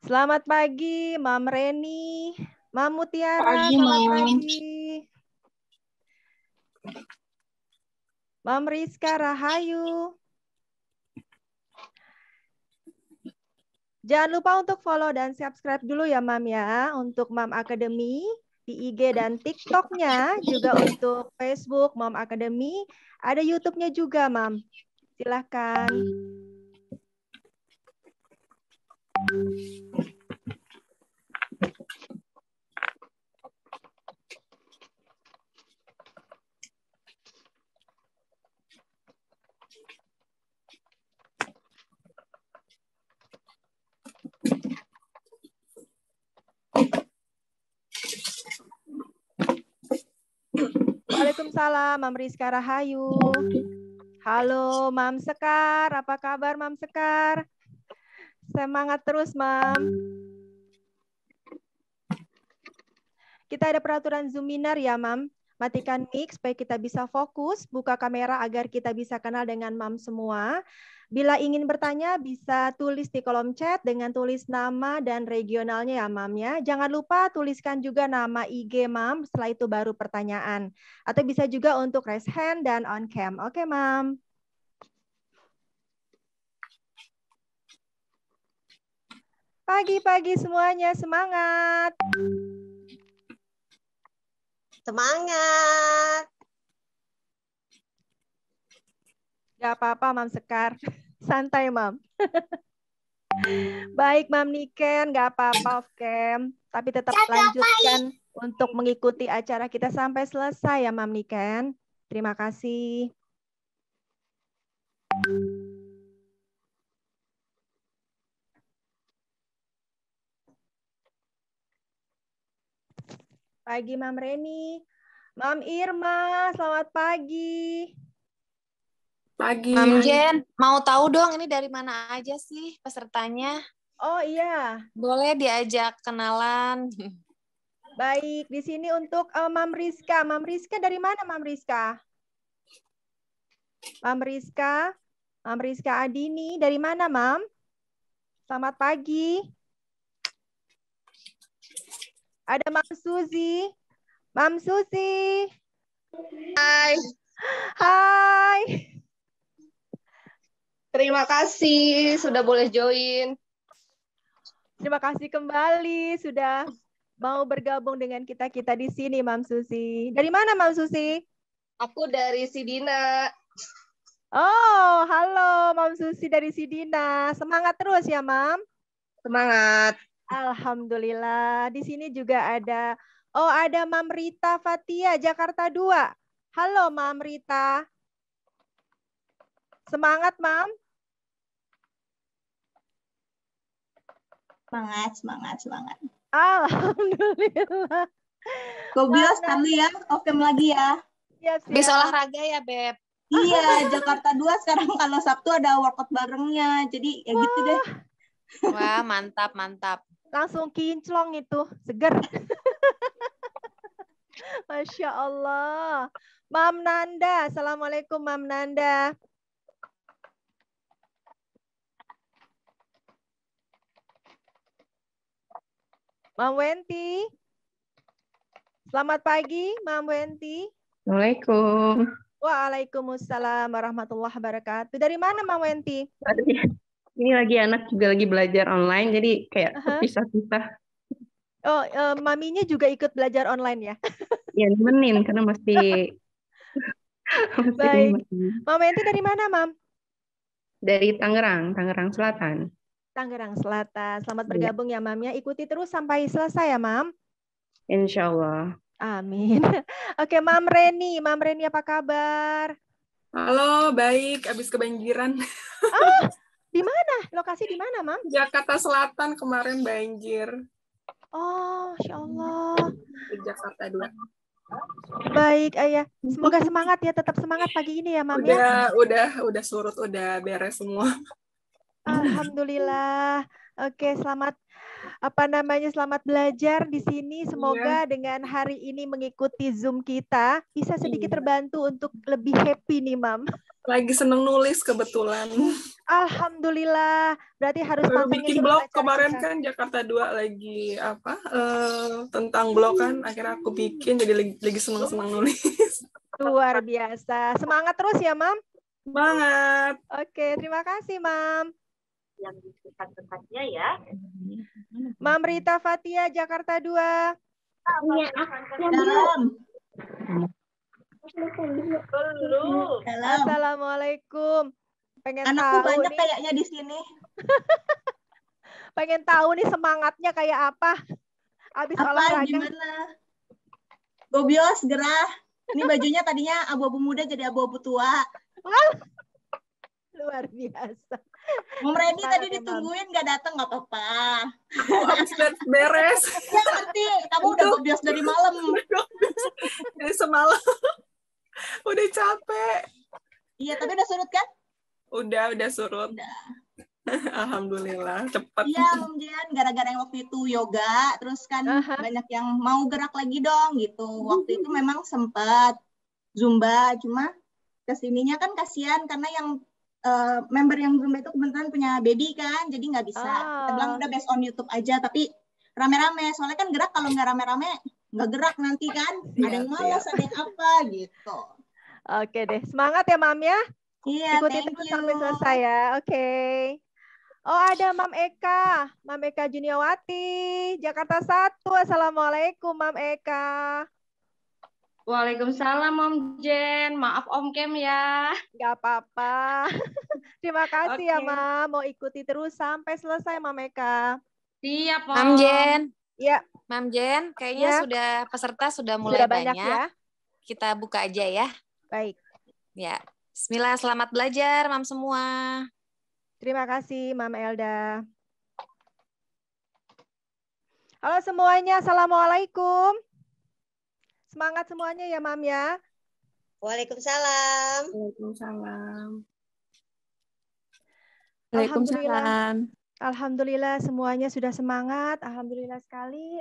Selamat pagi, Mam Reni. Mam Mutiara, Pagi, selamat Mam. pagi. Mam Rizka Rahayu. Jangan lupa untuk follow dan subscribe dulu ya, Mam ya, untuk Mam Academy di IG dan TikTok-nya, juga untuk Facebook Mam Academy. Ada YouTube-nya juga, Mam. Silahkan. Waalaikumsalam, Mam Rizka Rahayu. Halo, Mam Sekar. Apa kabar, Mam Sekar? Semangat terus, Mam. Kita ada peraturan Zoominar ya, Mam. Matikan mic supaya kita bisa fokus, buka kamera agar kita bisa kenal dengan Mam semua. Bila ingin bertanya, bisa tulis di kolom chat dengan tulis nama dan regionalnya ya, Mam ya. Jangan lupa tuliskan juga nama IG Mam, setelah itu baru pertanyaan. Atau bisa juga untuk raise hand dan on cam. Oke, Mam. Pagi-pagi semuanya, semangat. Semangat. Gak apa-apa, Mam Sekar. Santai, Mam. Baik, Mam Niken. Gak apa-apa, off cam. Tapi tetap lanjutkan untuk mengikuti acara kita sampai selesai ya, Mam Niken. Terima kasih. Pagi, Mam Reni. Mam Irma, selamat pagi. Pagi. Mam Jen, mau tahu dong ini dari mana aja sih pesertanya? Oh iya. Boleh diajak kenalan. Baik, di sini untuk Mam Rizka. Mam Rizka dari mana, Mam Rizka? Mam Rizka. Mam Rizka Adini, dari mana, Mam? Selamat pagi. Ada Mam Suzy. Mam Suzy. Hai. Hai. Terima kasih sudah boleh join. Terima kasih kembali sudah mau bergabung dengan kita-kita di sini, Mam Susi. Dari mana, Mam Susi? Aku dari Sidina. Oh, halo Mam Susi dari Sidina. Semangat terus ya, Mam. Semangat. Alhamdulillah. Di sini juga ada, ada Mam Rita Fatia, Jakarta 2. Halo, Mam Rita. Semangat, Mam. Semangat. Alhamdulillah. Gobios tadi ya, oke lagi ya. Siap. Bisa olahraga ya, Beb? Iya, Jakarta 2 sekarang kalau Sabtu ada workout barengnya. Jadi ya gitu deh. Wah, mantap. Langsung kinclong itu, seger. Masya Allah. Mam Nanda, Assalamualaikum Mam Nanda. Mam Wenti. Selamat pagi, Mam Wenti. Assalamualaikum. Waalaikumsalam warahmatullahi wabarakatuh. Dari mana, Mam Wenti? Ini lagi anak juga lagi belajar online, jadi kayak terpisah-pisah. Oh, maminya juga ikut belajar online ya? Ya, nemenin karena masih Baik. Mam Wenti dari mana, Mam? Dari Tangerang Selatan. Tangerang Selatan. Selamat bergabung ya, Mam ya. Ikuti terus sampai selesai ya, Mam. Insya Allah. Amin. Oke, Mam Reni. Mam Reni apa kabar? Halo, baik. Abis kebanjiran. Di mana? Lokasi di mana, Mam? Jakarta Selatan kemarin banjir. Oh, Masya Allah. Di Jakarta 2. Baik, Ayah. Semoga semangat ya, tetap semangat pagi ini ya, Mam ya. Udah surut, udah beres semua. Alhamdulillah. Oke, selamat selamat belajar di sini. Semoga dengan hari ini mengikuti Zoom kita bisa sedikit terbantu untuk lebih happy nih, Mam. Lagi seneng nulis kebetulan. Alhamdulillah. Berarti harus Baru pantengin bikin terus blog acara kemarin kita. kan Jakarta 2 lagi apa tentang blog kan. Akhirnya aku bikin jadi lagi seneng-seneng nulis. Luar biasa. Semangat terus ya, Mam. Semangat. Oke, terima kasih, Mam. Yang dekat-dekatnya ya. Mam Rita Fatia, Jakarta 2. Dalam. Assalamualaikum. Pengen Anakku tahu banyak nih, kayaknya di sini. pengen tahu nih semangatnya kayak apa. Habis Apa olahraga. gimana? Gobios gerah. Ini bajunya tadinya abu-abu muda jadi abu-abu tua. Luar biasa. Mom Reni Semangat tadi ya, Mam. ditungguin nggak datang nggak apa-apa. Aku habis beres. Ya ngerti, kamu udah gobios dari malam. Dari semalam. Udah capek. Iya, tapi udah surut kan? Udah surut. Udah. Alhamdulillah, cepat. Iya, Mom Jen, gara-gara yang waktu itu yoga, terus kan banyak yang mau gerak lagi dong gitu. Waktu itu memang sempat Zumba, cuma kesininya kan kasihan karena yang member yang Zumba itu kebetulan punya baby kan, jadi nggak bisa. Kita bilang udah based on YouTube aja, tapi rame-rame. Soalnya kan gerak kalau nggak rame-rame, nggak gerak nanti kan. Ada yang malas, ada yang apa gitu. Oke deh, semangat ya, Mam ya. Iya, Ikuti thank terus you. sampai selesai ya. Oke. Oh, ada Mam Eka. Mam Eka Juniawati, Jakarta 1. Assalamualaikum, Mam Eka. Waalaikumsalam Om Jen. Maaf Om Kem ya. Nggak apa-apa. Terima kasih ya, Oke. Mam. Mau ikuti terus sampai selesai, Mam Eka. Siap Om. Mam Jen. Ya, Mam Jen, kayaknya Ya. sudah peserta sudah mulai sudah banyak banyak. ya. Kita buka aja ya. Baik. Ya. Bismillah, selamat belajar Mam semua. Terima kasih, Mam Elda. Halo semuanya, Assalamualaikum. Semangat semuanya ya, Mam ya. Waalaikumsalam. Waalaikumsalam. Alhamdulillah. Alhamdulillah semuanya sudah semangat. Alhamdulillah sekali.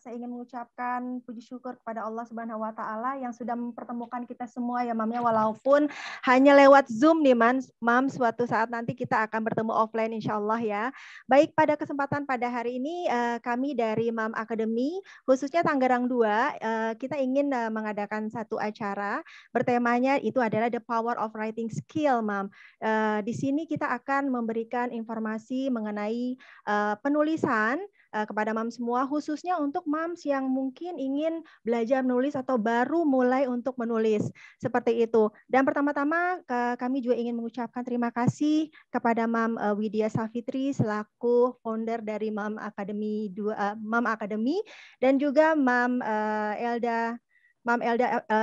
Saya ingin mengucapkan puji syukur kepada Allah Subhanahu wa taala yang sudah mempertemukan kita semua ya, Mam ya, walaupun hanya lewat Zoom nih, Mam. Suatu saat nanti kita akan bertemu offline insya Allah ya. Baik, pada kesempatan pada hari ini kami dari Mam Academy khususnya Tangerang 2 kita ingin mengadakan satu acara bertemanya itu adalah The Power of Writing Skill, Mam. Di sini kita akan memberikan informasi mengenai penulisan kepada Mam semua, khususnya untuk Mams yang mungkin ingin belajar menulis atau baru mulai untuk menulis. Seperti itu. Dan pertama-tama kami juga ingin mengucapkan terima kasih kepada Mam Widya Safitri selaku founder dari Mam Academy dan juga Mam Elda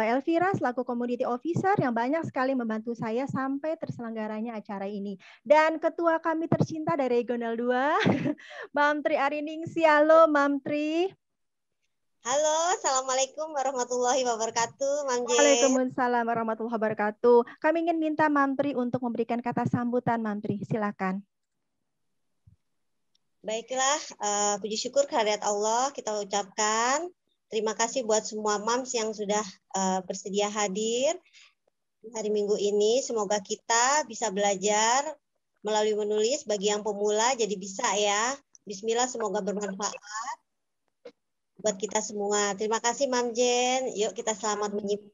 Elvira selaku Community Officer yang banyak sekali membantu saya sampai terselenggaranya acara ini. Dan ketua kami tercinta dari Regional 2, Mam Tri Ariningsi. Halo Mam Tri. Halo, Assalamualaikum warahmatullahi wabarakatuh, Mam Jen. Waalaikumsalam warahmatullahi wabarakatuh. Kami ingin minta Mam Tri untuk memberikan kata sambutan, Mam Tri. Silakan. Baiklah, puji syukur kehadirat Allah kita ucapkan. Terima kasih buat semua Mams yang sudah bersedia hadir hari Minggu ini. Semoga kita bisa belajar melalui menulis bagi yang pemula jadi bisa ya. Bismillah, semoga bermanfaat buat kita semua. Terima kasih Mam Jen. Yuk kita selamat menyimak.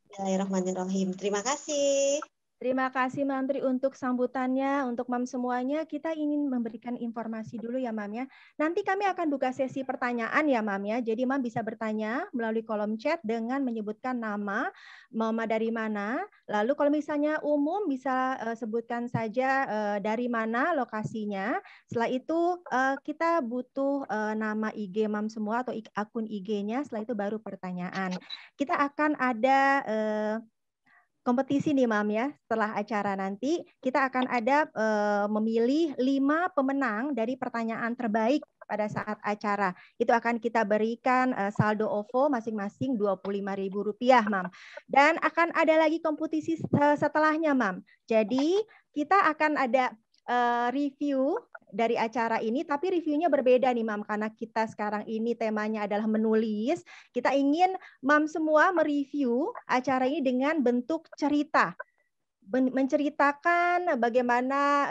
Bismillahirrahmanirrahim. Terima kasih. Terima kasih Mam Tri untuk sambutannya. Untuk Mam semuanya, kita ingin memberikan informasi dulu ya Mam ya. Nanti kami akan buka sesi pertanyaan ya Mam ya. Jadi Mam bisa bertanya melalui kolom chat dengan menyebutkan nama, Mama dari mana. Lalu kalau misalnya umum bisa sebutkan saja dari mana lokasinya. Setelah itu kita butuh nama IG Mam semua atau akun IG-nya. Setelah itu baru pertanyaan. Kita akan ada kompetisi nih Mam ya. Setelah acara nanti kita akan ada memilih 5 pemenang dari pertanyaan terbaik pada saat acara. Itu akan kita berikan saldo OVO masing-masing Rp25.000 Mam. Dan akan ada lagi kompetisi setelahnya Mam. Jadi kita akan ada review dari acara ini, tapi reviewnya berbeda nih Mam, karena kita sekarang ini temanya adalah menulis. Kita ingin Mam semua mereview acara ini dengan bentuk cerita. menceritakan bagaimana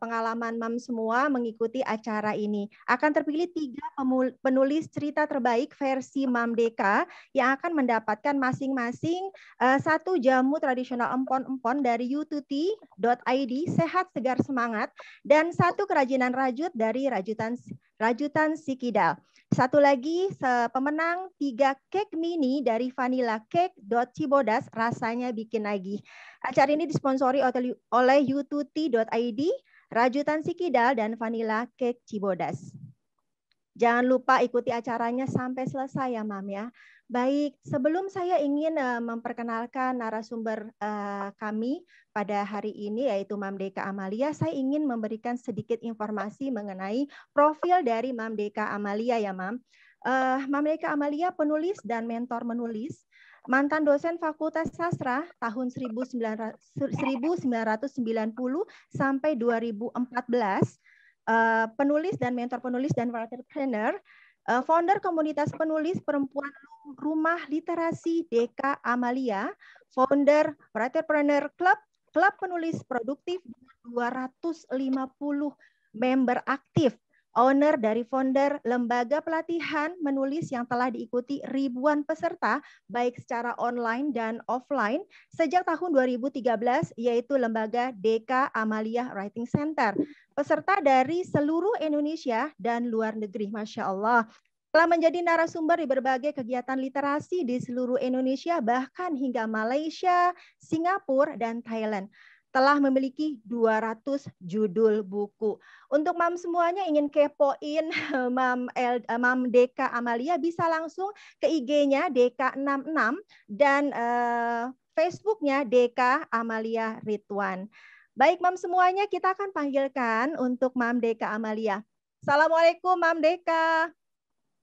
pengalaman Mam semua mengikuti acara ini. Akan terpilih 3 penulis cerita terbaik versi Mam Deka yang akan mendapatkan masing-masing 1 jamu tradisional empon-empon dari yututi.id, sehat segar semangat, dan 1 kerajinan rajut dari Rajutan Sikidal. 1 lagi pemenang 3 cake mini dari vanillacake.cibodas, rasanya bikin nagih. Acara ini disponsori oleh yututi.id, Rajutan Sikidal, dan Vanilla Cake Cibodas. Jangan lupa ikuti acaranya sampai selesai ya Mam ya. Baik, sebelum saya ingin memperkenalkan narasumber kami pada hari ini yaitu Mam Deka Amalia, saya ingin memberikan sedikit informasi mengenai profil dari Mam Deka Amalia ya Mam. Mam Deka Amalia penulis dan mentor menulis, mantan dosen Fakultas Sastra tahun 1990 sampai 2014, penulis dan mentor penulis dan writer-planner, founder komunitas penulis perempuan Rumah Literasi Deka Amalia, founder writer-planner klub penulis produktif 250 member aktif, owner dari founder lembaga pelatihan menulis yang telah diikuti ribuan peserta baik secara online dan offline sejak tahun 2013, yaitu lembaga Deka Amalia Writing Center. Peserta dari seluruh Indonesia dan luar negeri, Masya Allah. Telah menjadi narasumber di berbagai kegiatan literasi di seluruh Indonesia, bahkan hingga Malaysia, Singapura, dan Thailand. Telah memiliki 200 judul buku. Untuk Mam semuanya ingin kepoin Mam Deka Amalia, bisa langsung ke IG-nya Deka66 dan Facebook-nya Deka Amalia Ridwan. Baik Mam semuanya, kita akan panggilkan untuk Mam Deka Amalia. Assalamualaikum Mam Deka.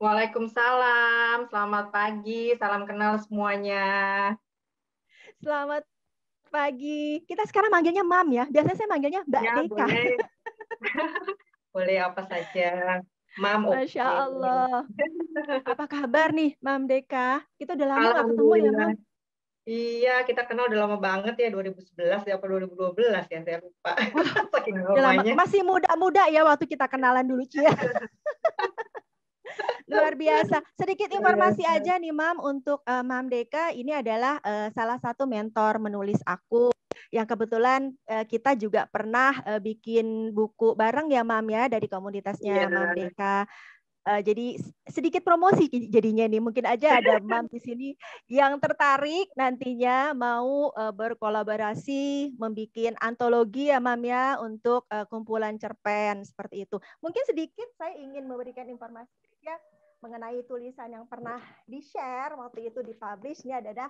Waalaikumsalam, selamat pagi, salam kenal semuanya. Selamat pagi. Kita sekarang manggilnya Mam ya. Biasanya saya manggilnya Mbak Deka. Boleh. Boleh apa saja. Mam, Masya Allah. Apa kabar nih Mam Deka? Kita udah lama nggak ketemu ya Mam? Iya, kita kenal udah lama banget ya, 2011 ya, apa 2012 ya, saya lupa. Saking lamanya. Masih muda-muda ya waktu kita kenalan dulu, Cia. Luar biasa. Sedikit informasi aja nih Mam untuk Mam Deka, ini adalah salah satu mentor menulis aku yang kebetulan kita juga pernah bikin buku bareng ya Mam ya dari komunitasnya Mam Deka. Jadi sedikit promosi jadinya nih, mungkin aja ada Mam di sini yang tertarik nantinya mau berkolaborasi membuat antologi ya Mam ya untuk kumpulan cerpen seperti itu. Mungkin sedikit saya ingin memberikan informasi ya mengenai tulisan yang pernah di-share waktu itu di-publish. Ini adalah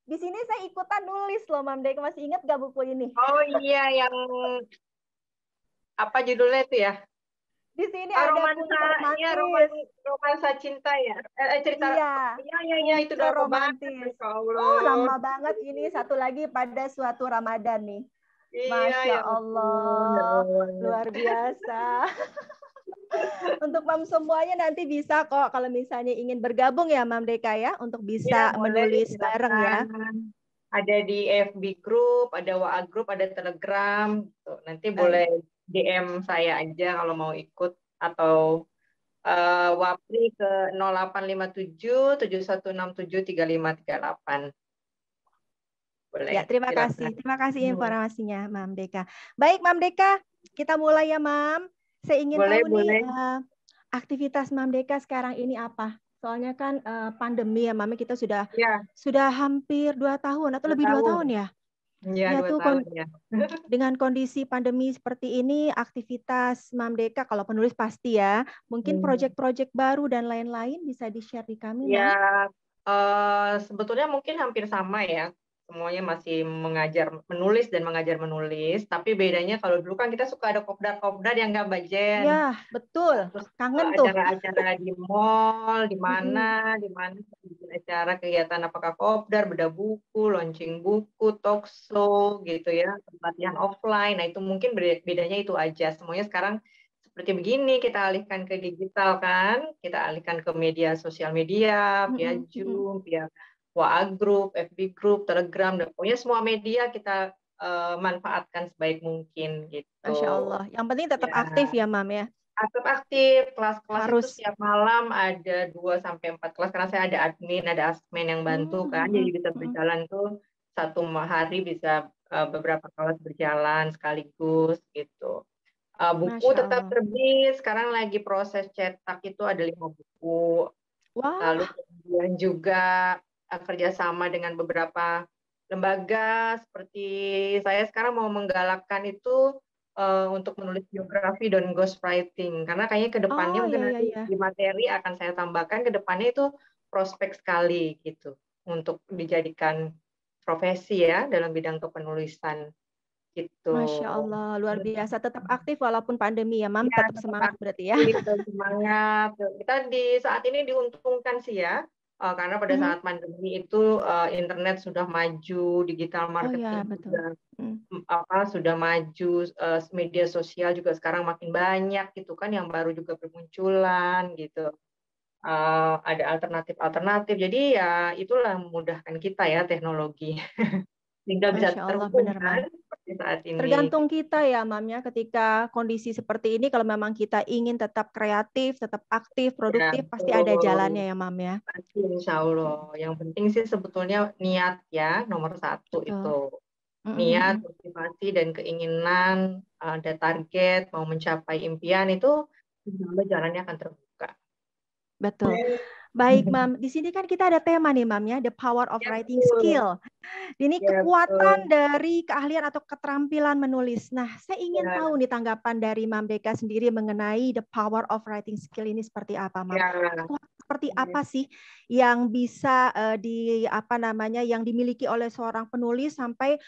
di sini saya ikutan nulis loh Mam Deka, masih ingat gak buku ini? Oh iya, yang apa judulnya itu ya? Di sini ada romansa cinta ya. Cerita. Iya, itu udah romantis. Oh, lama banget ini. Satu lagi pada suatu Ramadan nih. Masya Allah, luar biasa. Untuk Mam semuanya nanti bisa kok kalau misalnya ingin bergabung ya Mam Deka ya untuk bisa menulis bareng ya. Ada di FB Group, ada WA Group, ada Telegram. Nanti boleh DM saya aja kalau mau ikut atau Wapri ke 0857 7167 3538. Boleh. Ya, terima kasih. Terima kasih informasinya Mam Deka. Baik Mam Deka, kita mulai ya Mam. Saya ingin tahu nih aktivitas Mam Deka sekarang ini apa? Soalnya kan pandemi ya Mami, kita sudah hampir 2 tahun atau lebih 2 tahun ya? Iya, 2 tahun ya. Dengan kondisi pandemi seperti ini, aktivitas Mam Deka kalau penulis pasti ya, mungkin proyek-proyek baru dan lain-lain bisa di-share di kami. Ya, sebetulnya mungkin hampir sama ya. Semuanya masih menulis dan mengajar menulis, tapi bedanya kalau dulu kan kita suka ada kopdar yang nggak budget. Ya, betul. Terus kangen tuh. Acara-acara di mall, di mana acara kegiatan apakah kopdar, bedah buku, launching buku, talk show gitu ya, pelatihan offline. Nah itu mungkin bedanya itu aja. Semuanya sekarang seperti begini, kita alihkan ke digital kan, kita alihkan ke media sosial media, via Zoom, via WA Group, FB Group, Telegram, dan pokoknya semua media kita manfaatkan sebaik mungkin gitu. Masya Allah. Yang penting tetap Ya. aktif ya, Mam ya. Tetap aktif. Kelas-kelas itu Harus. setiap malam ada 2-4 kelas karena saya ada admin, ada asmen yang bantu kan. Jadi bisa berjalan tuh satu hari bisa beberapa kelas berjalan sekaligus gitu. Buku Masya tetap Allah. terbit. Sekarang lagi proses cetak itu ada 5 buku. Wah. Lalu kemudian juga kerjasama dengan beberapa lembaga seperti saya sekarang mau menggalakkan itu untuk menulis biografi dan ghostwriting karena kayaknya ke depannya mungkin nanti di materi akan saya tambahkan ke depannya itu prospek sekali gitu untuk dijadikan profesi ya dalam bidang kepenulisan gitu. Masya Allah, luar biasa. Tetap aktif walaupun pandemi ya, Mam. Ya, tetap semangat berarti ya. Semangat. Kita di saat ini diuntungkan sih ya. Karena pada saat pandemi itu internet sudah maju, digital marketing juga sudah maju, media sosial juga sekarang makin banyak gitu kan yang baru juga bermunculan gitu. Ada alternatif. Jadi ya itulah memudahkan kita ya teknologi. Sehingga bisa terhubung kan seperti saat ini. Tergantung kita ya, Mam ya, ketika kondisi seperti ini, kalau memang kita ingin tetap kreatif, tetap aktif, produktif, pasti ada jalannya ya, Mam ya. Pasti, insya Allah. Yang penting sih sebetulnya niat ya, nomor 1 itu. Niat, motivasi, dan keinginan, ada target, mau mencapai impian itu, insya Allah jalannya akan terbuka. Betul. Baik, Mam. Di sini kan kita ada tema nih, Mam ya, the power of writing skill. Ini kekuatan dari keahlian atau keterampilan menulis. Nah, saya ingin tahu nih tanggapan dari Mam Deka sendiri mengenai the power of writing skill ini seperti apa, Mam? Seperti apa sih yang bisa yang dimiliki oleh seorang penulis sampai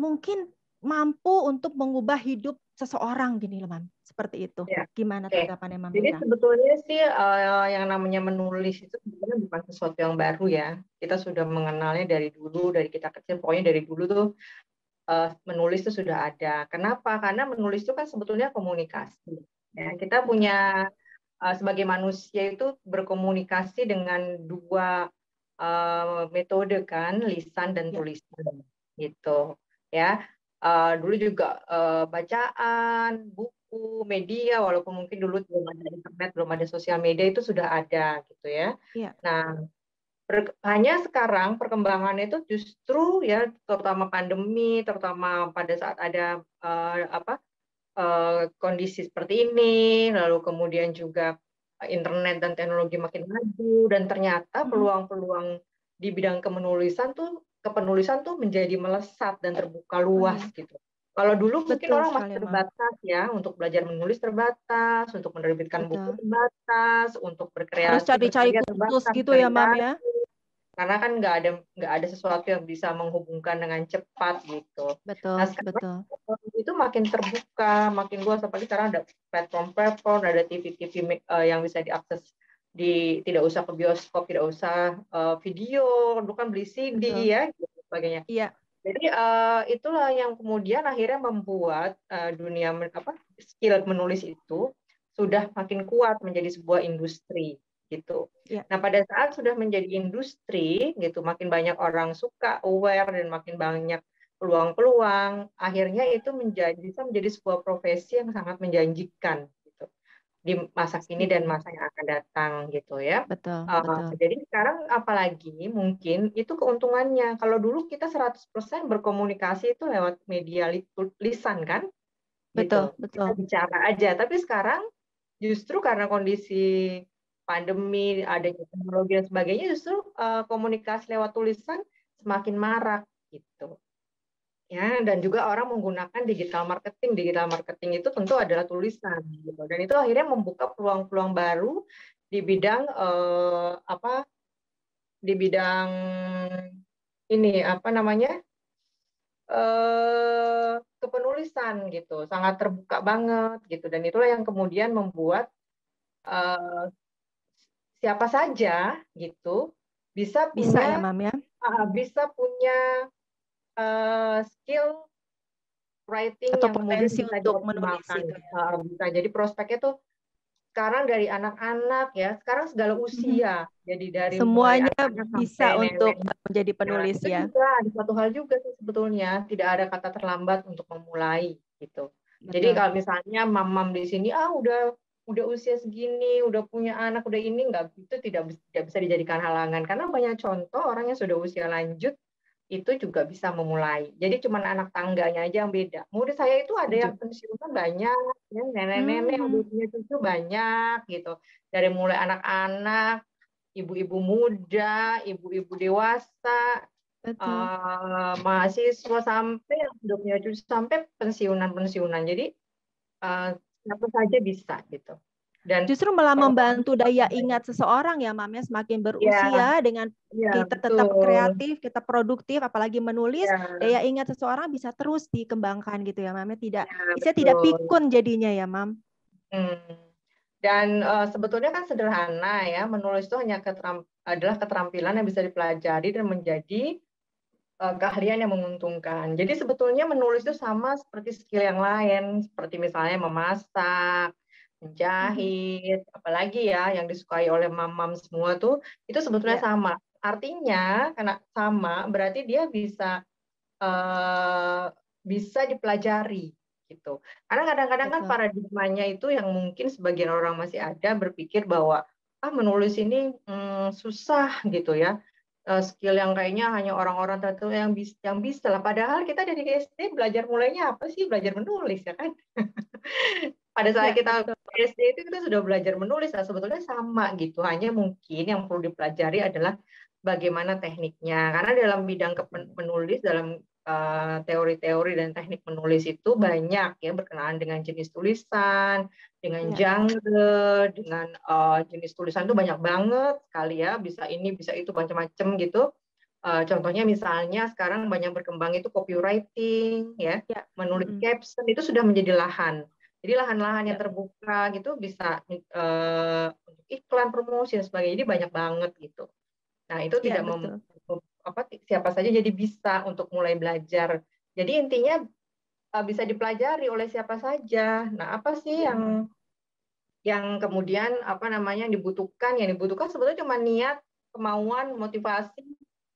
mungkin mampu untuk mengubah hidup seseorang gini loh, Mam. Seperti itu. Gimana tanggapannya, Mam? Jadi sebetulnya sih yang namanya menulis itu sebenarnya bukan sesuatu yang baru ya. Kita sudah mengenalnya dari dulu, dari kita kecil. Pokoknya dari dulu tuh menulis itu sudah ada. Kenapa? Karena menulis itu kan sebetulnya komunikasi. Ya, kita punya sebagai manusia itu berkomunikasi dengan 2 metode kan, lisan dan tulisan gitu. Ya. Dulu juga bacaan, buku, media, walaupun mungkin dulu belum ada internet, belum ada sosial media, itu sudah ada gitu ya. Nah, hanya sekarang perkembangannya itu justru ya, terutama pandemi, terutama pada saat ada kondisi seperti ini, lalu kemudian juga internet dan teknologi makin maju, dan ternyata peluang-peluang di bidang kepenulisan tuh menjadi melesat dan terbuka luas gitu. Kalau dulu mungkin orang masih terbatas ya, untuk belajar menulis terbatas, untuk menerbitkan buku terbatas, untuk berkreasi harus cari-cari kursus gitu ya, Mam ya. Karena kan nggak ada sesuatu yang bisa menghubungkan dengan cepat gitu. Betul. Itu makin terbuka, makin luas. Apalagi sekarang ada platform, ada TV yang bisa diakses tidak usah ke bioskop, tidak usah video, dulu kan beli CD ya, gitu, sebagainya. Iya. Jadi itulah yang kemudian akhirnya membuat dunia skill menulis itu sudah makin kuat menjadi sebuah industri gitu. Nah, pada saat sudah menjadi industri gitu, makin banyak orang suka, aware, dan makin banyak peluang-peluang, akhirnya itu bisa menjadi sebuah profesi yang sangat menjanjikan gitu di masa kini dan masa yang akan datang gitu ya. Betul. Jadi sekarang apalagi mungkin itu keuntungannya. Kalau dulu kita 100% berkomunikasi itu lewat media lisan kan? Betul. Kita bicara aja. Tapi sekarang justru karena kondisi pandemi, adanya teknologi dan sebagainya, justru komunikasi lewat tulisan semakin marak gitu. Ya, dan juga orang menggunakan digital marketing. Digital marketing itu tentu adalah tulisan gitu. Dan itu akhirnya membuka peluang-peluang baru di bidang di bidang ini kepenulisan gitu. Sangat terbuka banget gitu. Dan itulah yang kemudian membuat siapa saja gitu bisa ya, Mam ya. Bisa punya skill writing atau yang potensi untuk menulis itu. Bisa jadi prospeknya tuh sekarang dari anak-anak ya, sekarang segala usia. Jadi dari mulai semuanya anak-anak bisa sampai untuk nenek. menjadi penulis Itu ya. juga ada satu hal juga sih sebetulnya, tidak ada kata terlambat untuk memulai gitu. Jadi Betul. kalau misalnya mam-mam di sini udah usia segini, udah punya anak, udah ini nggak, itu tidak bisa dijadikan halangan karena banyak contoh orang yang sudah usia lanjut itu juga bisa memulai. Jadi cuma anak tangganya aja yang beda. Murid saya itu ada yang pensiunan banyak, ya, nenek-nenek yang udah punya cucu banyak gitu. Dari mulai anak-anak, ibu-ibu muda, ibu-ibu dewasa, mahasiswa sampai yang sudah punya cucu sampai pensiunan. Jadi siapa saja bisa gitu. Dan justru malah membantu daya ingat seseorang ya, Mam, ya, semakin berusia dengan kita tetap kreatif, kita produktif, apalagi menulis, daya ingat seseorang bisa terus dikembangkan gitu ya, Mam, ya, tidak pikun jadinya ya, Mam. Dan sebetulnya kan sederhana ya, menulis itu hanya adalah keterampilan yang bisa dipelajari dan menjadi keahlian yang menguntungkan. Jadi sebetulnya menulis itu sama seperti skill yang lain, seperti misalnya memasak, menjahit, apalagi ya yang disukai oleh mam-mam semua tuh, itu sebetulnya sama. Artinya karena sama berarti dia bisa dipelajari gitu. Karena kadang-kadang kan paradigmanya itu yang mungkin sebagian orang masih ada berpikir bahwa menulis ini susah gitu ya. Skill yang kayaknya hanya orang-orang tertentu yang bisa lah. Padahal kita dari SD belajar mulainya apa sih? Belajar menulis ya kan. Pada saat kita SD itu kita sudah belajar menulis, nah sebetulnya sama gitu. Hanya mungkin yang perlu dipelajari adalah bagaimana tekniknya. Karena dalam bidang penulis, dalam teori-teori dan teknik menulis itu banyak ya, berkenaan dengan jenis tulisan, dengan genre, dengan jenis tulisan itu banyak banget sekali ya. Bisa ini, bisa itu, macam-macam gitu. Contohnya misalnya sekarang banyak berkembang itu copywriting ya, menulis caption itu sudah menjadi lahan. Jadi lahan-lahan yang terbuka gitu bisa untuk iklan, promosi dan sebagainya. Jadi banyak banget gitu. Nah itu tidak siapa saja jadi bisa untuk mulai belajar. Jadi intinya bisa dipelajari oleh siapa saja. Nah apa sih yang kemudian dibutuhkan? Yang dibutuhkan sebetulnya cuma niat, kemauan, motivasi,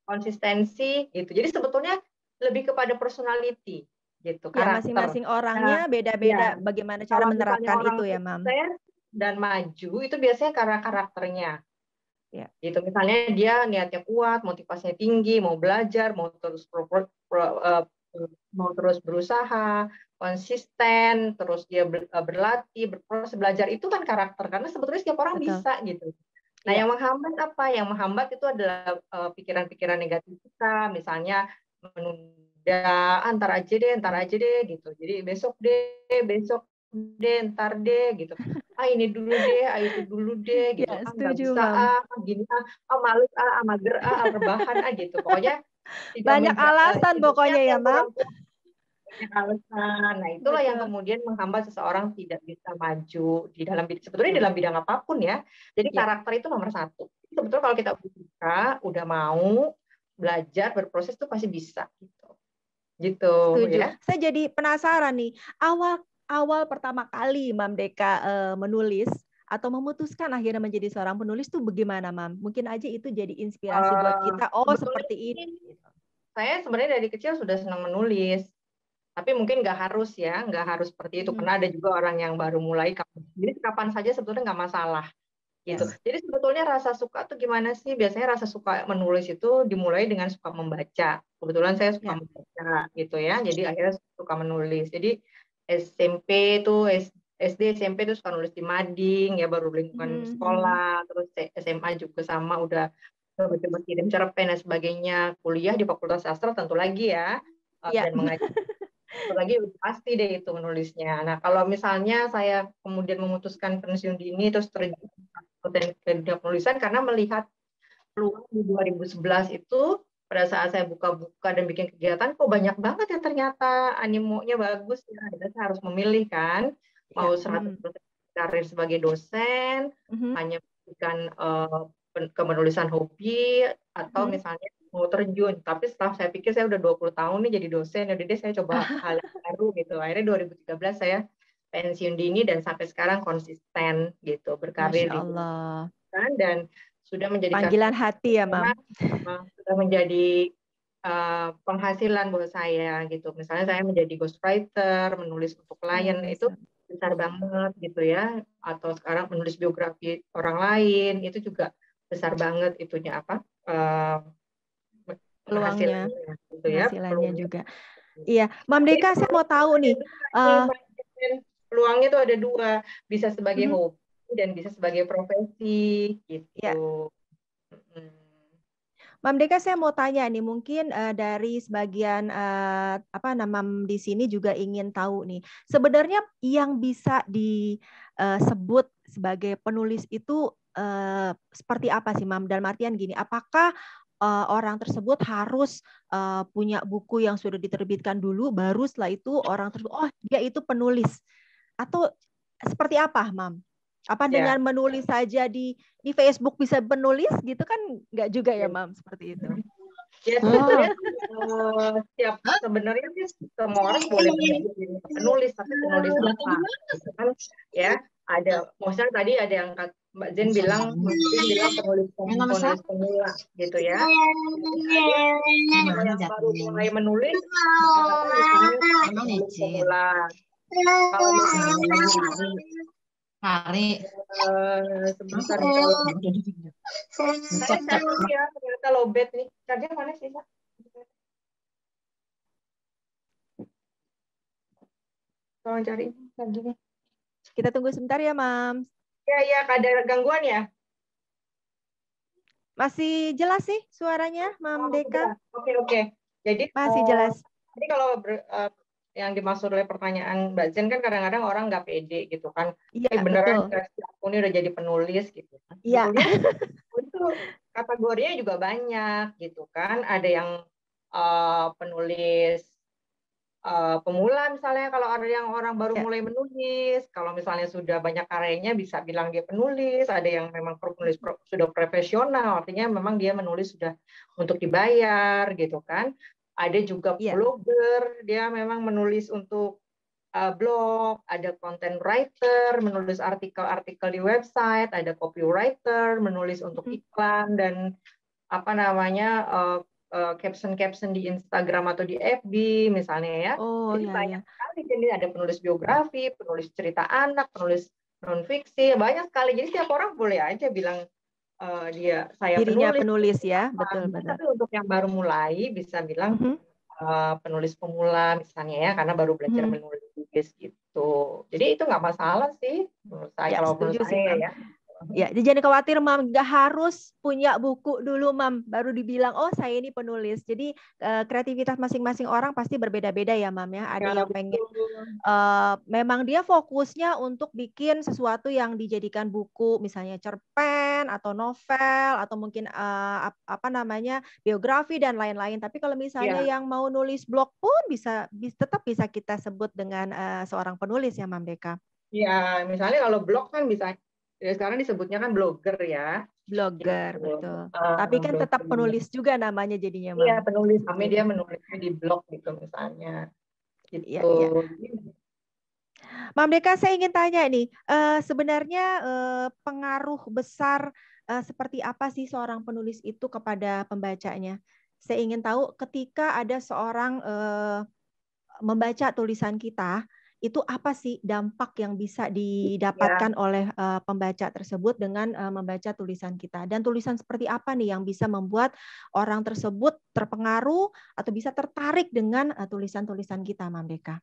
konsistensi gitu. Jadi sebetulnya lebih kepada personality gitu, karakter. Masing-masing orangnya beda-beda bagaimana cara menerapkan itu ya, Mam. Dan maju itu biasanya karena karakternya. Gitu. Misalnya dia niatnya kuat, motivasinya tinggi, mau belajar, mau terus berusaha, konsisten, terus dia berlatih, berproses belajar, itu kan karakter. Karena sebetulnya setiap orang bisa gitu. Nah, yang menghambat apa? Yang menghambat itu adalah pikiran-pikiran negatif kita, misalnya menunda, ntar aja deh gitu. Jadi besok deh, ntar deh gitu. Ini dulu deh, itu dulu deh gitu. Nggak bisa, gini, males, mager, rebahan, gitu. Pokoknya banyak alasan pokoknya ya, Mam. Alasan. Nah, itulah yang kemudian menghambat seseorang tidak bisa maju di dalam sebetulnya dalam bidang apapun ya. Jadi karakter itu nomor satu. Sebetulnya kalau kita udah mau belajar, berproses tuh pasti bisa gitu. Setuju. Ya. Saya jadi penasaran nih, awal pertama kali Mam Deka menulis atau memutuskan akhirnya menjadi seorang penulis tuh bagaimana, Mam? Mungkin aja itu jadi inspirasi buat kita. Seperti ini. Saya sebenarnya dari kecil sudah senang menulis. Tapi mungkin nggak harus seperti itu, karena ada juga orang yang baru mulai. Jadi kapan saja sebetulnya nggak masalah, gitu. Jadi sebetulnya rasa suka tuh gimana sih? Biasanya rasa suka menulis itu dimulai dengan suka membaca. Kebetulan saya suka membaca, gitu ya. Jadi akhirnya suka menulis. Jadi SMP tuh SD SMP tuh suka nulis di mading, ya baru lingkungan sekolah. Terus SMA juga sama, udah coba kirim cerpen dan sebagainya. Kuliah di Fakultas Sastra tentu lagi ya, dan mengajar. Lagi pasti deh itu menulisnya. Nah, kalau misalnya saya kemudian memutuskan pensiun dini terus terjun ke dunia penulisan karena melihat peluang di 2011 itu pada saat saya buka-buka dan bikin kegiatan, kok banyak banget ya ternyata animonya bagus ya. Dan saya harus memilih kan, mau 100% karir sebagai dosen, hanya memberikan kemenulisan hobi, atau misalnya mau terjun. Tapi setelah saya pikir saya udah 20 tahun nih jadi dosen, jadi deh saya coba hal yang baru gitu. Akhirnya 2013 saya pensiun dini dan sampai sekarang konsisten gitu berkarir Masya di Allah. pendidikan dan sudah menjadikan Panggilan hati ya, Mam. sudah menjadi penghasilan buat saya gitu. Misalnya saya menjadi ghostwriter, menulis untuk klien itu besar banget gitu ya. Atau sekarang menulis biografi orang lain itu juga besar banget itunya apa Peluangnya, gitu ya. penghasilannya juga. Iya, Mam Deka, saya mau tahu nih. Peluangnya itu ada dua, bisa sebagai hobi dan bisa sebagai profesi gitu. Ya. Mam Deka, saya mau tanya nih, mungkin dari sebagian di sini juga ingin tahu nih, sebenarnya yang bisa disebut sebagai penulis itu seperti apa sih, Mam? Dalam artian gini, apakah orang tersebut harus punya buku yang sudah diterbitkan dulu, baru setelah itu orang tersebut, oh dia itu penulis, atau seperti apa, Mam? Apa dengan menulis saja di Facebook bisa penulis gitu kan nggak juga ya, Mam, seperti itu? Ya sebenarnya semua orang boleh menjadi penulis, tapi penulis apa? Gitu kan? Ya ada, maksudnya tadi ada yang Mbak Zen bilang penulis pemula gitu ya. Yang baru mulai menulis, penulis pemula. Kalau hari sebentar saya ya ternyata lowbat nih. Charger mana sih, Pak? Tolong cari chargernya. Kita tunggu sebentar ya, Mam. Ya, ada gangguan ya? Masih jelas sih suaranya, Mam Deka? Oke. Jadi masih jelas. Jadi kalau yang dimaksud oleh pertanyaan Mbak Zen kan kadang-kadang orang nggak pede gitu kan. Iya, beneran aku ini udah jadi penulis gitu. Iya. Itu kategorinya juga banyak gitu kan. Ada yang penulis pemula misalnya, kalau ada yang orang baru mulai menulis, kalau misalnya sudah banyak karyanya bisa bilang dia penulis. Ada yang memang penulis sudah profesional, artinya memang dia menulis sudah untuk dibayar gitu kan. Ada juga blogger, dia memang menulis untuk blog, ada content writer, menulis artikel-artikel di website, ada copywriter, menulis untuk iklan dan caption-caption di Instagram atau di FB misalnya ya. Jadi banyak sekali. Jadi ada penulis biografi, penulis cerita anak, penulis non-fiksi, banyak sekali. Jadi setiap orang boleh aja bilang saya dirinya penulis ya, betul. Tapi untuk yang baru mulai bisa bilang penulis pemula misalnya ya, karena baru belajar menulis gitu. Jadi itu nggak masalah sih menurut saya. Kalau menurut saya ya. Ya, jangan khawatir, Mam. Nggak harus punya buku dulu, Mam, baru dibilang, oh saya ini penulis. Jadi kreativitas masing-masing orang pasti berbeda-beda ya, Mam ya. Ada yang pengen, memang dia fokusnya untuk bikin sesuatu yang dijadikan buku, misalnya cerpen atau novel atau mungkin biografi dan lain-lain. Tapi kalau misalnya yang mau nulis blog pun tetap bisa kita sebut dengan seorang penulis ya, Mam Deka. Ya, misalnya kalau blog kan bisa. Ya, sekarang disebutnya kan blogger ya. Blogger, betul. Tapi kan tetap penulis juga namanya jadinya, Mam. Iya, penulis. Kami dia menulisnya di blog gitu misalnya. Gitu. Ya. Mam Deka, saya ingin tanya nih, sebenarnya pengaruh besar seperti apa sih seorang penulis itu kepada pembacanya? Saya ingin tahu ketika ada seorang membaca tulisan kita, itu apa sih dampak yang bisa didapatkan oleh pembaca tersebut dengan membaca tulisan kita? Dan tulisan seperti apa nih yang bisa membuat orang tersebut terpengaruh atau bisa tertarik dengan tulisan-tulisan kita, Mam Deka?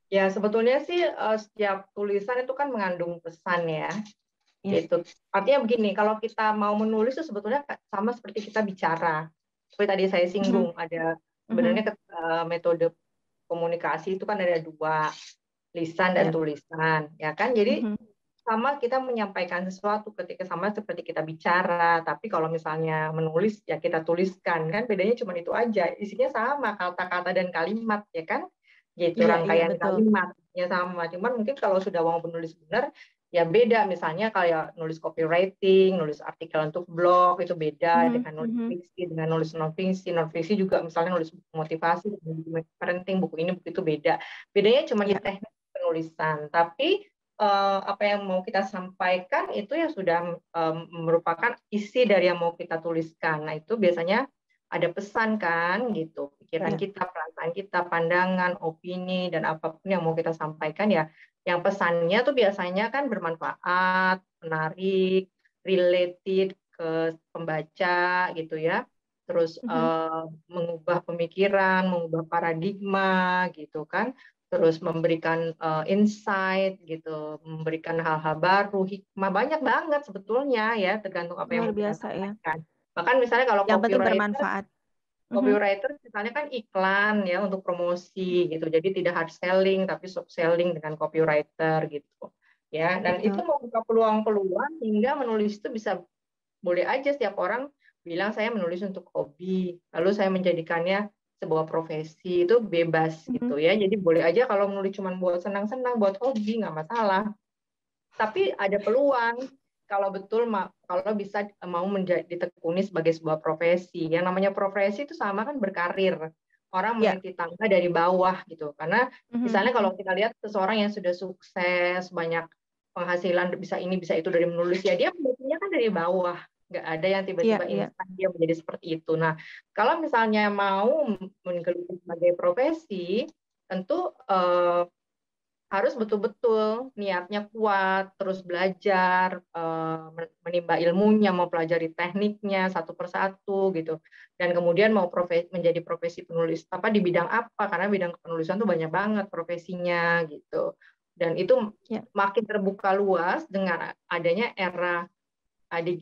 Ya, sebetulnya sih setiap tulisan itu kan mengandung pesan ya. Gitu. Artinya begini, kalau kita mau menulis itu sebetulnya sama seperti kita bicara. Seperti tadi saya singgung, ada sebenarnya metode komunikasi itu kan ada dua, lisan dan tulisan, ya kan? Jadi sama kita menyampaikan sesuatu ketika sama seperti kita bicara, tapi kalau misalnya menulis ya kita tuliskan, kan bedanya cuma itu aja, isinya sama, kata-kata dan kalimat, ya kan? Gitu, rangkaian kalimatnya sama, cuman mungkin kalau sudah mau menulis benar ya beda. Misalnya kayak nulis copywriting, nulis artikel untuk blog itu beda dengan nulis fiksi, dengan nulis non-fiksi. Non-fiksi juga misalnya nulis motivasi, parenting, buku ini buku itu beda. Bedanya cuma di teknik penulisan. Tapi apa yang mau kita sampaikan itu ya sudah merupakan isi dari yang mau kita tuliskan. Nah, itu biasanya ada pesan kan gitu, pikiran kita, perasaan kita, pandangan, opini, dan apapun yang mau kita sampaikan ya, yang pesannya tuh biasanya kan bermanfaat, menarik, related ke pembaca gitu ya, terus mengubah pemikiran, mengubah paradigma gitu kan, terus memberikan insight gitu, memberikan hal-hal baru, hikmah, banyak banget sebetulnya ya, tergantung apa yang mau kita sampaikan. Bahkan misalnya kalau yang penting bermanfaat. Copywriter misalnya kan iklan ya untuk promosi gitu, jadi tidak hard selling tapi soft selling dengan copywriter gitu ya. Dan itu membuka peluang-peluang hingga menulis itu bisa, boleh aja setiap orang bilang saya menulis untuk hobi, lalu saya menjadikannya sebuah profesi, itu bebas gitu ya. Jadi boleh aja kalau menulis cuma buat senang-senang, buat hobi, nggak masalah. Tapi ada peluang kalau betul kalau bisa mau ditekuni sebagai sebuah profesi. Yang namanya profesi itu sama kan berkarir. Orang meniti tangga dari bawah gitu. Karena misalnya kalau kita lihat seseorang yang sudah sukses, banyak penghasilan, bisa ini, bisa itu dari menulis, ya dia menitinya kan dari bawah. Nggak ada yang tiba-tiba instan dia menjadi seperti itu. Nah, kalau misalnya mau menggeluti sebagai profesi, tentu harus betul-betul niatnya kuat, terus belajar, menimba ilmunya, mau pelajari tekniknya satu persatu gitu, dan kemudian mau menjadi profesi penulis apa di bidang apa, karena bidang penulisan tuh banyak banget profesinya gitu, dan itu makin terbuka luas dengan adanya era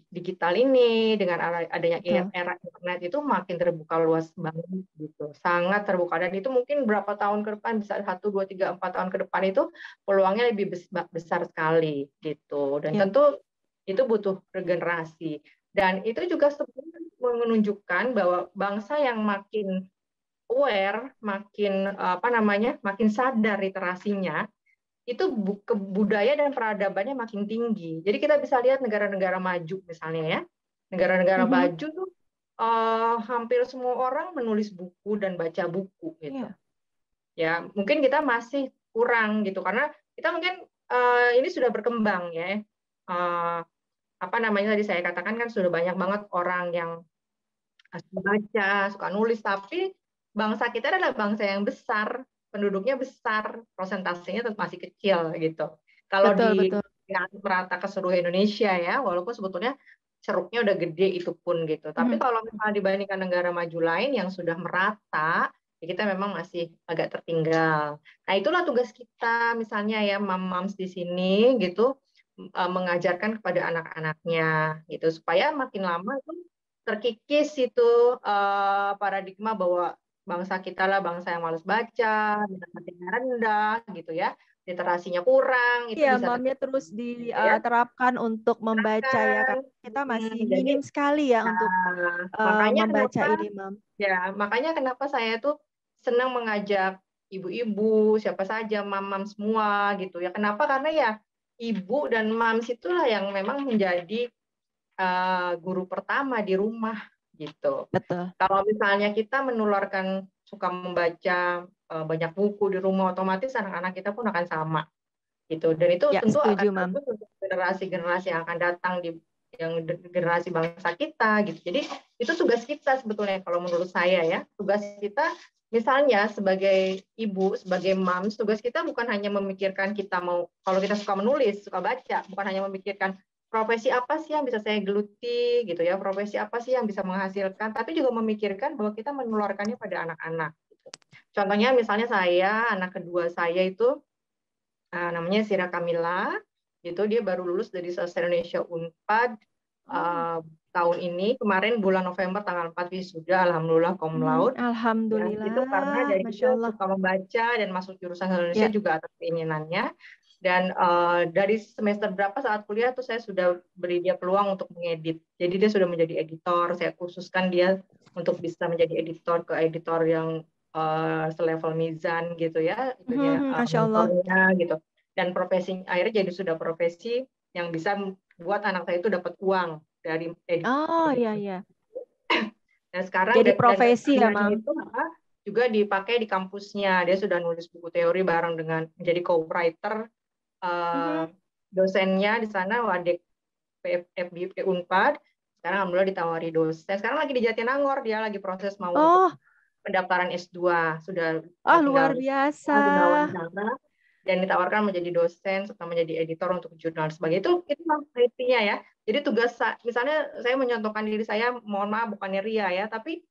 digital ini, dengan adanya era internet itu makin terbuka luas banget gitu, sangat terbuka, dan itu mungkin berapa tahun ke depan, bisa 1, 2, 3, 4 tahun ke depan itu peluangnya lebih besar sekali gitu, dan tentu itu butuh regenerasi, dan itu juga sebenarnya menunjukkan bahwa bangsa yang makin aware, makin makin sadar literasinya, itu budaya dan peradabannya makin tinggi. Jadi kita bisa lihat negara-negara maju misalnya ya, negara-negara maju tuh hampir semua orang menulis buku dan baca buku gitu. Ya mungkin kita masih kurang gitu, karena kita mungkin ini sudah berkembang ya. Tadi saya katakan kan sudah banyak banget orang yang suka baca, suka nulis, tapi bangsa kita adalah bangsa yang besar, penduduknya besar, prosentasenya tetap masih kecil gitu. Kalau merata ke seluruh Indonesia ya, walaupun sebetulnya ceruknya udah gede itu pun gitu. Tapi kalau misalnya dibandingkan negara maju lain yang sudah merata, ya kita memang masih agak tertinggal. Nah, itulah tugas kita misalnya ya, mams di sini gitu, mengajarkan kepada anak-anaknya gitu, supaya makin lama itu terkikis itu paradigma bahwa bangsa kita lah bangsa yang malas baca, minat bacanya rendah gitu ya, literasinya kurang, itu bisa mamnya terus diterapkan untuk membaca ya, karena kita masih minim sekali ya untuk membaca ini, Mam. Ya, makanya kenapa saya tuh senang mengajak ibu-ibu, siapa saja, mam-mam semua gitu ya. Kenapa? Karena ya ibu dan mams itulah yang memang menjadi guru pertama di rumah gitu. Betul. Kalau misalnya kita menularkan suka membaca banyak buku di rumah, otomatis anak-anak kita pun akan sama gitu. Dan itu tentu akan bagus untuk generasi-generasi yang akan datang yang generasi bangsa kita gitu. Jadi itu tugas kita sebetulnya kalau menurut saya ya. Tugas kita misalnya sebagai ibu, sebagai moms, tugas kita bukan hanya memikirkan kita mau, kalau kita suka menulis, suka baca, bukan hanya memikirkan profesi apa sih yang bisa saya geluti gitu ya, profesi apa sih yang bisa menghasilkan, tapi juga memikirkan bahwa kita menularkannya pada anak-anak gitu. Contohnya misalnya saya, anak kedua saya itu namanya Sira Kamila, gitu, dia baru lulus dari Sastra Indonesia Unpad tahun ini, kemarin bulan November tanggal 4 wisuda, alhamdulillah cum laude. Alhamdulillah. Ya, itu karena dari dia suka membaca dan masuk jurusan Indonesia juga atas keinginannya. Dan dari semester berapa saat kuliah tuh saya sudah beri dia peluang untuk mengedit. Jadi dia sudah menjadi editor. Saya khususkan dia untuk bisa menjadi editor ke editor yang selevel Mizan gitu ya, Masya Allah. Gitu. Dan profesi akhirnya jadi sudah profesi yang bisa buat anak saya itu dapat uang dari editor. Oh iya. Dan sekarang jadi profesi ya, Mam. Itu juga dipakai di kampusnya. Dia sudah nulis buku teori bareng dengan menjadi co-writer dosennya di sana, Wadek FBIP Unpad. Sekarang alhamdulillah ditawari dosen. Sekarang lagi di Jatinangor, dia lagi proses mau untuk pendaftaran S2. Sudah luar biasa. Dan ditawarkan menjadi dosen serta menjadi editor untuk jurnal sebagai itu IT-nya ya. Jadi tugas misalnya saya menyontohkan diri saya, mohon maaf bukannya ria ya, tapi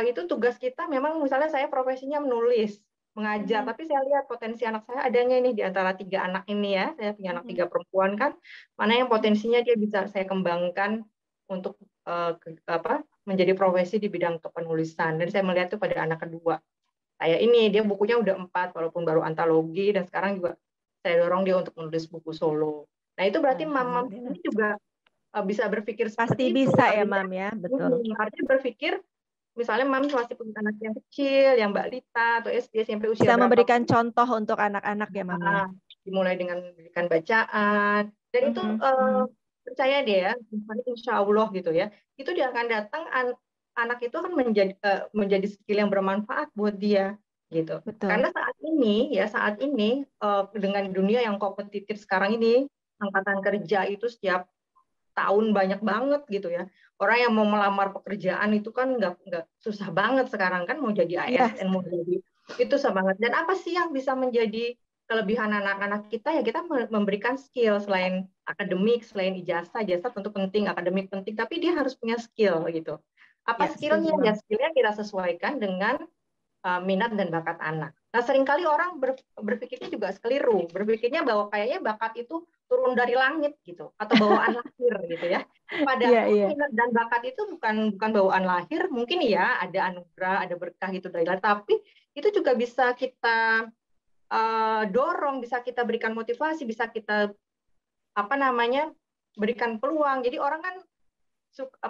itu tugas kita memang misalnya saya profesinya menulis, mengajar, tapi saya lihat potensi anak saya adanya ini di antara 3 anak ini ya. Saya punya anak 3 perempuan kan, mana yang potensinya dia bisa saya kembangkan untuk menjadi profesi di bidang kepenulisan. Dan saya melihat itu pada anak kedua. Kayak ini, dia bukunya udah 4, walaupun baru antologi, dan sekarang juga saya dorong dia untuk menulis buku solo. Nah itu berarti Mam ini juga bisa berpikir seperti itu. Pasti bisa ya Mam ya, betul. Artinya berpikir, misalnya Mam masih punya anak yang kecil, yang Mbak Lita, atau SD, SMP usia bisa berapa, memberikan contoh untuk anak-anak ya Mam ya. Dimulai dengan memberikan bacaan, dan itu percaya deh ya, insya Allah gitu ya, itu dia akan datang anak itu akan menjadi skill yang bermanfaat buat dia gitu. Betul. Karena saat ini dengan dunia yang kompetitif sekarang ini, angkatan kerja itu setiap tahun banyak banget gitu ya. Orang yang mau melamar pekerjaan itu kan nggak susah banget sekarang kan, mau jadi ASN, mau jadi itu susah banget. Dan apa sih yang bisa menjadi kelebihan anak-anak kita ya, kita memberikan skill selain akademik, selain ijazah tentu penting, akademik penting, tapi dia harus punya skill gitu. Apa skillnya? Ya skillnya kita sesuaikan dengan minat dan bakat anak. Nah seringkali orang berpikirnya juga keliru, berpikirnya bahwa kayaknya bakat itu turun dari langit gitu, atau bawaan lahir gitu ya. Padahal minat dan bakat itu bukan bawaan lahir, mungkin ya ada anugerah, ada berkah gitu dari lahir, tapi itu juga bisa kita dorong, bisa kita berikan motivasi, bisa kita berikan peluang. Jadi orang kan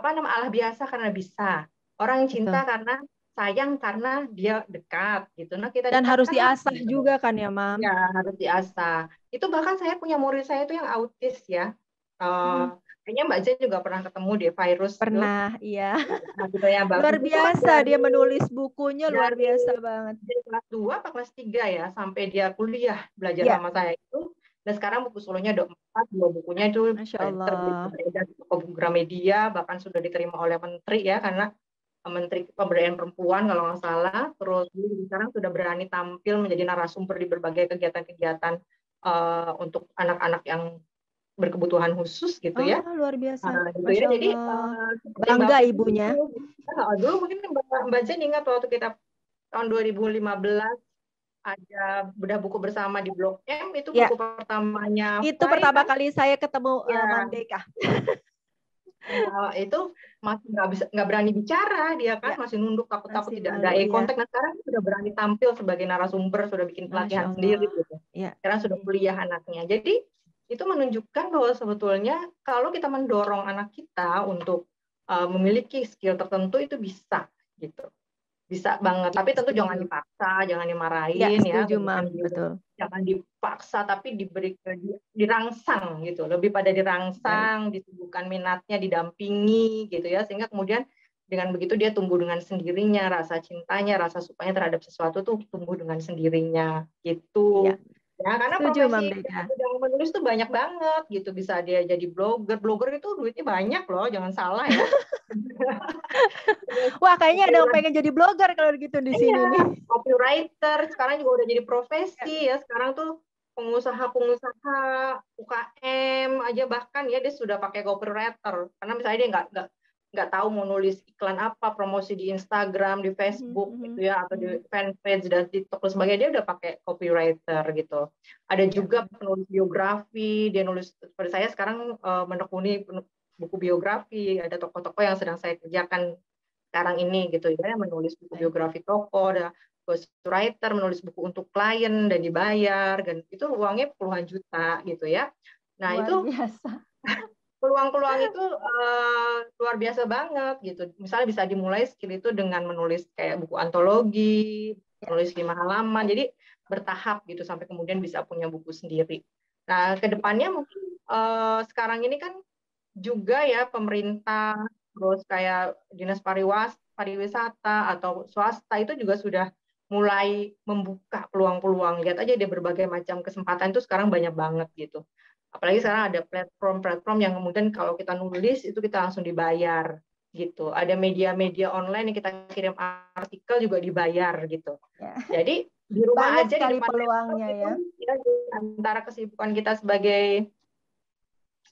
Allah biasa karena bisa, orang yang cinta karena sayang karena dia dekat gitu. Nah kita dan harus diasah juga kan ya Mam? Ya harus diasah. Itu bahkan saya punya murid saya itu yang autis ya. Kayaknya Mbak Jen juga pernah ketemu deh, Virus. Pernah, iya. Nah, gitu ya, luar biasa dia menulis bukunya, luar biasa banget. Dari kelas 2 atau kelas 3 ya, sampai dia kuliah belajar sama saya itu. Dan sekarang buku solonya ada 4, 2 bukunya itu terbit di toko Gramedia, bahkan sudah diterima oleh Menteri ya, karena Menteri Pemberdayaan Perempuan kalau nggak salah. Terus sekarang sudah berani tampil menjadi narasumber di berbagai kegiatan-kegiatan untuk anak-anak yang berkebutuhan khusus gitu ya. Luar biasa. Gitu ya. Jadi bangga ibunya. Dulu mungkin Mbak Jen ingat waktu kita tahun 2015 ada bedah buku bersama di Blok M, itu buku pertamanya. Itu pertama kali saya ketemu Mam Deka. Itu masih nggak berani bicara dia kan, masih nunduk, takut tidak ada eye contact. Nah sekarang sudah berani tampil sebagai narasumber, sudah bikin pelatihan sendiri gitu. Sekarang sudah kuliah anaknya. Jadi itu menunjukkan bahwa sebetulnya kalau kita mendorong anak kita untuk memiliki skill tertentu itu bisa gitu. Bisa banget, tapi tentu jangan dipaksa, jangan dimarahin ya. Mam, betul. Jangan dipaksa, tapi dirangsang gitu. Lebih pada dirangsang, ditumbuhkan minatnya, didampingi gitu ya, sehingga kemudian dengan begitu dia tumbuh dengan sendirinya, rasa cintanya, rasa sukanya terhadap sesuatu tuh tumbuh dengan sendirinya gitu. Ya, karena profesi yang menulis tuh banyak banget gitu, bisa dia jadi blogger itu duitnya banyak loh, jangan salah ya. Wah kayaknya ada yang pengen jadi blogger kalau gitu di sini nih. Copywriter sekarang juga udah jadi profesi ya, sekarang tuh pengusaha UKM aja bahkan ya dia sudah pakai copywriter, karena misalnya dia nggak tahu mau nulis iklan apa, promosi di Instagram, di Facebook gitu ya, atau di fanpage dan TikTok dan sebagainya, dia udah pakai copywriter gitu. Ada juga penulis biografi, dia nulis seperti saya sekarang menekuni buku biografi, ada tokoh-tokoh yang sedang saya kerjakan sekarang ini gitu ya, menulis buku biografi tokoh, ada ghostwriter menulis buku untuk klien dan dibayar, dan itu uangnya puluhan juta gitu ya. Nah luar itu biasa. Peluang-peluang itu luar biasa banget gitu. Misalnya bisa dimulai skill itu dengan menulis kayak buku antologi, menulis 5 halaman, jadi bertahap gitu sampai kemudian bisa punya buku sendiri. Nah, kedepannya mungkin sekarang ini kan juga ya pemerintah, terus kayak Dinas pariwisata atau swasta itu juga sudah mulai membuka peluang-peluang. Lihat aja dia berbagai macam kesempatan itu sekarang banyak banget gitu. Apalagi sekarang ada platform-platform yang kemudian kalau kita nulis itu kita langsung dibayar gitu. Ada media-media online yang kita kirim artikel juga dibayar gitu. Ya. Jadi di rumah Banyak aja di sekali depan peluangnya laptop ya. itu antara kesibukan kita sebagai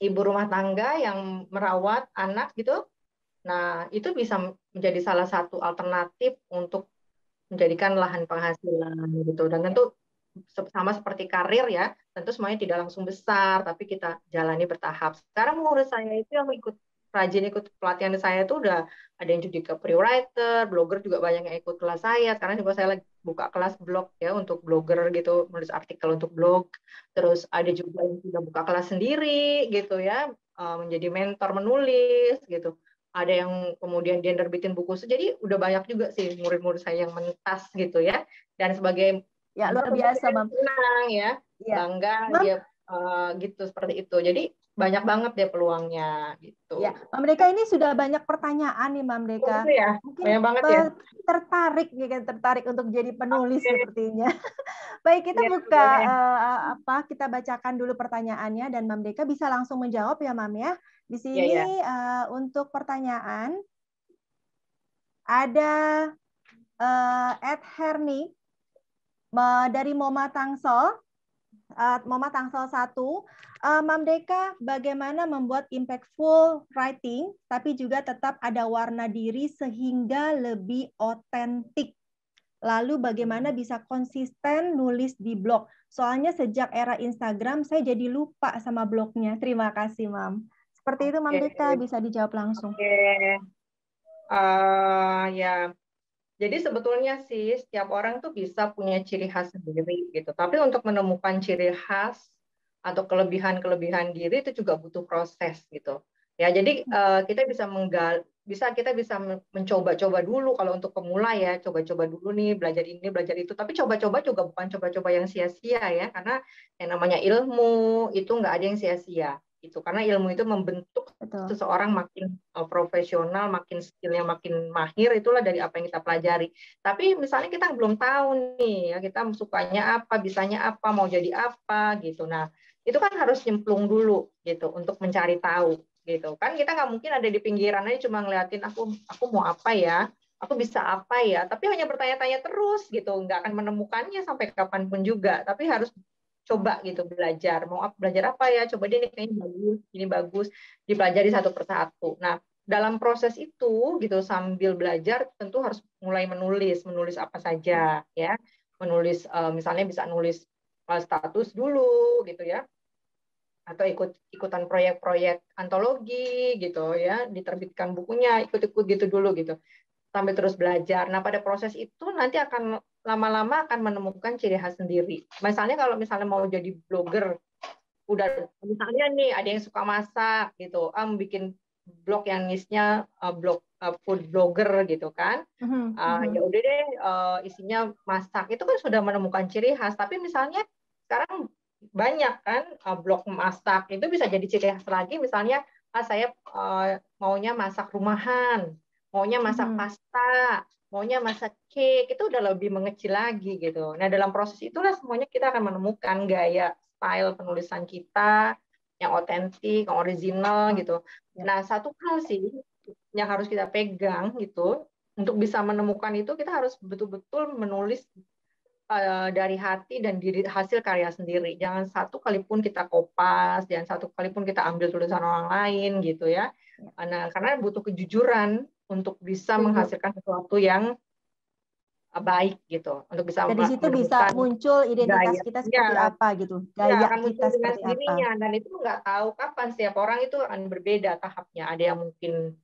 ibu rumah tangga yang merawat anak gitu. Nah, itu bisa menjadi salah satu alternatif untuk menjadikan lahan penghasilan gitu. Dan tentu sama seperti karir ya, tentu semuanya tidak langsung besar, tapi kita jalani bertahap. Sekarang menurut saya itu yang rajin ikut pelatihan saya itu udah ada yang jadi ke pre-writer, blogger juga banyak yang ikut kelas saya. Sekarang juga saya lagi buka kelas blog ya untuk blogger gitu, menulis artikel untuk blog. Terus ada juga yang sudah buka kelas sendiri gitu ya, menjadi mentor menulis gitu. Ada yang kemudian dia nerbitin buku. Jadi udah banyak juga sih murid-murid saya yang mentas gitu ya. Dan sebagai ya luar biasa, Mam. Senang ya, bangga dia gitu seperti itu. Jadi banyak banget deh peluangnya gitu. Ya, Mam Deka ini sudah banyak pertanyaan nih, Mam Deka. Itu ya, mungkin banyak banget ya. Tertarik untuk jadi penulis sepertinya. Baik, kita buka kita bacakan dulu pertanyaannya dan Mam Deka bisa langsung menjawab ya, Mam ya. Di sini untuk pertanyaan ada Ed Herni dari Moma Tangsel. Moma Tangsel 1, Mam Deka bagaimana membuat impactful writing tapi juga tetap ada warna diri sehingga lebih otentik. Lalu bagaimana bisa konsisten nulis di blog? Soalnya sejak era Instagram saya jadi lupa sama blognya. Terima kasih, Mam. Seperti itu, Mam Deka, bisa dijawab langsung. Ya. Jadi sebetulnya sih setiap orang tuh bisa punya ciri khas sendiri gitu. Tapi untuk menemukan ciri khas atau kelebihan-kelebihan diri itu juga butuh proses gitu. Ya, jadi kita bisa mencoba-coba dulu kalau untuk pemula ya, coba-coba dulu nih belajar ini, belajar itu. Tapi coba-coba juga bukan coba-coba yang sia-sia ya, karena yang namanya ilmu itu nggak ada yang sia-sia. Gitu. Karena ilmu itu membentuk seseorang makin profesional, makin skillnya makin mahir, itulah dari apa yang kita pelajari. Tapi misalnya kita belum tahu nih, ya kita sukanya apa, bisanya apa, mau jadi apa, gitu. Nah, itu kan harus nyemplung dulu, gitu, untuk mencari tahu, gitu. Kan kita nggak mungkin ada di pinggiran aja cuma ngeliatin aku mau apa ya, aku bisa apa ya, tapi hanya bertanya-tanya terus, gitu, nggak akan menemukannya sampai kapanpun juga. Tapi harus coba gitu belajar, mau belajar apa ya, coba deh kayaknya bagus, ini bagus, dipelajari satu persatu. Nah, dalam proses itu gitu sambil belajar tentu harus mulai menulis apa saja ya, menulis misalnya bisa nulis status dulu gitu ya, atau ikutan proyek-proyek antologi gitu ya, diterbitkan bukunya, ikut-ikut gitu dulu gitu sambil terus belajar. Nah, pada proses itu nanti akan lama-lama akan menemukan ciri khas sendiri. Misalnya kalau mau jadi blogger, udah misalnya nih ada yang suka masak gitu, bikin blog yang niche-nya blog food blogger gitu kan. Ya udah deh isinya masak. Itu kan sudah menemukan ciri khas. Tapi misalnya sekarang banyak kan blog masak, itu bisa jadi ciri khas lagi. Misalnya saya maunya masak rumahan, maunya masak pasta, maunya masak cake, itu udah lebih mengecil lagi gitu. Nah, dalam proses itulah semuanya kita akan menemukan gaya style penulisan kita yang otentik, yang original gitu. Nah, satu hal sih yang harus kita pegang gitu, untuk bisa menemukan itu kita harus betul-betul menulis dari hati dan hasil karya sendiri. Jangan satu kali pun kita kopas, jangan satu kali pun kita ambil tulisan orang lain gitu ya. Nah, karena butuh kejujuran untuk bisa menghasilkan sesuatu yang baik gitu, untuk bisa dari situ bisa muncul identitas kita seperti apa gitu, gaya kita seperti apa. Dan itu nggak tahu kapan, setiap orang itu akan berbeda tahapnya. Ada yang mungkin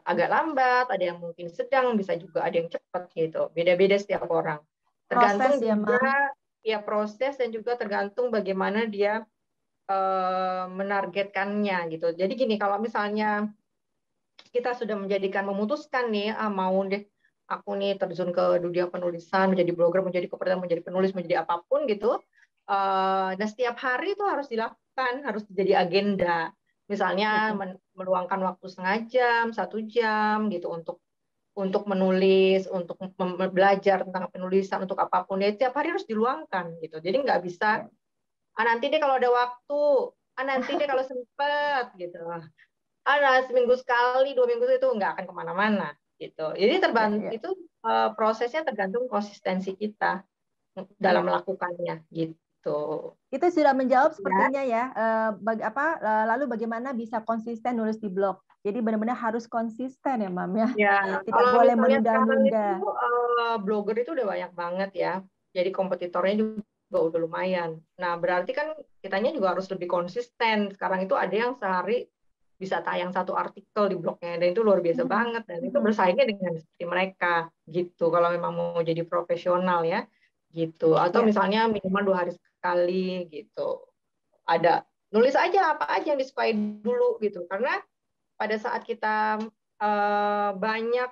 agak lambat, ada yang mungkin sedang, bisa juga ada yang cepat gitu. Beda-beda setiap orang. Tergantung proses dan juga tergantung bagaimana dia menargetkannya gitu. Jadi gini, kalau misalnya kita sudah memutuskan nih, mau deh aku nih terjun ke dunia penulisan, menjadi blogger, menjadi penulis, menjadi apapun gitu. Dan setiap hari itu harus dilakukan, harus jadi agenda. Misalnya meluangkan waktu setengah jam, 1 jam gitu untuk untuk menulis, untuk belajar tentang penulisan, untuk apapun ya tiap hari harus diluangkan gitu. Jadi nggak bisa nanti deh kalau ada waktu, nanti deh kalau sempet gitu. Seminggu sekali, 2 minggu itu nggak akan kemana-mana gitu. Jadi itu prosesnya tergantung konsistensi kita dalam melakukannya gitu. Itu sudah menjawab sepertinya ya. Lalu bagaimana bisa konsisten nulis di blog? Jadi benar-benar harus konsisten ya, Mam ya. Tidak boleh menunda-nunda. Blogger itu udah banyak banget ya. Jadi kompetitornya juga udah lumayan. Nah, berarti kan kitanya juga harus lebih konsisten. Sekarang itu ada yang sehari bisa tayang 1 artikel di blognya, dan itu luar biasa banget, dan itu bersaingnya dengan seperti mereka gitu kalau memang mau jadi profesional ya gitu. Atau misalnya minimal 2 hari sekali gitu, ada nulis aja apa aja yang disukai dulu gitu, karena pada saat kita banyak,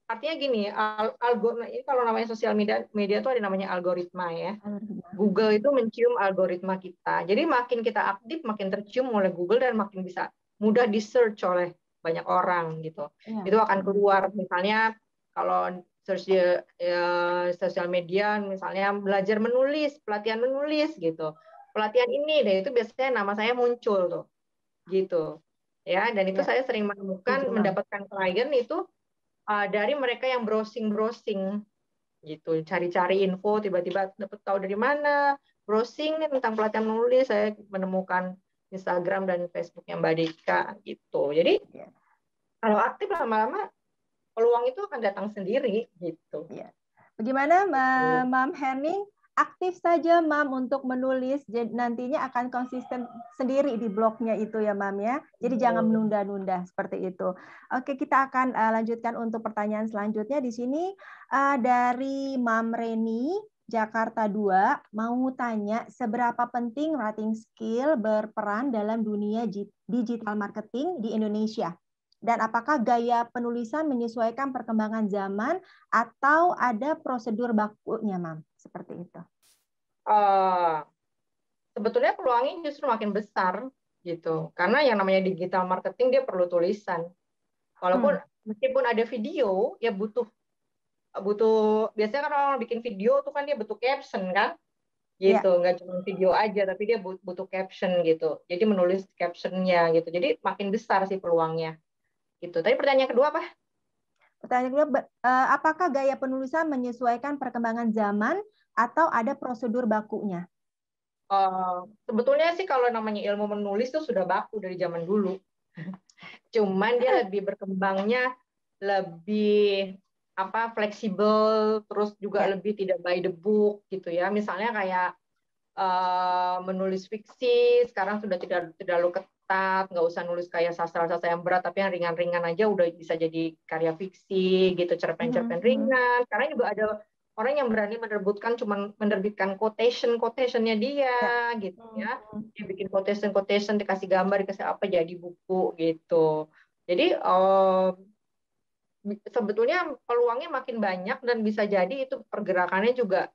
artinya gini, ini kalau namanya sosial media itu ada namanya algoritma ya. Google itu mencium algoritma kita, jadi makin kita aktif makin tercium oleh Google dan makin bisa mudah di search oleh banyak orang gitu. Itu akan keluar misalnya kalau search di sosial media, misalnya belajar menulis, pelatihan menulis gitu, pelatihan ini deh, itu biasanya nama saya muncul tuh gitu ya. Dan itu saya sering menemukan mendapatkan klien itu dari mereka yang browsing gitu, cari-cari info, tiba-tiba dapat tahu dari mana, browsing nih tentang pelatihan menulis, saya menemukan Instagram dan Facebooknya Mbak Dika gitu. Jadi kalau aktif lama-lama peluang itu akan datang sendiri gitu. Bagaimana Mam Herning? Aktif saja Mam untuk menulis, nantinya akan konsisten sendiri di blognya itu ya Mam ya. Jadi jangan menunda-nunda seperti itu. Oke, kita akan lanjutkan untuk pertanyaan selanjutnya. Di sini dari Mam Reni Jakarta 2 mau tanya, seberapa penting writing skill berperan dalam dunia digital marketing di Indonesia? Dan apakah gaya penulisan menyesuaikan perkembangan zaman atau ada prosedur bakunya, Mam? Seperti itu. Sebetulnya peluangnya justru makin besar gitu. Karena yang namanya digital marketing dia perlu tulisan. Walaupun meskipun ada video, ya butuh biasanya kan orang bikin video tuh kan dia butuh caption kan gitu, nggak cuma video aja tapi dia butuh caption gitu, jadi menulis captionnya gitu, jadi makin besar sih peluangnya gitu. Tadi pertanyaan kedua apa? Pertanyaan kedua, apakah gaya penulisan menyesuaikan perkembangan zaman atau ada prosedur bakunya? Sebetulnya sih kalau namanya ilmu menulis tuh sudah baku dari zaman dulu. Cuman dia lebih berkembangnya lebih fleksibel, terus juga lebih tidak by the book gitu ya. Misalnya kayak menulis fiksi sekarang sudah tidak terlalu ketat, nggak usah nulis kayak sastra-sastra yang berat, tapi yang ringan-ringan aja udah bisa jadi karya fiksi gitu, cerpen-cerpen ringan. Sekarang juga ada orang yang berani menerbitkan quotation-nya dia gitu ya. Dia bikin quotation dikasih gambar, dikasih apa jadi buku gitu. Jadi sebetulnya peluangnya makin banyak dan bisa jadi itu pergerakannya juga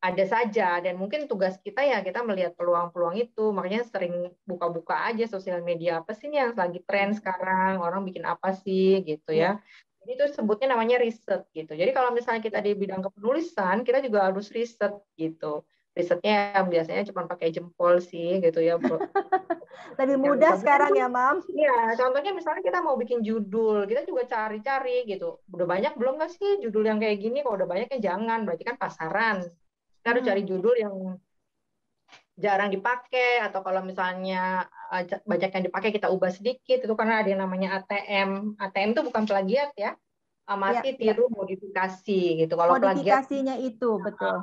ada saja, dan mungkin tugas kita ya kita melihat peluang-peluang itu, makanya sering buka-buka aja sosial media apa sih yang lagi tren sekarang, orang bikin apa sih gitu ya. Jadi itu sebutnya namanya riset gitu. Jadi kalau misalnya kita di bidang kepenulisan, kita juga harus riset gitu. Risetnya biasanya cuma pakai jempol sih gitu ya. Lebih mudah sekarang ya, Mam? Iya, contohnya misalnya kita mau bikin judul, kita juga cari-cari gitu. Udah banyak belum nggak sih judul yang kayak gini? Kalau udah banyak ya jangan, berarti kan pasaran. Kita harus cari judul yang jarang dipakai, atau kalau misalnya banyak yang dipakai kita ubah sedikit, itu karena ada yang namanya ATM. ATM itu bukan plagiat ya, amati, tiru, modifikasi gitu. Kalau modifikasinya plagiat, itu betul.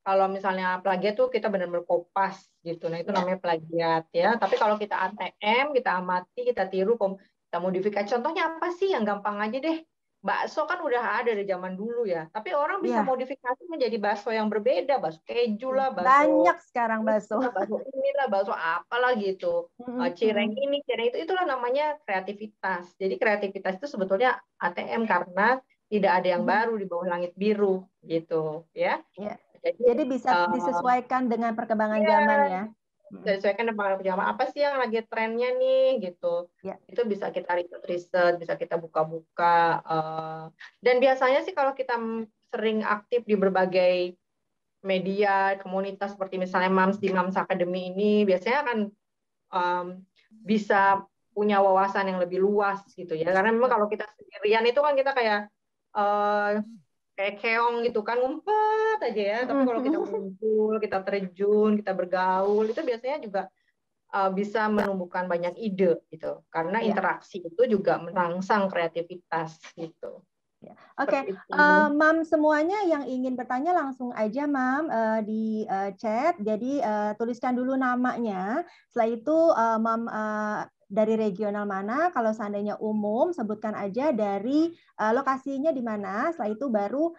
Kalau misalnya plagiat tuh kita benar-benar kopas gitu, nah itu namanya plagiat ya. Tapi kalau kita ATM, kita amati, kita tiru, kita modifikasi. Contohnya apa sih yang gampang aja deh? Bakso kan udah ada dari zaman dulu ya, tapi orang bisa modifikasi menjadi bakso yang berbeda, bakso keju lah, banyak sekarang bakso inilah, bakso apalah gitu, cireng ini, cireng itu, itulah namanya kreativitas. Jadi kreativitas itu sebetulnya ATM karena tidak ada yang baru di bawah langit biru gitu ya. Jadi bisa disesuaikan dengan perkembangan zaman ya. Kita sesuaikan dengan pengalaman apa sih yang lagi trennya nih gitu. Ya. Itu bisa kita riset, bisa kita buka-buka. Dan biasanya sih kalau kita sering aktif di berbagai media, komunitas seperti misalnya Moms di Moms Academy ini, biasanya akan bisa punya wawasan yang lebih luas gitu ya. Karena memang kalau kita sendirian itu kan kita kayak keong gitu kan, ngumpet aja ya. Tapi kalau kita ngumpul, kita terjun, kita bergaul, itu biasanya juga bisa menumbuhkan banyak ide gitu. Karena interaksi itu juga merangsang kreativitas gitu. Oke, Mam semuanya yang ingin bertanya langsung aja Mam di chat. Jadi tuliskan dulu namanya. Setelah itu Mam dari regional mana. Kalau seandainya umum sebutkan aja dari lokasinya di mana. Setelah itu baru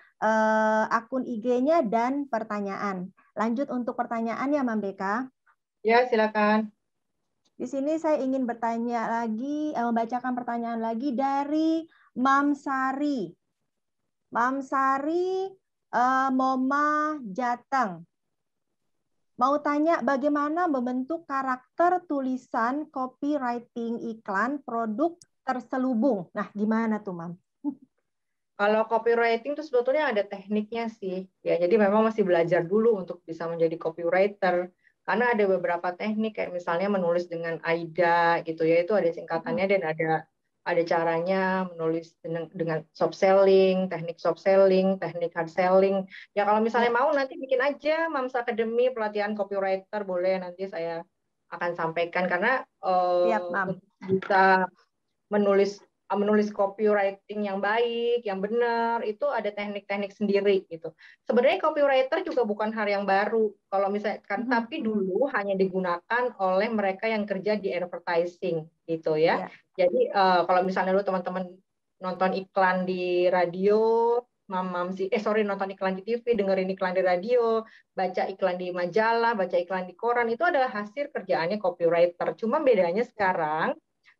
akun IG-nya dan pertanyaan. Lanjut untuk pertanyaan ya Mam Deka. Ya, silakan. Di sini saya ingin bertanya lagi, membacakan pertanyaan lagi dari Mam Sari. Mam Sari, Moma Jateng. Mau tanya bagaimana membentuk karakter tulisan copywriting iklan produk terselubung. Nah, gimana tuh, Mam? Kalau copywriting itu sebetulnya ada tekniknya sih. Ya, jadi memang masih belajar dulu untuk bisa menjadi copywriter. Karena ada beberapa teknik kayak misalnya menulis dengan AIDA gitu ya, itu ada singkatannya dan ada caranya menulis dengan soft selling, teknik soft selling, teknik hard selling. Ya kalau misalnya mau nanti bikin aja Moms Academy pelatihan copywriter, boleh nanti saya akan sampaikan karena untuk bisa menulis copywriting yang baik, yang benar, itu ada teknik-teknik sendiri gitu. Sebenarnya copywriter juga bukan hal yang baru. Kalau misalkan, tapi dulu hanya digunakan oleh mereka yang kerja di advertising gitu ya. Jadi kalau misalnya lu teman-teman nonton iklan di radio, nonton iklan di TV, dengerin iklan di radio, baca iklan di majalah, baca iklan di koran, itu adalah hasil kerjaannya copywriter. Cuma bedanya sekarang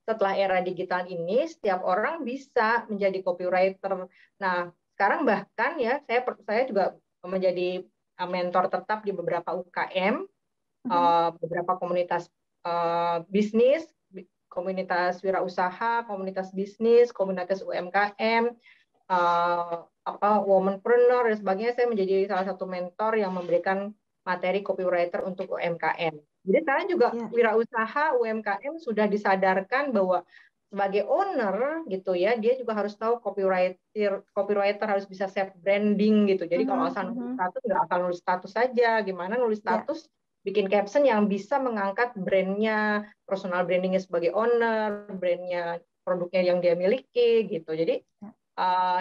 setelah era digital ini, setiap orang bisa menjadi copywriter. Nah, sekarang bahkan ya, saya juga menjadi mentor tetap di beberapa UKM, beberapa komunitas bisnis, komunitas wirausaha, komunitas bisnis, komunitas UMKM, womanpreneur dan sebagainya. Saya menjadi salah satu mentor yang memberikan materi copywriter untuk UMKM. Jadi sekarang juga wirausaha UMKM sudah disadarkan bahwa sebagai owner gitu ya, dia juga harus tahu copywriter harus bisa self branding gitu. Jadi kalau asal nulis status nggak asal nulis status saja, gimana nulis status, bikin caption yang bisa mengangkat brandnya, personal brandingnya sebagai owner, brandnya, produknya yang dia miliki gitu. Jadi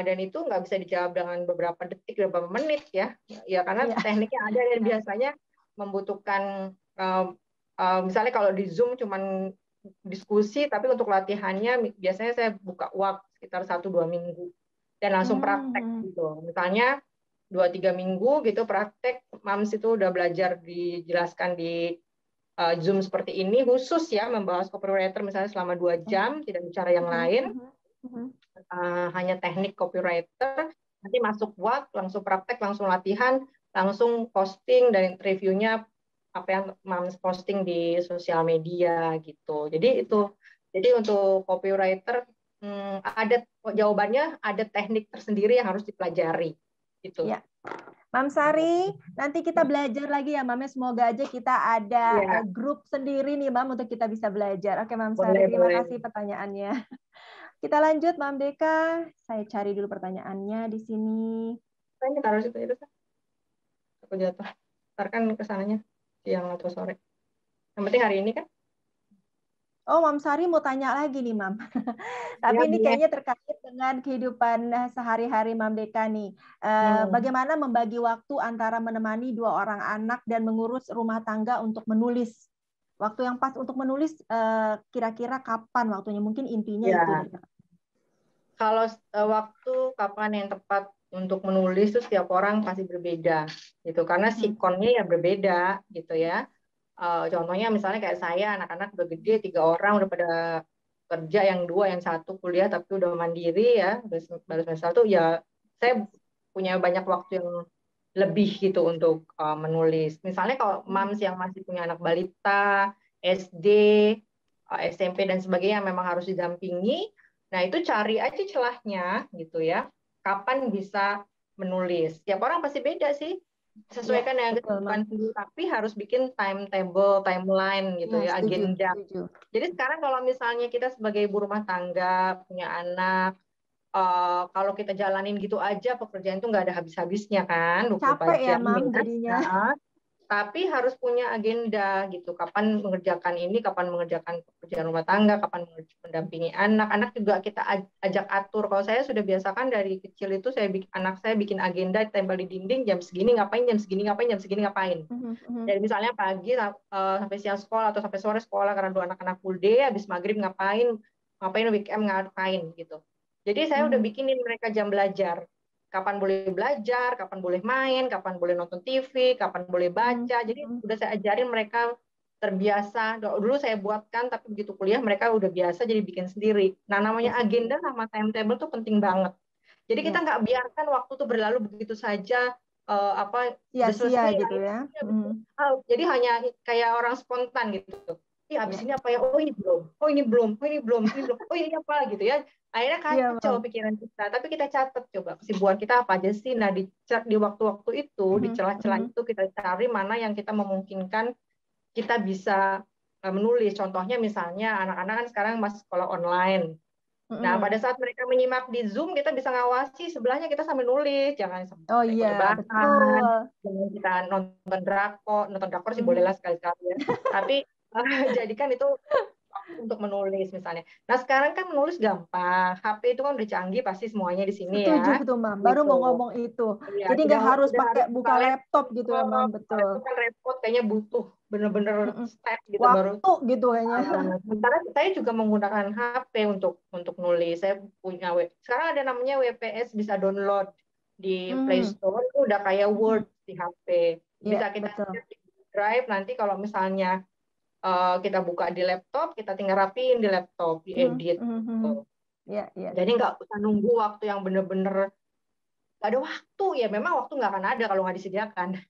dan itu nggak bisa dijawab dengan beberapa detik, beberapa menit ya karena tekniknya ada dan biasanya membutuhkan misalnya kalau di Zoom cuman diskusi, tapi untuk latihannya biasanya saya buka waktu sekitar 1-2 minggu dan langsung praktek gitu. Misalnya 2-3 minggu gitu praktek, Moms itu udah belajar dijelaskan di Zoom seperti ini, khusus ya membahas copywriter misalnya selama 2 jam, tidak bicara yang lain, hanya teknik copywriter, nanti masuk waktu, langsung praktek, langsung latihan, langsung posting dan reviewnya apa yang Moms posting di sosial media gitu. Jadi untuk copywriter ada jawabannya, ada teknik tersendiri yang harus dipelajari gitu. Ya. Mam Sari, nanti kita belajar lagi ya Mam, semoga aja kita ada grup sendiri nih Mam untuk kita bisa belajar. Oke Mam Sari, terima kasih pertanyaannya. Kita lanjut Mam Deka, saya cari dulu pertanyaannya di sini. Saya taruh situ itu. Aku jatuh. Ntar kan kesananya siang atau sore. Yang penting hari ini kan. Oh, Mam Sari mau tanya lagi nih, Mam. Tapi ini kayaknya terkait dengan kehidupan sehari-hari Mam Deka nih. Bagaimana membagi waktu antara menemani 2 orang anak dan mengurus rumah tangga untuk menulis? Waktu yang pas untuk menulis kira-kira kapan waktunya? Mungkin intinya itu. Kalau waktu kapan yang tepat untuk menulis itu setiap orang pasti berbeda gitu. Karena sikonnya ya berbeda gitu ya. Contohnya misalnya kayak saya, anak-anak udah gede, 3 orang udah pada kerja, yang 2, yang 1 kuliah tapi udah mandiri ya, baru semester 1 ya, saya punya banyak waktu yang lebih gitu untuk menulis. Misalnya kalau moms yang masih punya anak balita, SD, SMP dan sebagainya yang memang harus didampingi, nah itu cari aja celahnya gitu ya. Kapan bisa menulis? Tiap orang pasti beda sih. Sesuaikan dengan kesibukan sendiri, tapi harus bikin timetable, timeline gitu ya, agenda. Jadi sekarang kalau misalnya kita sebagai ibu rumah tangga, punya anak, kalau kita jalanin gitu aja pekerjaan itu nggak ada habis-habisnya kan, 24 capek ya, jam Mam, ya. jadinya. Tapi harus punya agenda gitu, kapan mengerjakan ini, kapan mengerjakan pekerjaan rumah tangga, kapan mendampingi anak. Anak juga kita ajak atur. Kalau saya sudah biasakan dari kecil itu anak saya bikin agenda tempel di dinding, jam segini ngapain, jam segini ngapain, jam segini ngapain. Jadi misalnya pagi sampai siang sekolah atau sampai sore sekolah karena dua anak-anak full day, habis maghrib ngapain, weekend ngapain gitu. Jadi saya udah bikinin mereka jam belajar. Kapan boleh belajar, kapan boleh main, kapan boleh nonton TV, kapan boleh baca. Jadi udah saya ajarin mereka terbiasa. Dulu saya buatkan, tapi begitu kuliah mereka udah biasa jadi bikin sendiri. Nah, namanya agenda sama timetable tuh penting banget. Jadi kita nggak biarkan waktu tuh berlalu begitu saja, sia-sia gitu ya. Jadi hanya kayak orang spontan gitu. Abis ini apa ya? Oh ini belum, oh ini belum, oh ini belum, ini belum, oh ini apa gitu ya. Akhirnya kacau pikiran kita, tapi kita catat coba kesibukan kita apa aja sih. Nah di waktu-waktu itu, di celah-celah itu kita cari mana yang kita memungkinkan kita bisa menulis. Contohnya misalnya anak-anak kan sekarang masih sekolah online. Nah pada saat mereka menyimak di Zoom, kita bisa ngawasi sebelahnya kita sambil nulis, jangan sampai rebahan, jangan kita nonton drakor sih bolehlah sekali-sekali ya. Tapi jadikan itu untuk menulis misalnya. Nah sekarang kan menulis gampang, HP itu kan udah canggih pasti semuanya di sini ya. Setuju tuh Mam, baru mau ngomong itu. Ya, jadi nggak harus pakai buka laptop gitu ya Mam, betul. Itu kan repot, kayaknya butuh bener-bener step gitu waktu baru. Gitu kayaknya. Sementara saya juga menggunakan HP untuk nulis. Saya punya sekarang ada namanya WPS, bisa download di Play Store, itu udah kayak Word di HP. Bisa kita share di Drive, nanti kalau misalnya kita buka di laptop, kita tinggal rapiin di laptop, diedit. Jadi nggak usah nunggu waktu yang bener-bener nggak ada waktu. Ya memang waktu nggak akan ada kalau nggak disediakan.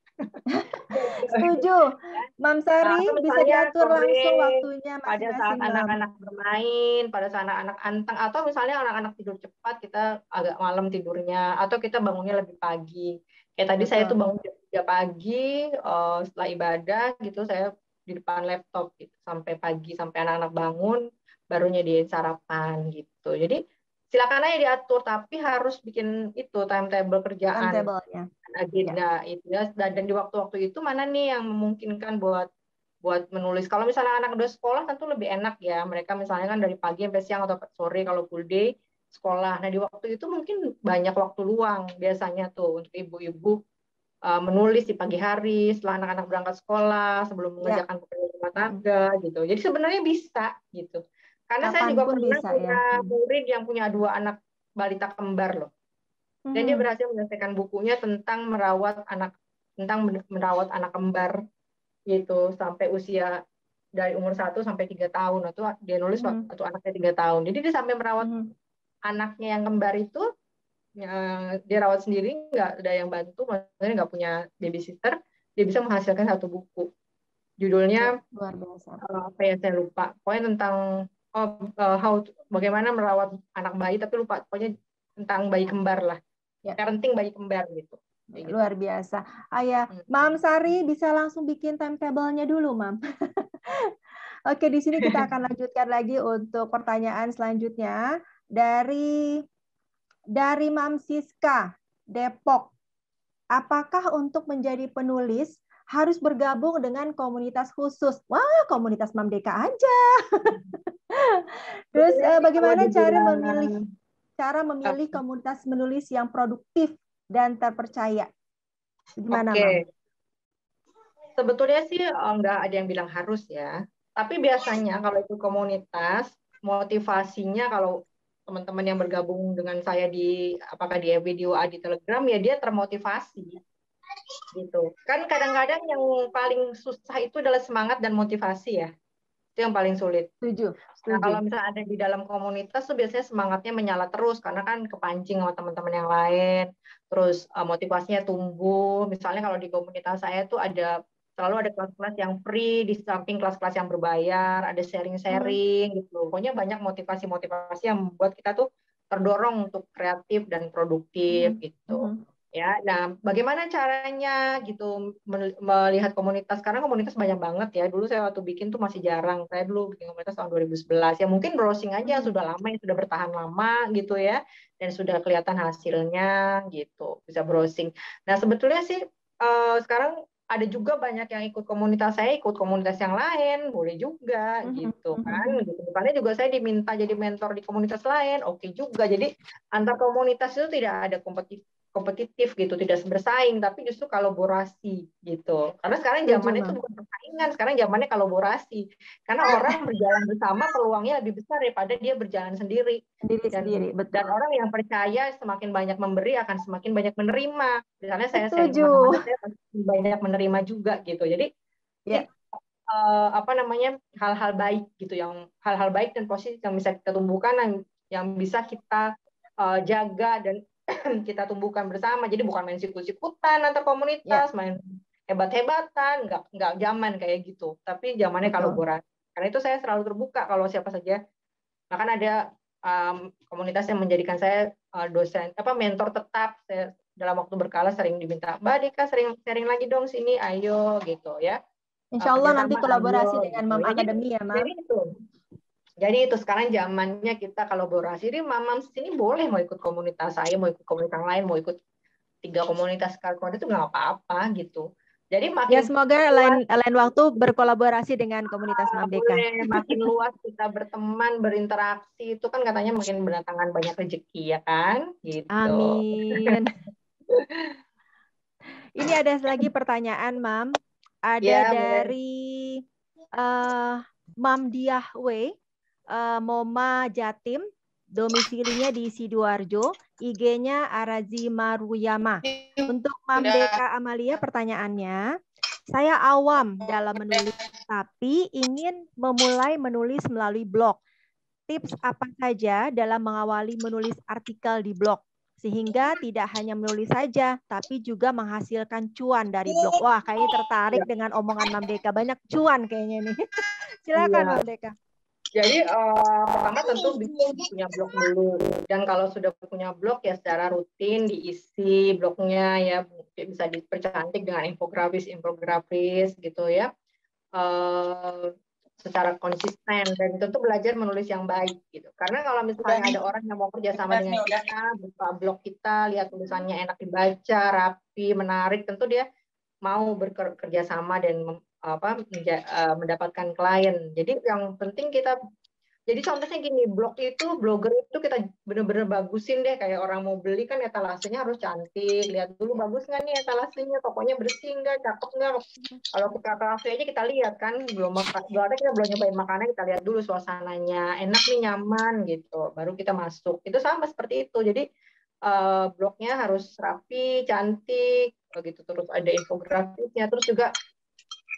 Setuju, Mam Sari, bisa diatur langsung waktunya masing-masing. Pada saat anak-anak bermain, pada saat anak-anak anteng, atau misalnya anak-anak tidur cepat, kita agak malam tidurnya, atau kita bangunnya lebih pagi. Kayak tadi saya tuh bangun jam 3 pagi, setelah ibadah gitu, saya di depan laptop gitu sampai pagi, sampai anak-anak bangun baru nyediain sarapan gitu. Jadi silakan aja diatur, tapi harus bikin itu timetable kerjaan, agenda itu ya. Dan di waktu-waktu itu mana nih yang memungkinkan buat menulis. Kalau misalnya anak udah sekolah tentu lebih enak ya. Mereka misalnya kan dari pagi sampai siang atau sore kalau full day sekolah. Nah di waktu itu mungkin banyak waktu luang biasanya tuh untuk ibu-ibu menulis di pagi hari setelah anak-anak berangkat sekolah, sebelum mengerjakan pekerjaan rumah tangga gitu. Jadi sebenarnya bisa gitu. Karena saya juga pernah punya murid yang punya 2 anak balita kembar loh. Dan dia berhasil menyelesaikan bukunya tentang merawat anak kembar gitu sampai usia dari umur 1 sampai 3 tahun. Itu dia nulis waktu anaknya 3 tahun. Jadi dia sampai merawat anaknya yang kembar itu, dia rawat sendiri, nggak ada yang bantu, maksudnya nggak punya babysitter, dia bisa menghasilkan 1 buku. Judulnya luar biasa. Apa ya saya lupa. Pokoknya tentang bagaimana merawat anak bayi, tapi lupa. Pokoknya tentang bayi kembar lah. Parenting bayi kembar gitu. Luar biasa. Ayah, Mam Sari bisa langsung bikin timetable-nya dulu, Mam. Oke, di sini kita akan lanjutkan lagi untuk pertanyaan selanjutnya dari Mam Siska, Depok. Apakah untuk menjadi penulis harus bergabung dengan komunitas khusus? Wah, komunitas Mam Deka aja. Terus bagaimana cara memilih komunitas menulis yang produktif dan terpercaya? Gimana, Mam? Sebetulnya sih nggak ada yang bilang harus ya. Tapi biasanya kalau itu komunitas, motivasinya kalau teman-teman yang bergabung dengan saya apakah di FB2A di Telegram, ya dia termotivasi gitu. Kan kadang-kadang yang paling susah itu adalah semangat dan motivasi ya. Itu yang paling sulit. Setuju. Nah, kalau misalnya ada di dalam komunitas tuh biasanya semangatnya menyala terus karena kan kepancing sama teman-teman yang lain. Terus motivasinya tumbuh. Misalnya kalau di komunitas saya tuh selalu ada kelas-kelas yang free di samping kelas-kelas yang berbayar, ada sharing-sharing gitu. Pokoknya banyak motivasi-motivasi yang membuat kita tuh terdorong untuk kreatif dan produktif gitu. Ya, nah bagaimana caranya gitu melihat komunitas? Karena komunitas banyak banget ya. Dulu saya waktu bikin tuh masih jarang. Saya dulu bikin komunitas tahun 2011. Ya mungkin browsing aja sudah lama, yang sudah bertahan lama gitu ya, dan sudah kelihatan hasilnya gitu. Bisa browsing. Nah sebetulnya sih sekarang ada juga banyak yang ikut komunitas saya, ikut komunitas yang lain, boleh juga gitu kan. Gitu. Misalnya juga saya diminta jadi mentor di komunitas lain, oke juga. Jadi antar komunitas itu tidak ada kompetitif gitu, tidak bersaing, tapi justru kolaborasi gitu. Karena sekarang zamannya itu bukan persaingan, sekarang zamannya kolaborasi. Karena orang berjalan bersama peluangnya lebih besar daripada dia berjalan sendiri. Dan orang yang percaya semakin banyak memberi akan semakin banyak menerima. Misalnya saya kemana-mana, saya banyak menerima juga gitu. Jadi hal-hal baik gitu, yang hal-hal baik dan positif yang bisa kita tumbuhkan, yang bisa kita jaga dan kita tumbuhkan bersama. Jadi bukan main sikut-sikutan antar komunitas, main hebat-hebatan, nggak zaman kayak gitu. Tapi zamannya kolaborasi. Karena itu saya selalu terbuka kalau siapa saja. Bahkan ada komunitas yang menjadikan saya mentor tetap. Saya dalam waktu berkala sering diminta, Mbak Dika sering sharing lagi dong sini, ayo gitu ya. Insya Allah nanti kolaborasi dengan Mam Academy ya, Mam. Jadi itu sekarang zamannya kita kolaborasi. Jadi Mam sini boleh mau ikut komunitas saya, mau ikut komunitas lain, mau ikut 3 komunitas itu nggak apa-apa gitu. Jadi makin semoga lain waktu berkolaborasi dengan komunitas Mam Deka. Makin luas kita berteman, berinteraksi, itu kan katanya makin berdatangan banyak rezeki ya kan? Gitu. Amin. Ini ada lagi pertanyaan, Mam. Ada dari Mam Diah W. Moma Jatim, domisilinya di Sidoarjo, IG-nya Arazi Maruyama. Untuk Mam Deka Amalia pertanyaannya, saya awam dalam menulis, tapi ingin memulai menulis melalui blog. Tips apa saja dalam mengawali menulis artikel di blog? Sehingga tidak hanya menulis saja, tapi juga menghasilkan cuan dari blog. Wah, kayaknya tertarik dengan omongan Mam Deka. Banyak cuan kayaknya nih. Silakan Mam Deka. Jadi pertama tentu punya blog dulu, dan kalau sudah punya blog ya secara rutin diisi blognya ya, bisa dipercantik dengan infografis gitu ya, secara konsisten, dan tentu belajar menulis yang baik gitu. Karena kalau misalnya ada orang yang mau kerja sama dengan kita, buka blog kita, lihat tulisannya enak dibaca, rapi, menarik, tentu dia mau bekerja sama dan mendapatkan klien. Jadi yang penting jadi contohnya gini, blogger itu kita bener-bener bagusin deh, kayak orang mau beli kan etalasenya harus cantik, lihat dulu bagus nggak nih etalasenya, tokonya bersih nggak, cakep nggak. Kalau kita etalase aja kita lihat kan, belum kita belum nyobain makanan, kita lihat dulu suasananya, enak nih, nyaman gitu, baru kita masuk. Itu sama seperti itu. Jadi blognya harus rapi, cantik, begitu, terus ada infografisnya, terus juga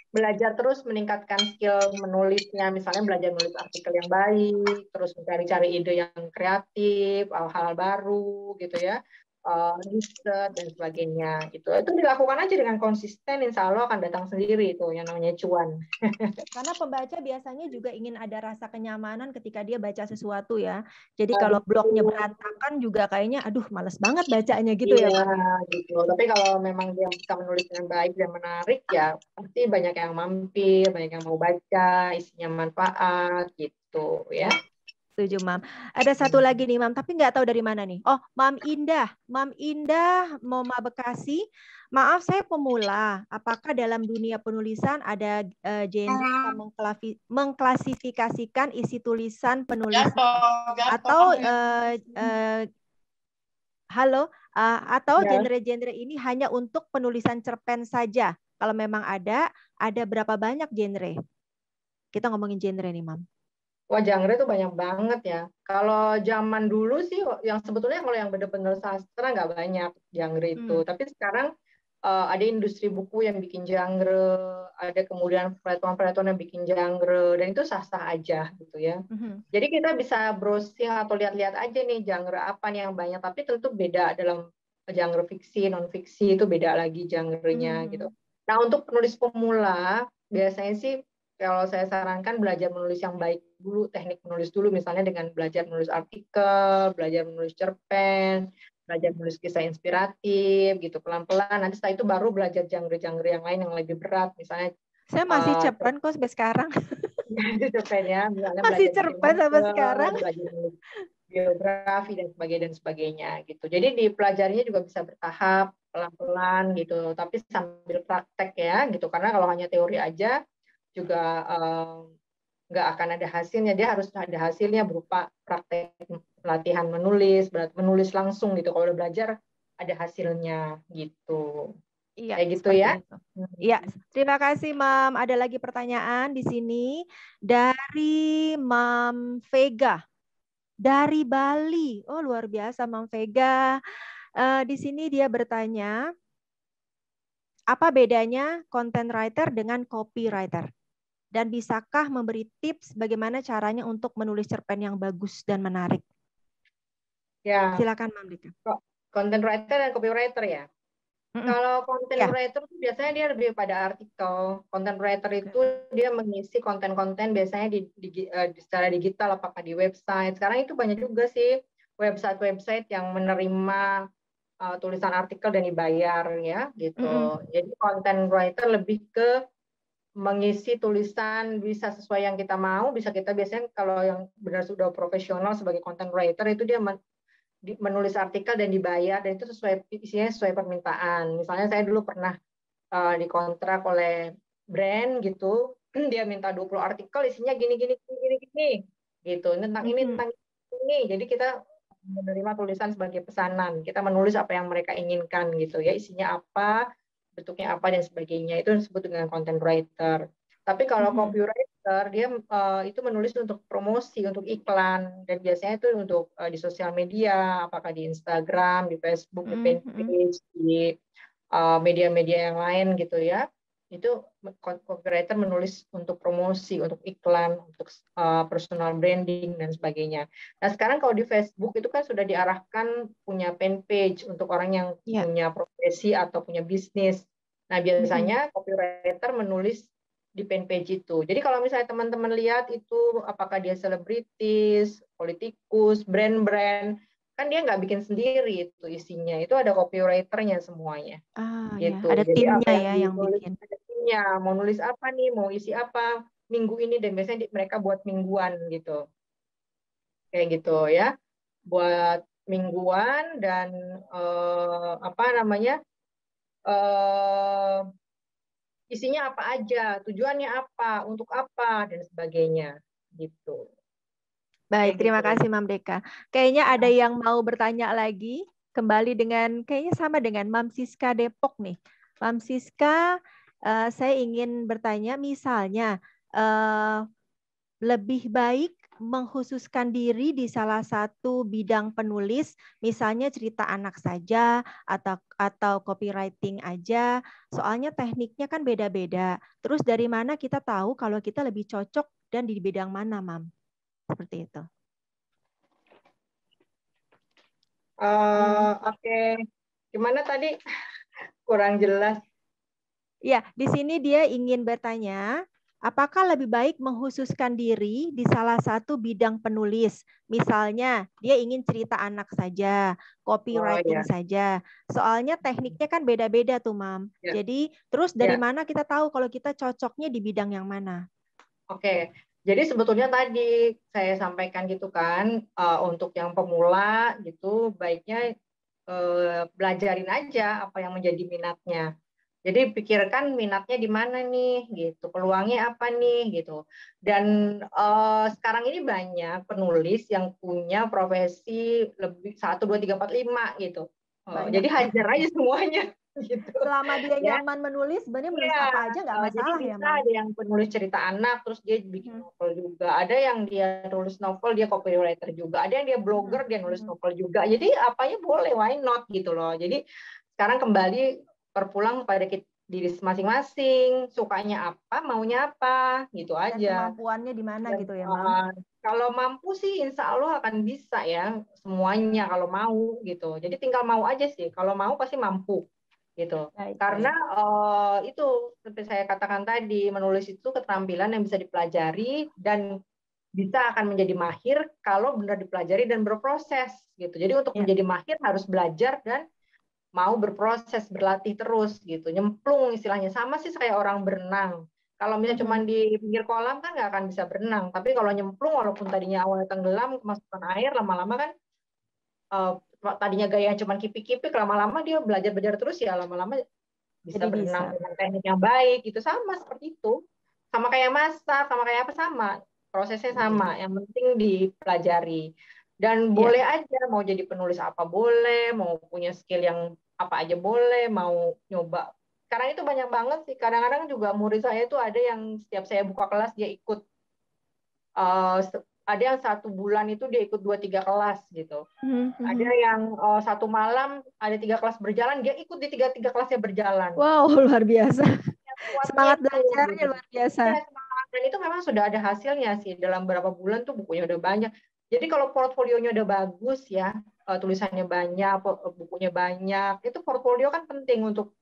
belajar terus meningkatkan skill menulisnya, misalnya belajar menulis artikel yang baik, terus mencari-cari ide yang kreatif, hal-hal baru gitu ya, riset dan sebagainya gitu. Itu dilakukan aja dengan konsisten, insya Allah akan datang sendiri itu yang namanya cuan. Karena pembaca biasanya juga ingin ada rasa kenyamanan ketika dia baca sesuatu ya. Jadi kalau blognya berantakan juga kayaknya aduh males banget bacanya gitu ya. Gitu. Tapi kalau memang dia bisa menulis dengan baik dan menarik ya pasti banyak yang mampir, banyak yang mau baca, isinya manfaat gitu ya. Setuju, Mam. Ada satu lagi nih, Mam, tapi nggak tahu dari mana nih. Oh, Mam Indah, Moma Bekasi. Maaf, saya pemula. Apakah dalam dunia penulisan ada genre mengklasifikasikan isi tulisan penulis atau atau genre-genre ini hanya untuk penulisan cerpen saja? Kalau memang ada berapa banyak genre? Kita ngomongin genre nih, Mam. Wah, genre itu banyak banget ya. Kalau zaman dulu sih, yang sebetulnya kalau yang benar-benar sastra nggak banyak genre itu. Tapi sekarang ada industri buku yang bikin genre, ada kemudian platform-platform yang bikin genre, dan itu sah-sah aja gitu ya. Jadi kita bisa browsing atau lihat-lihat aja nih genre apa nih yang banyak, tapi tentu beda dalam genre fiksi, non-fiksi itu beda lagi genre-nya gitu. Nah, untuk penulis pemula, biasanya sih kalau saya sarankan belajar menulis yang baik dulu, teknik menulis dulu, misalnya dengan belajar menulis artikel, belajar menulis cerpen, belajar menulis kisah inspiratif gitu pelan-pelan. Nanti setelah itu baru belajar genre-genre yang lain yang lebih berat, misalnya saya masih cerpen kok sampai sekarang. cerpen ya, misalnya masih belajar cerpen sampai sekarang, belajar menulis biografi dan sebagainya gitu. Jadi dipelajarinya juga bisa bertahap, pelan-pelan gitu, tapi sambil praktek ya gitu, karena kalau hanya teori aja juga nggak akan ada hasilnya. Dia harus ada hasilnya berupa praktek latihan menulis langsung gitu. Kalau udah belajar ada hasilnya gitu. Iya, kayak gitu ya. Iya, terima kasih Mam. Ada lagi pertanyaan di sini dari Mam Vega dari Bali. Oh, luar biasa Mam Vega. Di sini dia bertanya, apa bedanya content writer dengan copywriter? Dan bisakah memberi tips bagaimana caranya untuk menulis cerpen yang bagus dan menarik? Ya. Silakan Mam Dika. Content writer dan copywriter ya. Kalau content writer itu biasanya dia lebih pada artikel. Content writer itu dia mengisi konten-konten biasanya secara digital, apakah di website. Sekarang itu banyak juga sih website-website yang menerima tulisan artikel dan dibayar ya gitu. Jadi content writer lebih ke mengisi tulisan bisa sesuai yang kita mau, bisa kita biasanya kalau yang benar sudah profesional sebagai content writer itu dia menulis artikel dan dibayar, dan itu isinya sesuai permintaan. Misalnya saya dulu pernah dikontrak oleh brand gitu, dia minta 20 artikel isinya gini gitu, tentang ini. Jadi kita menerima tulisan sebagai pesanan, kita menulis apa yang mereka inginkan gitu ya, isinya apa, bentuknya apa dan sebagainya. Itu disebut dengan content writer. Tapi kalau copywriter dia itu menulis untuk promosi, untuk iklan, dan biasanya itu untuk di sosial media, apakah di Instagram, di Facebook, di fanpage, di media-media yang lain gitu ya. Itu copywriter menulis untuk promosi, untuk iklan, untuk personal branding dan sebagainya. Nah, sekarang kalau di Facebook itu kan sudah diarahkan punya fanpage untuk orang yang punya profesi atau punya bisnis. Nah, biasanya copywriter menulis di fanpage itu. Jadi kalau misalnya teman-teman lihat itu apakah dia selebritis, politikus, brand-brand, kan dia nggak bikin sendiri itu isinya. Itu ada copywriter-nya semuanya. Gitu. Ya. Ada jadi timnya apa yang ditulis, bikin. ada timnya, mau nulis apa nih, mau isi apa minggu ini, dan biasanya mereka buat mingguan gitu. Kayak gitu ya. Buat mingguan dan isinya apa aja, tujuannya apa, untuk apa, dan sebagainya gitu. Baik, terima kasih Mam Deka. Kayaknya ada yang mau bertanya lagi, kembali dengan kayaknya sama dengan Mam Siska Depok nih. Mam Siska, saya ingin bertanya, misalnya lebih baik mengkhususkan diri di salah satu bidang penulis, misalnya cerita anak saja atau copywriting aja, soalnya tekniknya kan beda-beda. Terus dari mana kita tahu kalau kita lebih cocok dan di bidang mana, Mam? Seperti itu. Oke. Gimana tadi? Kurang jelas. Ya, di sini dia ingin bertanya, apakah lebih baik mengkhususkan diri di salah satu bidang penulis? Misalnya, dia ingin cerita anak saja, copywriting saja. Soalnya tekniknya kan beda-beda tuh, Mam. Jadi, terus dari mana kita tahu kalau kita cocoknya di bidang yang mana? Oke. Jadi sebetulnya tadi saya sampaikan gitu kan, untuk yang pemula gitu, baiknya belajarin aja apa yang menjadi minatnya. Jadi pikirkan minatnya di mana nih, gitu. Peluangnya apa nih, gitu. Dan sekarang ini banyak penulis yang punya profesi lebih 1, 2, 3, 4, 5 gitu. Jadi hajar aja semuanya. Gitu. Selama dia nyaman menulis, sebenarnya menulis apa aja nggak masalah jadi ya, Mam? Ada yang penulis cerita anak, terus dia bikin novel juga. Ada yang dia tulis novel, dia copywriter juga. Ada yang dia blogger, dia nulis novel juga. Jadi apanya boleh, why not gitu loh. Jadi sekarang kembali berpulang pada diri masing-masing, sukanya apa, maunya apa, gitu Dan aja. kemampuannya di mana gitu ya, Mam? Kalau mampu sih insya Allah akan bisa ya, semuanya kalau mau gitu. Jadi tinggal mau aja sih, kalau mau pasti mampu gitu. Karena itu seperti saya katakan tadi, menulis itu keterampilan yang bisa dipelajari dan bisa akan menjadi mahir kalau benar dipelajari dan berproses gitu. Jadi untuk menjadi mahir harus belajar dan mau berproses, berlatih terus gitu. Nyemplung istilahnya, sama sih kayak orang berenang. Kalau misalnya cuma di pinggir kolam kan nggak akan bisa berenang. Tapi kalau nyemplung walaupun tadinya awalnya tenggelam, kemasukan air, lama-lama kan tadinya gaya cuma kipik-kipik, lama-lama dia belajar terus ya, lama-lama bisa Jadi berenang bisa. dengan teknik yang baik gitu. Sama seperti itu. Sama kayak masak, sama kayak apa, sama. Prosesnya sama, yang penting dipelajari. Dan boleh aja mau jadi penulis apa boleh, mau punya skill yang apa aja boleh, mau nyoba. Sekarang itu banyak banget sih. Kadang-kadang juga murid saya itu ada yang setiap saya buka kelas dia ikut. Ada yang 1 bulan itu dia ikut 2-3 kelas gitu. Ada yang 1 malam ada 3 kelas berjalan, dia ikut di 3 kelasnya berjalan. Wow, luar biasa. Semangat belajarnya gitu. luar biasa. Ya, semangat. Dan itu memang sudah ada hasilnya sih. Dalam beberapa bulan tuh bukunya udah banyak. Jadi kalau portfolionya udah bagus ya, tulisannya banyak, bukunya banyak, itu portfolio kan penting untuk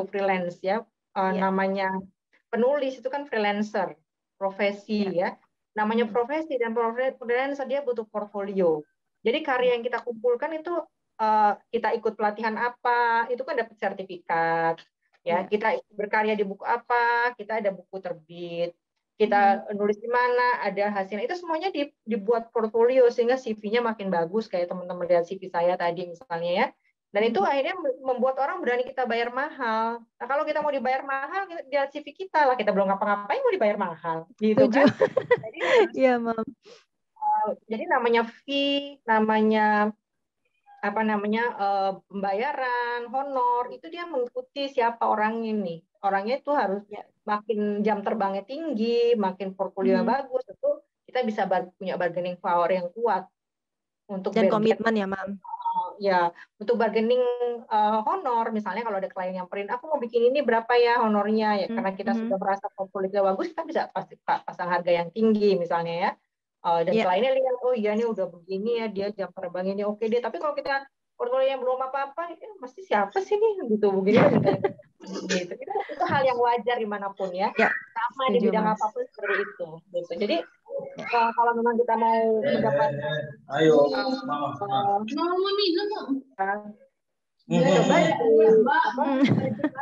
freelance ya. Namanya penulis itu kan freelancer, profesi ya. Namanya profesi dan freelancer dia butuh portfolio. Jadi karya yang kita kumpulkan itu kita ikut pelatihan apa, itu kan dapat sertifikat. Ya, kita berkarya di buku apa, kita ada buku terbit, kita nulis di mana, ada hasilnya. Itu semuanya dibuat portfolio sehingga CV-nya makin bagus, kayak teman-teman lihat CV saya tadi misalnya ya. Dan itu akhirnya membuat orang berani kita bayar mahal. Nah, kalau kita mau dibayar mahal, lihat CV kita lah, kita belum ngapa-ngapain mau dibayar mahal, gitu kan? Jadi, iya, Mam. Jadi namanya fee, namanya pembayaran, honor, itu dia mengikuti siapa orang ini. Orangnya itu harus makin jam terbangnya tinggi, makin portfolio bagus, itu kita bisa punya bargaining power yang kuat untuk dan komitmen ya, Mam. Ya, untuk bargaining honor, misalnya kalau ada klien yang print, aku mau bikin ini berapa ya honornya ya, karena kita sudah merasa portfolio bagus, kita bisa pasti pasang harga yang tinggi misalnya ya. Dan kliennya lihat, oh iya nih udah begini ya, dia jam terbang ini oke deh. Tapi kalau kita portfolio yang belum apa-apa, mesti siapa sih nih gitu begini gitu. Itu hal yang wajar dimanapun ya. Sama di bidang apapun seperti itu. Gitu. Jadi kalau memang kita mau mendapatkan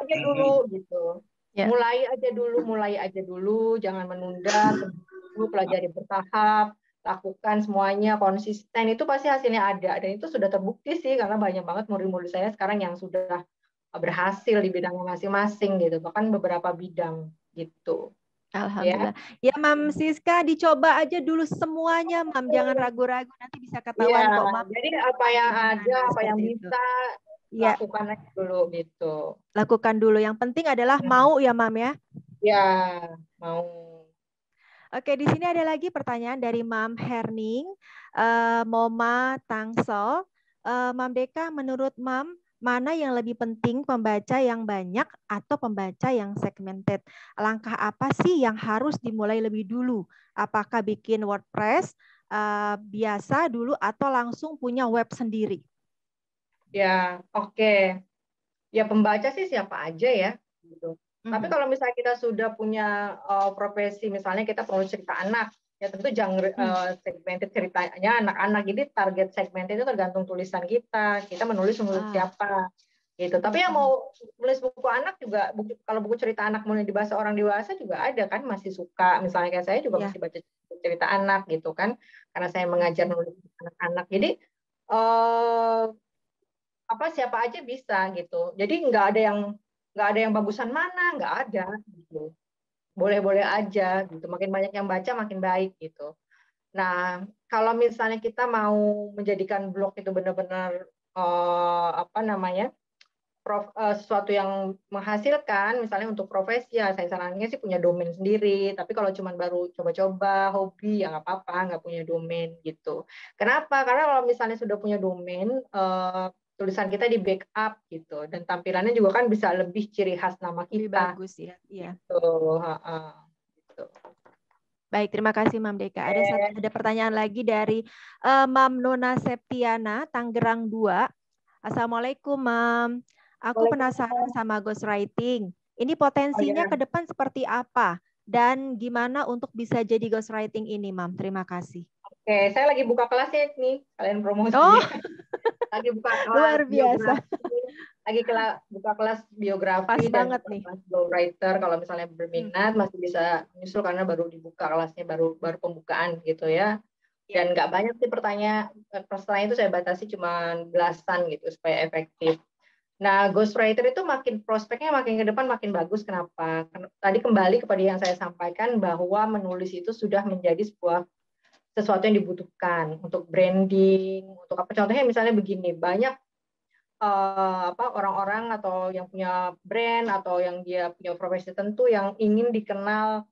aja dulu gitu. Mulai aja dulu, jangan menunda, pelajari bertahap, lakukan semuanya konsisten, itu pasti hasilnya ada. Dan itu sudah terbukti sih, karena banyak banget murid-murid saya sekarang yang sudah berhasil di bidangnya masing-masing gitu, bahkan beberapa bidang gitu. Alhamdulillah. Ya, Mam Siska, dicoba aja dulu semuanya, Mam. Jangan ragu-ragu, nanti bisa ketahuan kok, Mam. Jadi apa yang ada, apa yang bisa, lakukan aja dulu gitu. Lakukan dulu. Yang penting adalah mau ya, Mam ya. Ya, mau. Oke, di sini ada lagi pertanyaan dari Mam Herning, Moma Tangsel. Mam Deka, menurut Mam, mana yang lebih penting, pembaca yang banyak atau pembaca yang segmented? Langkah apa sih yang harus dimulai lebih dulu? Apakah bikin WordPress biasa dulu atau langsung punya web sendiri? Ya, oke. Ya pembaca sih siapa aja ya. Gitu. Tapi kalau misalnya kita sudah punya profesi, misalnya kita penulis cerita anak, ya tentu genre segmented ceritanya anak-anak. Jadi target segmented itu tergantung tulisan kita. Kita menulis siapa, gitu. Tapi yang mau nulis buku anak juga, kalau buku cerita anak mau dibahas orang dewasa juga ada kan, masih suka. Misalnya kayak saya juga masih baca cerita anak gitu kan, karena saya mengajar nulis anak-anak. Jadi siapa aja bisa gitu. Jadi nggak ada yang bagusan mana, nggak ada gitu. Boleh-boleh aja gitu. Makin banyak yang baca makin baik gitu. Nah, kalau misalnya kita mau menjadikan blog itu benar-benar sesuatu yang menghasilkan, misalnya untuk profesi ya saya sarannya sih punya domain sendiri. Tapi kalau cuma baru coba-coba hobi ya nggak apa-apa, nggak punya domain gitu. Kenapa? Karena kalau misalnya sudah punya domain, tulisan kita di backup gitu, dan tampilannya juga kan bisa lebih ciri khas nama kita. Lebih bagus ya. Iya. Gitu. Baik, terima kasih Mam Deka. Ada pertanyaan lagi dari Mam Nona Septiana, Tangerang 2. Assalamualaikum Mam. Aku penasaran sama ghostwriting. Ini potensinya ke depan seperti apa? Dan gimana untuk bisa jadi ghostwriting ini Mam? Terima kasih. Oke, saya lagi buka kelasnya nih. Kalian promosi. Lagi buka kelas. Luar biasa. Lagi buka kelas biografi. Pas dan banget nih. Kelas ghostwriter. Kalau misalnya berminat masih bisa nyusul karena baru dibuka kelasnya, baru pembukaan gitu ya. Dan nggak banyak sih pertanyaan itu saya batasi cuma belasan gitu supaya efektif. Nah, ghostwriter itu prospeknya makin ke depan makin bagus. Kenapa? Tadi kembali kepada yang saya sampaikan bahwa menulis itu sudah menjadi sesuatu yang dibutuhkan untuk branding, untuk apa? Contohnya misalnya begini, banyak orang-orang atau yang punya brand atau yang dia punya profesi tertentu yang ingin dikenal,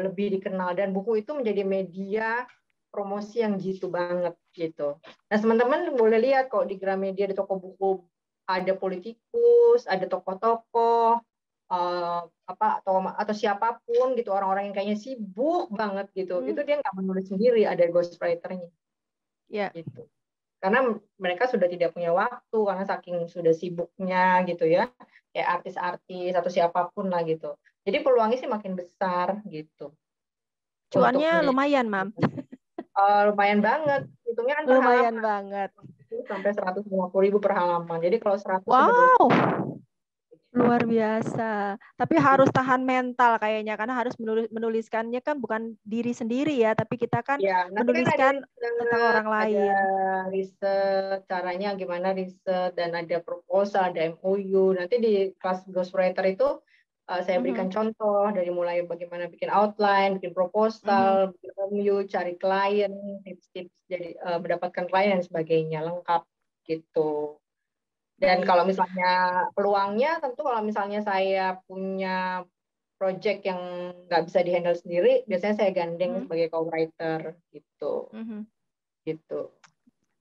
lebih dikenal, dan buku itu menjadi media promosi yang jitu banget gitu. Nah, teman-teman boleh lihat kok di Gramedia, di toko buku ada politikus, ada tokoh-tokoh, atau siapapun gitu, orang-orang yang kayaknya sibuk banget gitu. Itu dia nggak menulis sendiri, ada ghostwriter-nya. Gitu. Karena mereka sudah tidak punya waktu karena saking sudah sibuknya gitu ya, kayak artis-artis atau siapapun lah gitu. Jadi peluangnya sih makin besar gitu. Cuannya lumayan, Mam. Lumayan banget. Hitungnya kan lumayan banget. Sampai 150.000 per halaman. Jadi kalau 100 luar biasa. Tapi harus tahan mental kayaknya, karena harus menuliskannya kan bukan diri sendiri ya, tapi kita kan menuliskan tentang orang lain. Ada riset, caranya gimana riset, dan ada proposal, ada MOU. Nanti di kelas ghostwriter itu saya berikan contoh dari mulai bagaimana bikin outline, bikin proposal, bikin MOU, cari klien, tips-tips jadi mendapatkan klien dan sebagainya, lengkap gitu. Dan kalau misalnya peluangnya, tentu kalau misalnya saya punya project yang nggak bisa dihandle sendiri, biasanya saya gandeng sebagai co-writer gitu. Gitu.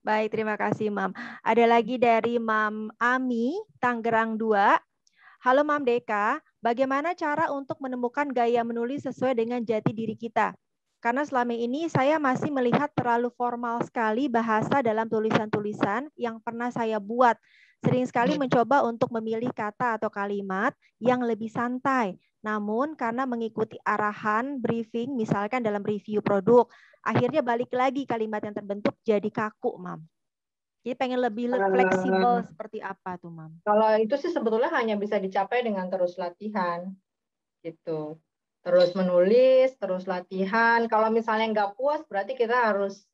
Baik, terima kasih Mam. Ada lagi dari Mam Ami, Tangerang 2. Halo Mam Deka, bagaimana cara untuk menemukan gaya menulis sesuai dengan jati diri kita? Karena selama ini saya masih melihat terlalu formal sekali bahasa dalam tulisan-tulisan yang pernah saya buat. Sering sekali mencoba untuk memilih kata atau kalimat yang lebih santai. Namun karena mengikuti arahan briefing, misalkan dalam review produk, akhirnya balik lagi kalimat yang terbentuk jadi kaku, Mam. Jadi pengen lebih fleksibel seperti apa tuh, Mam? Kalau itu sih sebetulnya hanya bisa dicapai dengan terus latihan, gitu. Terus menulis, terus latihan. Kalau misalnya nggak puas, berarti kita harus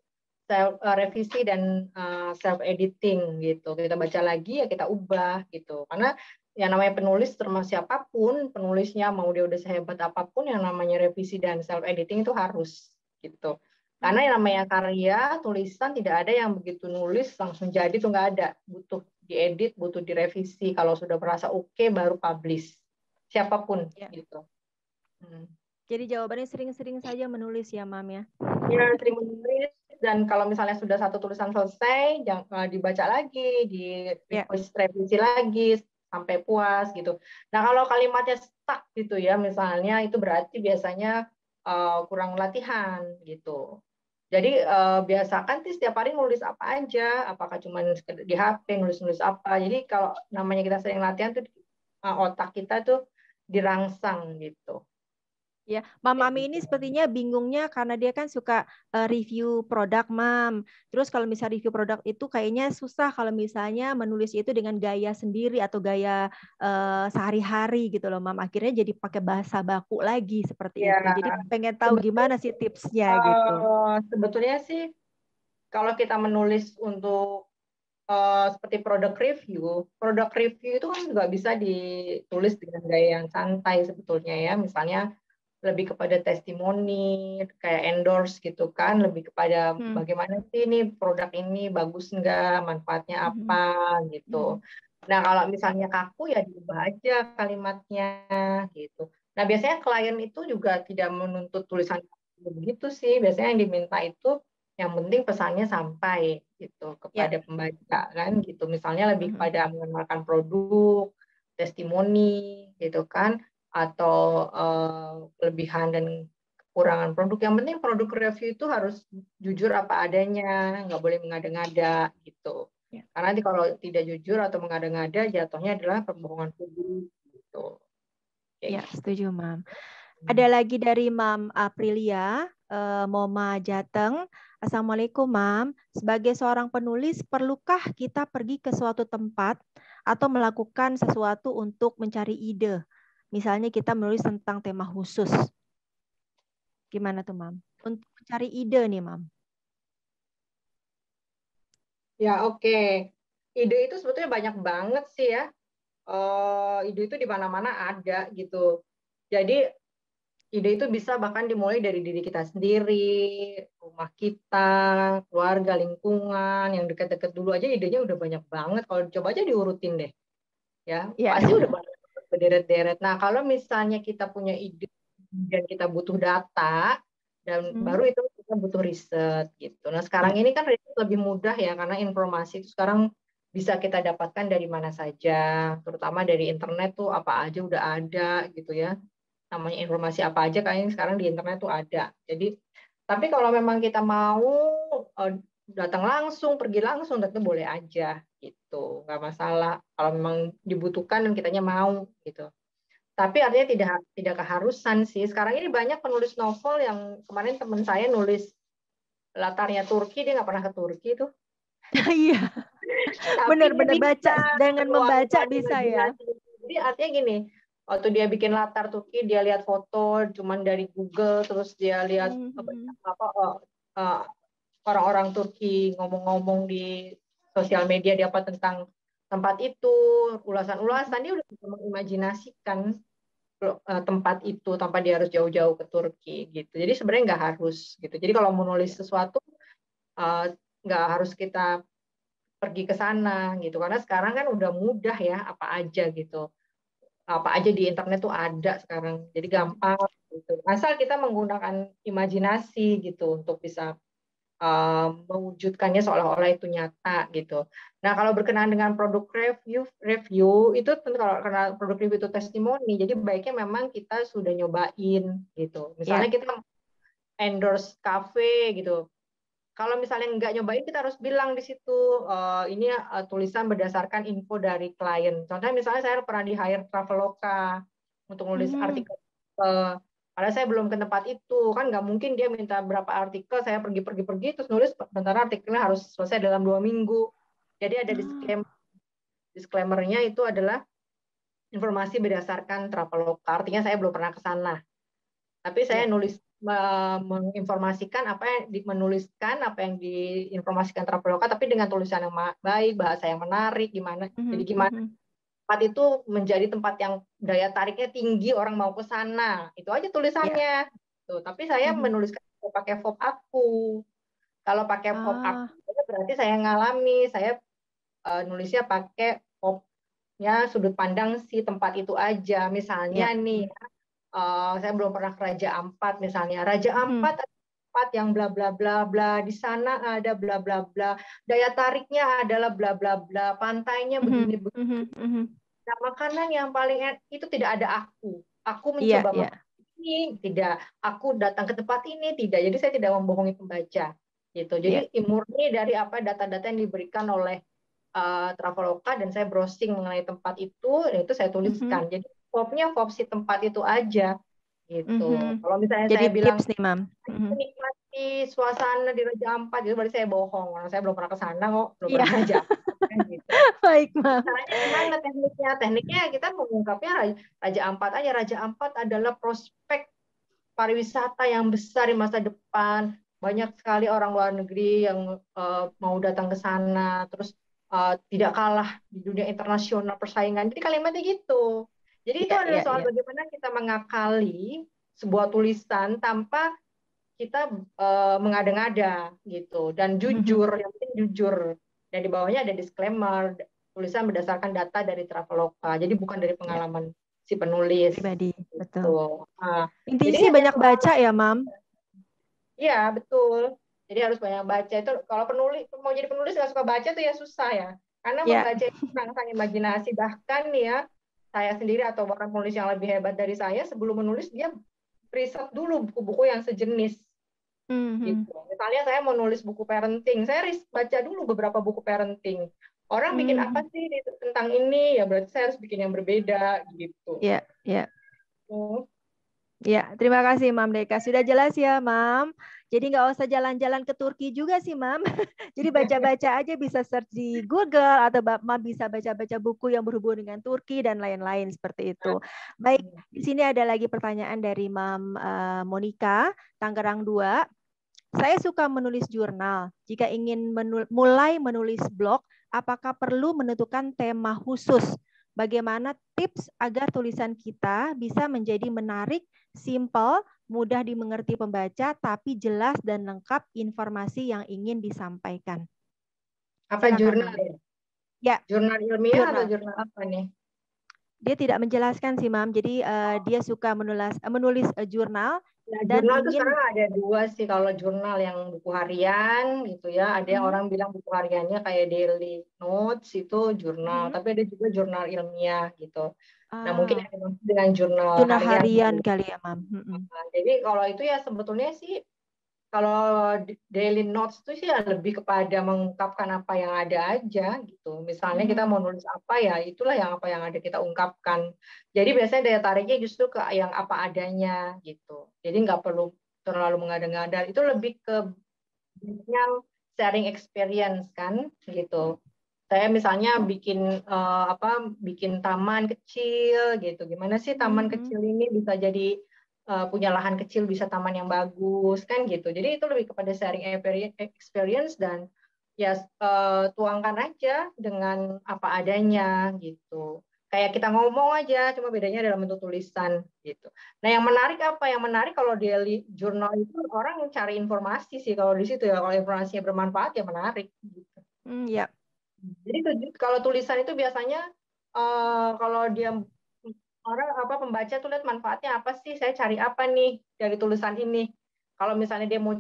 revisi dan self editing gitu. Kita baca lagi ya kita ubah gitu. Karena yang namanya penulis termasuk siapapun penulisnya, mau dia udah sehebat apapun, yang namanya revisi dan self editing itu harus gitu. Karena yang namanya karya tulisan tidak ada yang begitu nulis langsung jadi, tuh nggak ada. Butuh diedit, butuh direvisi. Kalau sudah merasa oke baru publish. Siapapun gitu. Jadi jawabannya sering-sering saja menulis ya, Mam ya? Ya, sering menulis. Dan kalau misalnya sudah satu tulisan selesai, jangan dibaca lagi, direvisi lagi sampai puas gitu. Nah, kalau kalimatnya stuck gitu ya, misalnya itu berarti biasanya kurang latihan gitu. Jadi biasakan sih setiap hari nulis apa aja, apakah cuma di HP nulis-nulis apa. Jadi kalau namanya kita sering latihan tuh otak kita tuh dirangsang gitu. Ya, Mam Ami ini sepertinya bingungnya karena dia kan suka review produk, Mam. Terus kalau misalnya review produk itu kayaknya susah kalau misalnya menulis itu dengan gaya sendiri atau gaya sehari-hari gitu loh, Mam. Akhirnya jadi pakai bahasa baku lagi seperti itu. Jadi pengen tahu gimana sih tipsnya gitu. Sebetulnya sih kalau kita menulis untuk seperti produk review itu kan juga bisa ditulis dengan gaya yang santai sebetulnya ya. Misalnya lebih kepada testimoni, kayak endorse gitu kan, lebih kepada bagaimana sih ini produk ini bagus nggak, manfaatnya apa gitu. Nah kalau misalnya kaku ya diubah aja kalimatnya gitu. Nah biasanya klien itu juga tidak menuntut tulisan begitu sih, biasanya yang diminta itu Yang penting pesannya sampai gitu kepada pembaca kan gitu. Misalnya lebih pada mengenalkan produk, testimoni gitu kan, atau kelebihan dan kekurangan produk. Yang penting produk review itu harus jujur apa adanya, nggak boleh mengada-ngada gitu. Karena nanti kalau tidak jujur atau mengada-ngada, jatuhnya adalah pembohongan publik gitu. Ya, setuju, Mam. Ada lagi dari Mam Aprilia, Moma Jateng. Assalamualaikum, Mam. Sebagai seorang penulis, perlukah kita pergi ke suatu tempat atau melakukan sesuatu untuk mencari ide? Misalnya kita menulis tentang tema khusus. Gimana tuh, Mam? Untuk mencari ide nih, Mam. Ya, oke. Ide itu sebetulnya banyak banget sih ya. Ide itu di mana-mana ada gitu. Jadi ide itu bisa bahkan dimulai dari diri kita sendiri, rumah kita, keluarga, lingkungan, yang dekat-dekat dulu aja idenya udah banyak banget. Kalau coba aja diurutin deh, ya pasti udah banyak berderet-deret. Nah, kalau misalnya kita punya ide dan kita butuh data, dan baru itu kita butuh riset gitu. Nah, sekarang ini kan riset lebih mudah ya, karena informasi itu sekarang bisa kita dapatkan dari mana saja, terutama dari internet tuh apa aja udah ada gitu ya. Namanya informasi apa aja kayaknya sekarang di internet tuh ada. Jadi, tapi kalau memang kita mau datang langsung, pergi langsung, tentu boleh aja gitu, nggak masalah. Kalau memang dibutuhkan dan kitanya mau gitu. Tapi artinya tidak keharusan sih. Sekarang ini banyak penulis novel yang kemarin teman saya nulis latarnya Turki, dia nggak pernah ke Turki tuh. Iya. Benar-benar baca, dengan membaca bisa ya. Jadi artinya gini, waktu dia bikin latar Turki, dia lihat foto cuman dari Google, terus dia lihat orang-orang Turki ngomong-ngomong di sosial media dia apa tentang tempat itu, ulasan-ulasan, dia udah bisa mengimajinasikan tempat itu tanpa dia harus jauh-jauh ke Turki gitu. Jadi sebenarnya nggak harus gitu. Jadi kalau mau nulis sesuatu nggak harus kita pergi ke sana gitu, karena sekarang kan udah mudah ya, apa aja gitu, apa aja di internet tuh ada sekarang, jadi gampang gitu. Asal kita menggunakan imajinasi gitu untuk bisa mewujudkannya seolah-olah itu nyata gitu. Nah, kalau berkenaan dengan produk review itu tentu, kalau karena produk review itu testimoni, jadi baiknya memang kita sudah nyobain gitu. Misalnya kita endorse cafe gitu. Kalau misalnya nggak nyobain, kita harus bilang di situ, ini tulisan berdasarkan info dari klien. Contohnya misalnya saya pernah di-hire Traveloka untuk nulis artikel. Padahal saya belum ke tempat itu, kan nggak mungkin dia minta berapa artikel, saya pergi-pergi terus nulis, sementara artikelnya harus selesai dalam 2 minggu. Jadi ada disclaimer-nya itu adalah informasi berdasarkan Traveloka, artinya saya belum pernah ke sana. Tapi saya nulis menginformasikan menuliskan apa yang diinformasikan Traveloka, tapi dengan tulisan yang baik, bahasa yang menarik, gimana. Jadi gimana tempat itu menjadi tempat yang daya tariknya tinggi, orang mau ke sana. Itu aja tulisannya. Tuh, tapi saya menuliskan pakai FOB aku. Kalau pakai FOB aku berarti saya ngalami, saya nulisnya pakai FOB-nya sudut pandang si tempat itu aja. Misalnya nih, saya belum pernah ke Raja Ampat misalnya. Raja Ampat tempat yang bla bla bla bla, di sana ada bla bla bla, daya tariknya adalah bla bla bla, pantainya begini begini. Nah, makanan yang paling itu tidak ada aku mencoba makan ini, tidak, aku datang ke tempat ini, tidak. Jadi saya tidak membohongi pembaca gitu. Jadi murni dari apa data-data yang diberikan oleh Traveloka, dan saya browsing mengenai tempat itu, dan itu saya tuliskan. Jadi FOB-nya FOB si tempat itu aja gitu. Kalau misalnya jadi saya bilang tips nih, Mam. Menikmati suasana di Raja Ampat, gitu berarti saya bohong, karena saya belum pernah ke sana kok, belum pernah Raja Ampat gitu. Baik, Mam. Caranya gimana tekniknya? Tekniknya kita mengungkapnya Raja Ampat aja. Raja Ampat adalah prospek pariwisata yang besar di masa depan. Banyak sekali orang luar negeri yang mau datang ke sana, terus tidak kalah di dunia internasional persaingan. Jadi kalimatnya gitu. Jadi itu adalah soal bagaimana kita mengakali sebuah tulisan tanpa kita mengada-ngada gitu, dan jujur, yang penting jujur. Dan di bawahnya ada disclaimer, tulisan berdasarkan data dari Traveloka. Jadi bukan dari pengalaman si penulis. Pribadi, gitu. betul. Nah, intinya sih banyak baca ya, Mam. Iya, betul. Jadi harus banyak baca. Itu kalau mau jadi penulis nggak suka baca tuh ya susah ya. Karena membaca itu merangsang imajinasi. Bahkan nih ya, saya sendiri atau bahkan penulis yang lebih hebat dari saya, sebelum menulis dia riset dulu buku-buku yang sejenis. Gitu. Misalnya saya mau nulis buku parenting, saya baca dulu beberapa buku parenting. Orang bikin apa sih tentang ini? Ya berarti saya harus bikin yang berbeda gitu. Iya, iya. Ya, terima kasih Mam Deka. Sudah jelas ya, Mam. Jadi nggak usah jalan-jalan ke Turki juga sih, Mam. Jadi baca-baca aja, bisa search di Google atau Mam bisa baca-baca buku yang berhubungan dengan Turki dan lain-lain seperti itu. Baik, di sini ada lagi pertanyaan dari Mam Monica, Tangerang 2. Saya suka menulis jurnal. Jika ingin mulai menulis blog, apakah perlu menentukan tema khusus? Bagaimana tips agar tulisan kita bisa menjadi menarik, simple, mudah dimengerti pembaca, tapi jelas dan lengkap informasi yang ingin disampaikan? Apa jurnal? Ya. Jurnal ilmiah atau jurnal apa nih? Dia tidak menjelaskan sih, Mam. Jadi dia suka menulis jurnal. Nah, jurnal itu sekarang ada dua sih. Kalau jurnal yang buku harian gitu ya, ada orang bilang buku hariannya kayak daily notes itu jurnal, tapi ada juga jurnal ilmiah gitu. Nah, mungkin ada dengan jurnal harian kali ya, Mam. Nah, jadi kalau itu ya sebetulnya sih, kalau daily notes itu sih ya lebih kepada mengungkapkan apa yang ada aja gitu. Misalnya kita mau nulis apa ya, itulah yang apa yang ada kita ungkapkan. Jadi biasanya daya tariknya justru ke yang apa adanya gitu. Jadi nggak perlu terlalu mengada-ngada. Itu lebih ke yang sharing experience kan gitu. Saya misalnya bikin bikin taman kecil gitu. Gimana sih taman kecil ini bisa jadi punya lahan kecil, bisa taman yang bagus kan gitu. Jadi itu lebih kepada sharing experience dan ya tuangkan aja dengan apa adanya gitu. Kayak kita ngomong aja, cuma bedanya dalam bentuk tulisan gitu. Nah, yang menarik apa? Yang menarik kalau daily journal itu orang cari informasi sih kalau di situ ya. Kalau informasinya bermanfaat ya menarik gitu. Ya. Jadi kalau tulisan itu biasanya kalau dia orang pembaca tuh lihat manfaatnya apa sih, saya cari apa nih dari tulisan ini. Kalau misalnya dia mau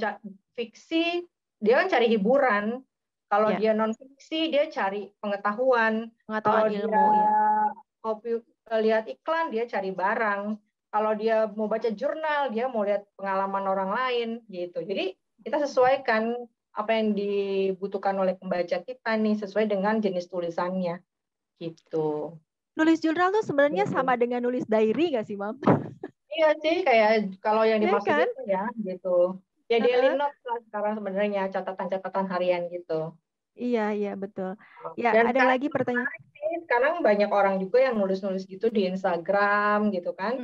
fiksi, dia kan cari hiburan. Kalau dia non fiksi, dia cari pengetahuan. Kalau ilmu, dia lihat iklan, dia cari barang. Kalau dia mau baca jurnal, dia mau lihat pengalaman orang lain gitu. Jadi kita sesuaikan apa yang dibutuhkan oleh pembaca kita nih sesuai dengan jenis tulisannya gitu. Nulis jurnal tuh sebenarnya sama dengan nulis diary nggak sih, Mam? Iya sih, kayak kalau yang dimaksud itu ya gitu. Ya daily notes lah sekarang sebenarnya, catatan-catatan harian gitu. Iya, betul. Ya, dan ada lagi pertanyaan. Sekarang banyak orang juga yang nulis-nulis gitu di Instagram gitu kan.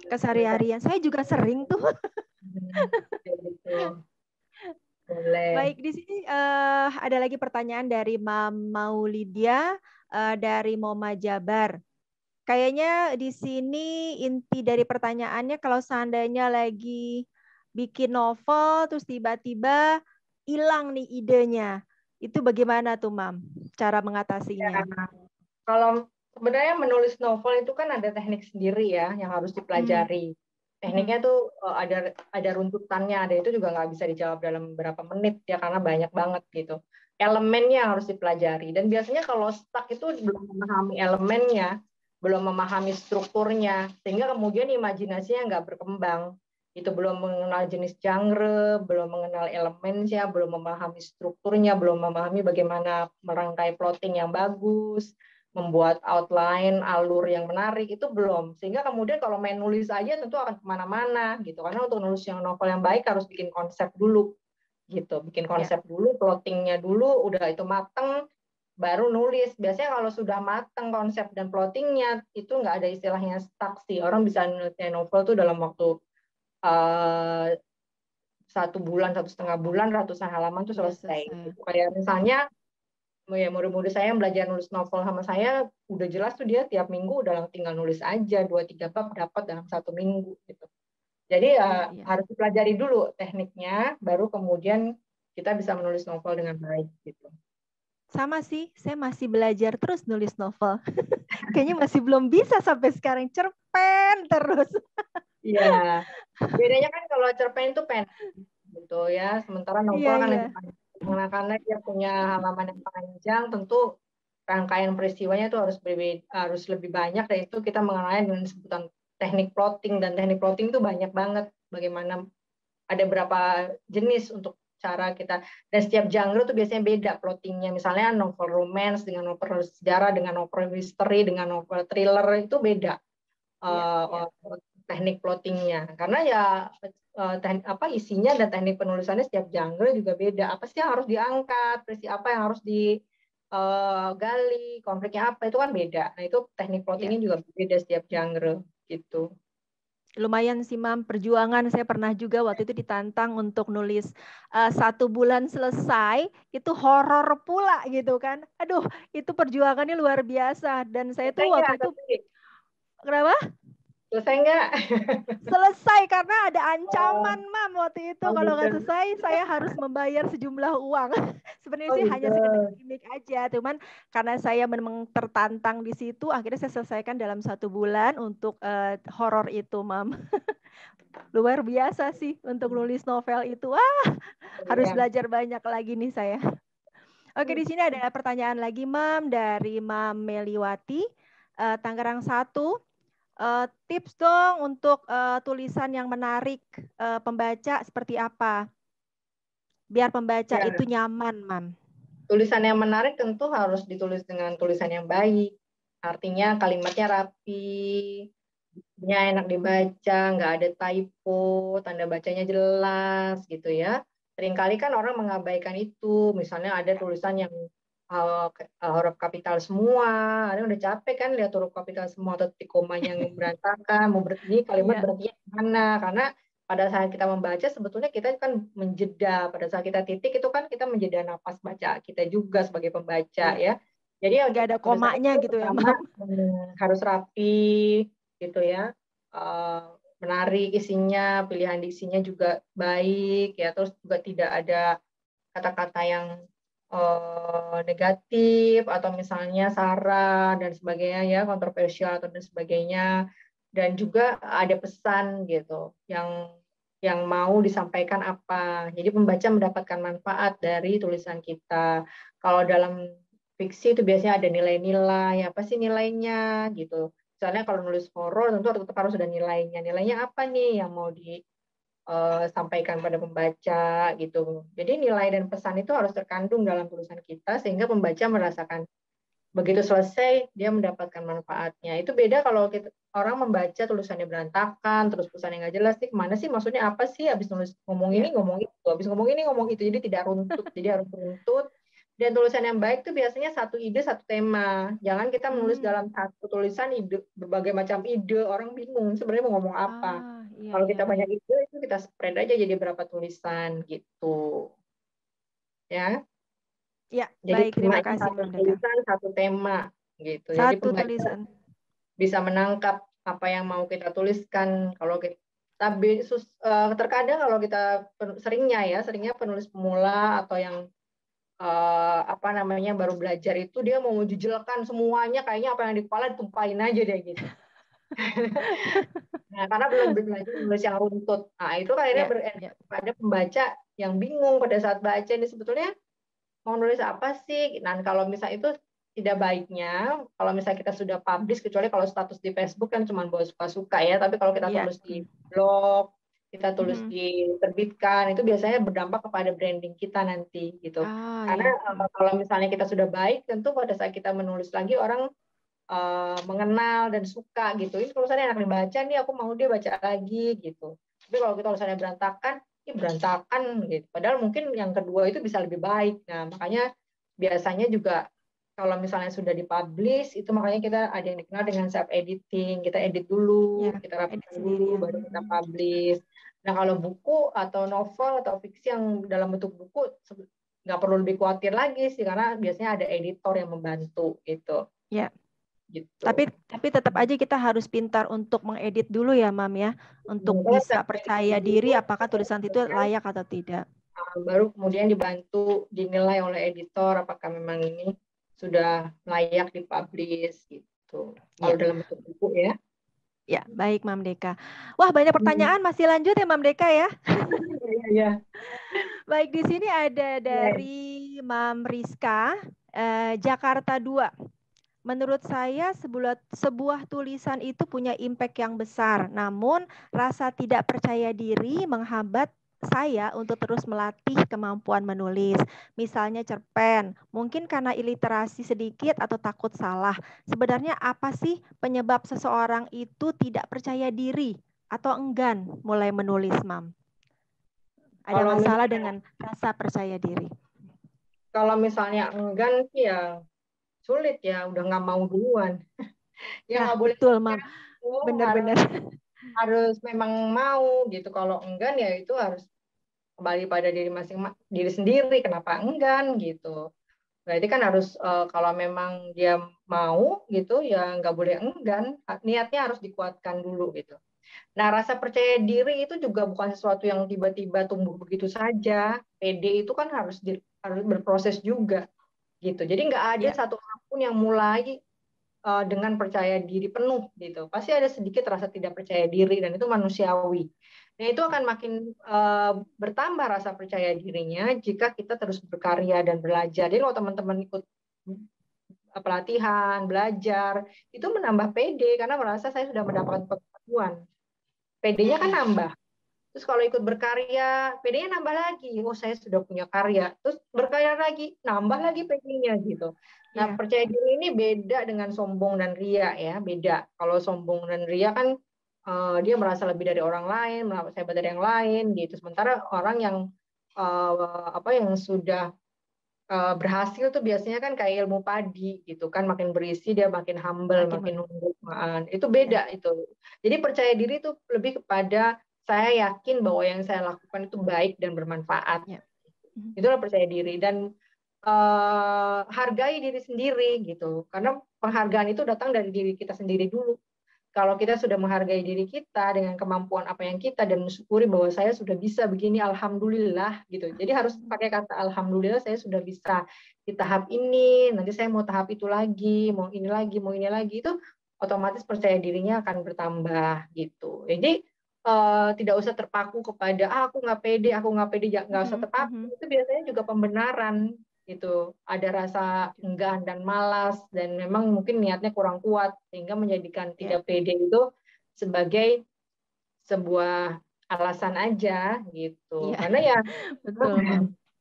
Keseharian. Saya juga sering tuh. Gitu. Boleh. Baik, di sini ada lagi pertanyaan dari Mam Maulidia dari Moma Jabar. Kayaknya di sini inti dari pertanyaannya kalau seandainya lagi bikin novel terus tiba-tiba hilang nih idenya. Itu bagaimana tuh, Mam? Cara mengatasinya? Ya, kalau sebenarnya menulis novel itu kan ada teknik sendiri ya yang harus dipelajari. Tekniknya tuh ada runtutannya, ada itu juga nggak bisa dijawab dalam beberapa menit ya karena banyak banget gitu. Elemennya harus dipelajari dan biasanya kalau stuck itu belum memahami elemennya, belum memahami strukturnya, sehingga kemudian imajinasinya nggak berkembang. Itu belum mengenal jenis genre, belum mengenal elemennya, belum memahami strukturnya, belum memahami bagaimana merangkai plotting yang bagus, membuat outline, alur yang menarik, itu belum. Sehingga kemudian kalau main nulis aja tentu akan kemana-mana gitu. Karena untuk nulis yang novel yang baik harus bikin konsep dulu gitu. Bikin konsep dulu, plottingnya dulu, udah itu mateng, baru nulis. Biasanya kalau sudah mateng konsep dan plottingnya, itu nggak ada istilahnya stuck sih. Orang bisa nulis novel tuh dalam waktu 1 bulan, 1,5 bulan, ratusan halaman tuh selesai. Gitu. Kayak misalnya ya murid-murid saya yang belajar nulis novel sama saya udah jelas tuh dia tiap minggu udah tinggal nulis aja 2-3 bab dapat dalam 1 minggu gitu. Jadi harus dipelajari dulu tekniknya, baru kemudian kita bisa menulis novel dengan baik gitu. Sama sih, saya masih belajar terus nulis novel. Kayaknya masih belum bisa sampai sekarang, cerpen terus. Iya. Bedanya kan kalau cerpen itu pen. gitu ya. Sementara novel kan lebih panjang. Karena dia punya halaman yang panjang, tentu rangkaian peristiwanya itu harus lebih banyak, dan itu kita mengenalnya dengan sebutan teknik plotting, dan teknik plotting itu banyak banget. Bagaimana ada berapa jenis untuk cara kita, dan setiap genre tuh biasanya beda plottingnya. Misalnya novel romance dengan novel sejarah, dengan novel misteri, dengan novel thriller itu beda teknik plottingnya. Karena ya isinya dan teknik penulisannya setiap genre juga beda. Apa sih yang harus diangkat, peristiwa apa yang harus digali, konfliknya apa, itu kan beda. Nah itu teknik plottingnya juga beda setiap genre gitu. Lumayan sih Mam, perjuangan. Saya pernah juga waktu itu ditantang untuk nulis 1 bulan selesai, itu horor pula gitu kan. Aduh, itu perjuangannya luar biasa. Dan saya tuh waktu itu, kenapa? Selesai nggak? Selesai, karena ada ancaman Mam waktu itu. Kalau nggak selesai, saya harus membayar sejumlah uang. Sebenarnya sih hanya sekedar gimmick aja, cuman karena saya memang tertantang di situ, akhirnya saya selesaikan dalam 1 bulan untuk horor itu Mam. Luar biasa sih untuk nulis novel itu. Harus belajar banyak lagi nih saya. Oke, di sini ada pertanyaan lagi Mam dari Mam Meliwati, Tangerang 1. Tips dong untuk tulisan yang menarik pembaca seperti apa? Biar pembaca itu nyaman, Mam. Tulisan yang menarik tentu harus ditulis dengan tulisan yang baik. Artinya kalimatnya rapi, enak dibaca, nggak ada typo, tanda bacanya jelas gitu ya. Seringkali kan orang mengabaikan itu. Misalnya ada tulisan yang huruf kapital semua, ada udah capek kan lihat huruf kapital semua atau titik komanya yang berantakan, mau berarti kalimat berarti mana? Karena pada saat kita membaca sebetulnya kita kan menjeda, pada saat kita titik itu kan kita menjeda napas baca kita juga sebagai pembaca ya. Jadi nggak ada komanya gitu ya, Mam. Harus rapi gitu ya, menarik isinya, pilihan diksinya juga baik ya, terus juga tidak ada kata-kata yang negatif atau misalnya sara dan sebagainya ya, kontroversial atau dan sebagainya, dan juga ada pesan gitu yang mau disampaikan apa, jadi pembaca mendapatkan manfaat dari tulisan kita. Kalau dalam fiksi itu biasanya ada nilai-nilai, apa sih nilainya gitu. Misalnya kalau nulis horor tentu tetap harus ada nilainya. Nilainya apa nih yang mau disampaikan pada pembaca gitu. Jadi nilai dan pesan itu harus terkandung dalam tulisan kita sehingga pembaca merasakan begitu selesai dia mendapatkan manfaatnya. Itu beda kalau orang membaca tulisannya berantakan, terus pesannya nggak jelas sih, kemana sih maksudnya apa sih, habis nulis ngomong ini ngomong itu, habis ngomong ini ngomong itu, jadi tidak runtut. Jadi harus runtut. Dan tulisan yang baik itu biasanya satu ide, satu tema. Jangan kita menulis dalam satu tulisan ide, berbagai macam ide, orang bingung sebenarnya mau ngomong apa. Kalau kita banyak ide, itu kita spread aja jadi berapa tulisan gitu. Ya. Ya, jadi baik, terima kasih satu tulisan, satu tema gitu. Satu jadi pembaca tulisan bisa menangkap apa yang mau kita tuliskan. Kalau kita terkadang kalau kita seringnya penulis pemula atau yang baru belajar itu dia mau menjujelkan semuanya, kayaknya apa yang di kepala ditumpahin aja deh gitu. Nah, karena belum belajar nulis yang runtut. Nah, itu akhirnya pada pembaca yang bingung pada saat baca ini sebetulnya mau nulis apa sih. Nah, kalau misalnya itu tidak baiknya, kalau misalnya kita sudah publish, kecuali kalau status di Facebook kan cuma buat suka-suka ya, tapi kalau kita tulis di blog, kita tulis diterbitkan, itu biasanya berdampak kepada branding kita nanti gitu. Karena kalau misalnya kita sudah baik, tentu pada saat kita menulis lagi orang mengenal dan suka gitu. Ini tulisannya enak dibaca nih, aku mau dia baca lagi gitu. Tapi kalau kita tulisannya berantakan, ini berantakan gitu. Padahal mungkin yang kedua itu bisa lebih baik. Nah, makanya biasanya juga kalau misalnya sudah dipublish, itu makanya kita ada yang dikenal dengan self editing. Kita edit dulu, kita rapikan dulu, baru kita publish. Nah, kalau buku atau novel atau fiksi yang dalam bentuk buku nggak perlu lebih khawatir lagi sih, karena biasanya ada editor yang membantu gitu. Ya. Gitu. Tapi tetap aja kita harus pintar untuk mengedit dulu ya, Mam ya, untuk bisa percaya diri apakah tulisan itu layak atau tidak. Baru kemudian dibantu dinilai oleh editor apakah memang ini sudah layak dipublish gitu. Kalau dalam bentuk buku ya. Ya, baik Mam Deka. Wah, banyak pertanyaan, masih lanjut ya Mam Deka ya? Iya. Baik, di sini ada dari Mam Rizka, Jakarta 2. Menurut saya sebuah tulisan itu punya impact yang besar, namun rasa tidak percaya diri menghambat saya untuk terus melatih kemampuan menulis. Misalnya cerpen, mungkin karena iliterasi sedikit atau takut salah. Sebenarnya apa sih penyebab seseorang itu tidak percaya diri atau enggan mulai menulis, Mam? Ada Kalau masalah misalnya, dengan rasa percaya diri? kalau misalnya enggan sih ya sulit ya, udah nggak mau duluan. Ya nggak boleh betul, Mam. Benar-benar. Harus memang mau gitu. Kalau enggan ya itu harus kembali pada diri sendiri. Kenapa enggan gitu? Berarti kan harus kalau memang dia mau gitu ya nggak boleh enggan. Niatnya harus dikuatkan dulu gitu. Nah, rasa percaya diri itu juga bukan sesuatu yang tiba-tiba tumbuh begitu saja. PD itu kan harus berproses juga gitu. Jadi nggak ada satu orang pun yang mulai dengan percaya diri penuh gitu. Pasti ada sedikit rasa tidak percaya diri dan itu manusiawi. Nah, itu akan makin bertambah rasa percaya dirinya jika kita terus berkarya dan belajar. Jadi kalau teman-teman ikut pelatihan, belajar, itu menambah PD karena merasa saya sudah mendapatkan pengetahuan. PD-nya kan nambah. Terus kalau ikut berkarya, PD-nya nambah lagi. Oh, saya sudah punya karya. Terus berkarya lagi, nambah lagi PD-nya gitu. Nah, percaya diri ini beda dengan sombong dan ria ya, beda. Kalau sombong dan ria kan dia merasa lebih dari orang lain, merasa hebat dari yang lain gitu. Sementara orang yang yang sudah berhasil tuh biasanya kan kayak ilmu padi gitu kan, makin berisi dia makin humble, makin nunduk. Itu beda itu. Jadi percaya diri itu lebih kepada saya yakin bahwa yang saya lakukan itu baik dan bermanfaat. Itulah percaya diri dan hargai diri sendiri gitu. Karena penghargaan itu datang dari diri kita sendiri dulu. Kalau kita sudah menghargai diri kita dengan kemampuan apa yang kita dan mensyukuri bahwa saya sudah bisa begini, alhamdulillah gitu. Jadi harus pakai kata alhamdulillah saya sudah bisa di tahap ini, nanti saya mau tahap itu lagi, mau ini lagi, mau ini lagi, itu otomatis percaya dirinya akan bertambah gitu. Jadi tidak usah terpaku kepada aku nggak pede, nggak usah terpaku. Itu biasanya juga pembenaran gitu, ada rasa enggan dan malas dan memang mungkin niatnya kurang kuat sehingga menjadikan tidak pede itu sebagai sebuah alasan aja gitu. Karena ya betul,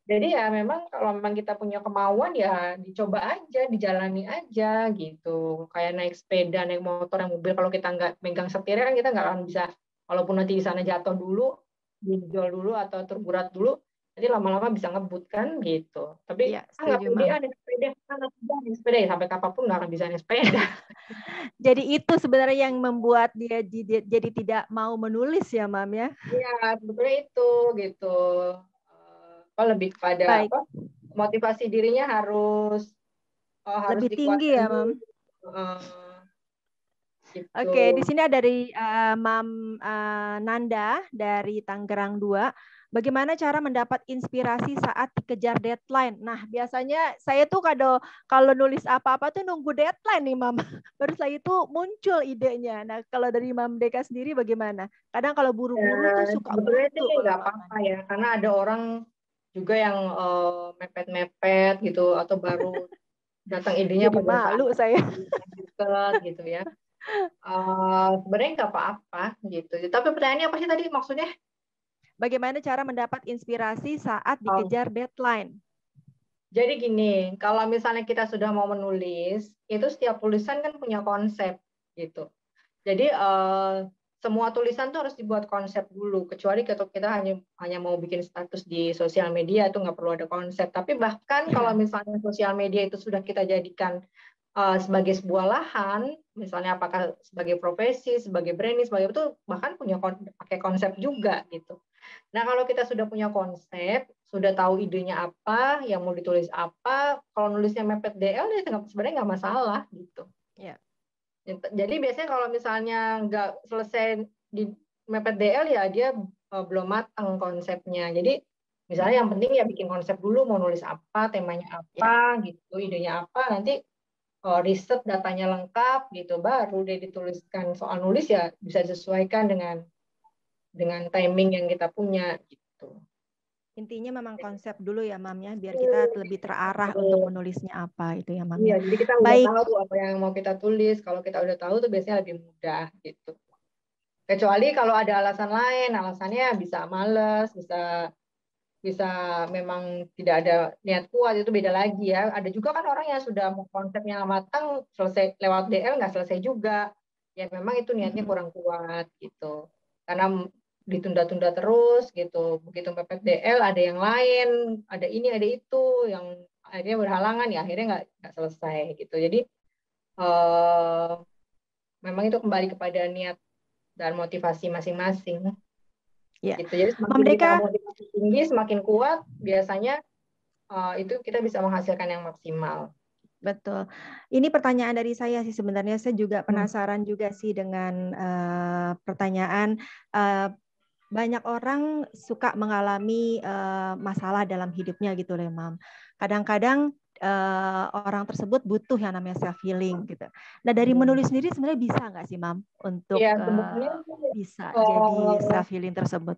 jadi ya memang kalau memang kita punya kemauan ya dicoba aja, dijalani aja gitu. Kayak naik sepeda, naik motor, naik mobil, kalau kita nggak megang setirnya kan kita nggak akan bisa, walaupun nanti di sana jatuh dulu, benjol dulu atau tergurat dulu, nanti lama-lama bisa ngebut kan gitu. Tapi nggak pede naik sepeda ya sampai kapanpun nggak akan bisa naik sepeda. Jadi itu sebenarnya yang membuat dia jadi tidak mau menulis ya, Mam ya? Iya, sebetulnya itu gitu. Lebih kepada motivasi dirinya harus lebih tinggi ya, Mam. Gitu. Oke, di sini ada dari Mam Nanda dari Tangerang 2. Bagaimana cara mendapat inspirasi saat dikejar deadline? Nah, biasanya saya tuh kalau nulis apa-apa tuh nunggu deadline nih, Mam. Baru setelah itu muncul idenya. Nah, kalau dari Mam Deka sendiri bagaimana? Kadang kalau buru-buru tuh suka sebetulnya sih nggak apa-apa ya, karena ada orang juga yang mepet-mepet gitu atau baru datang idenya pada malu saya gitu ya. Sebenarnya nggak apa-apa gitu. Tapi pertanyaannya apa sih tadi maksudnya? Bagaimana cara mendapat inspirasi saat dikejar deadline? Jadi gini, kalau misalnya kita sudah mau menulis, itu setiap tulisan kan punya konsep gitu. Jadi semua tulisan tuh harus dibuat konsep dulu. Kecuali kalau kita hanya mau bikin status di sosial media itu nggak perlu ada konsep. Tapi bahkan kalau misalnya sosial media itu sudah kita jadikan sebagai sebuah lahan, misalnya apakah sebagai profesi, sebagai branding, sebagai itu bahkan pakai konsep juga gitu. Nah, kalau kita sudah punya konsep, sudah tahu idenya apa, yang mau ditulis apa, kalau nulisnya mepet DL ya sebenarnya nggak masalah gitu. Yeah. Jadi biasanya kalau misalnya nggak selesai di mepet DL ya dia belum matang konsepnya. Jadi misalnya yang penting ya bikin konsep dulu, mau nulis apa, temanya apa, gitu, idenya apa, nanti riset datanya lengkap gitu, baru dia dituliskan. Soal nulis ya bisa disesuaikan dengan timing yang kita punya gitu. Intinya memang konsep dulu ya, Mam ya, biar kita lebih terarah untuk menulisnya apa itu ya, Mam ya. Iya, jadi kita udah tahu apa yang mau kita tulis. Kalau kita udah tahu tuh biasanya lebih mudah gitu. Kecuali kalau ada alasan lain, alasannya bisa males, bisa memang tidak ada niat kuat, itu beda lagi ya. Ada juga kan orang yang sudah mau konsepnya matang, selesai lewat DL nggak selesai juga. Ya memang itu niatnya kurang kuat gitu. Karena ditunda-tunda terus gitu. Begitu mepet DL ada yang lain, ada ini, ada itu, yang akhirnya berhalangan ya akhirnya nggak selesai gitu. Jadi memang itu kembali kepada niat dan motivasi masing-masing. Ya. Gitu. Jadi semakin kita motivasi tinggi, semakin kuat, biasanya itu kita bisa menghasilkan yang maksimal. Betul. Ini pertanyaan dari saya sih sebenarnya. Saya juga penasaran juga sih dengan pertanyaan. Banyak orang suka mengalami masalah dalam hidupnya gitu loh, Mam. Kadang-kadang orang tersebut butuh yang namanya self healing gitu. Nah dari menulis sendiri sebenarnya bisa nggak sih, Mam, untuk bisa jadi self healing tersebut?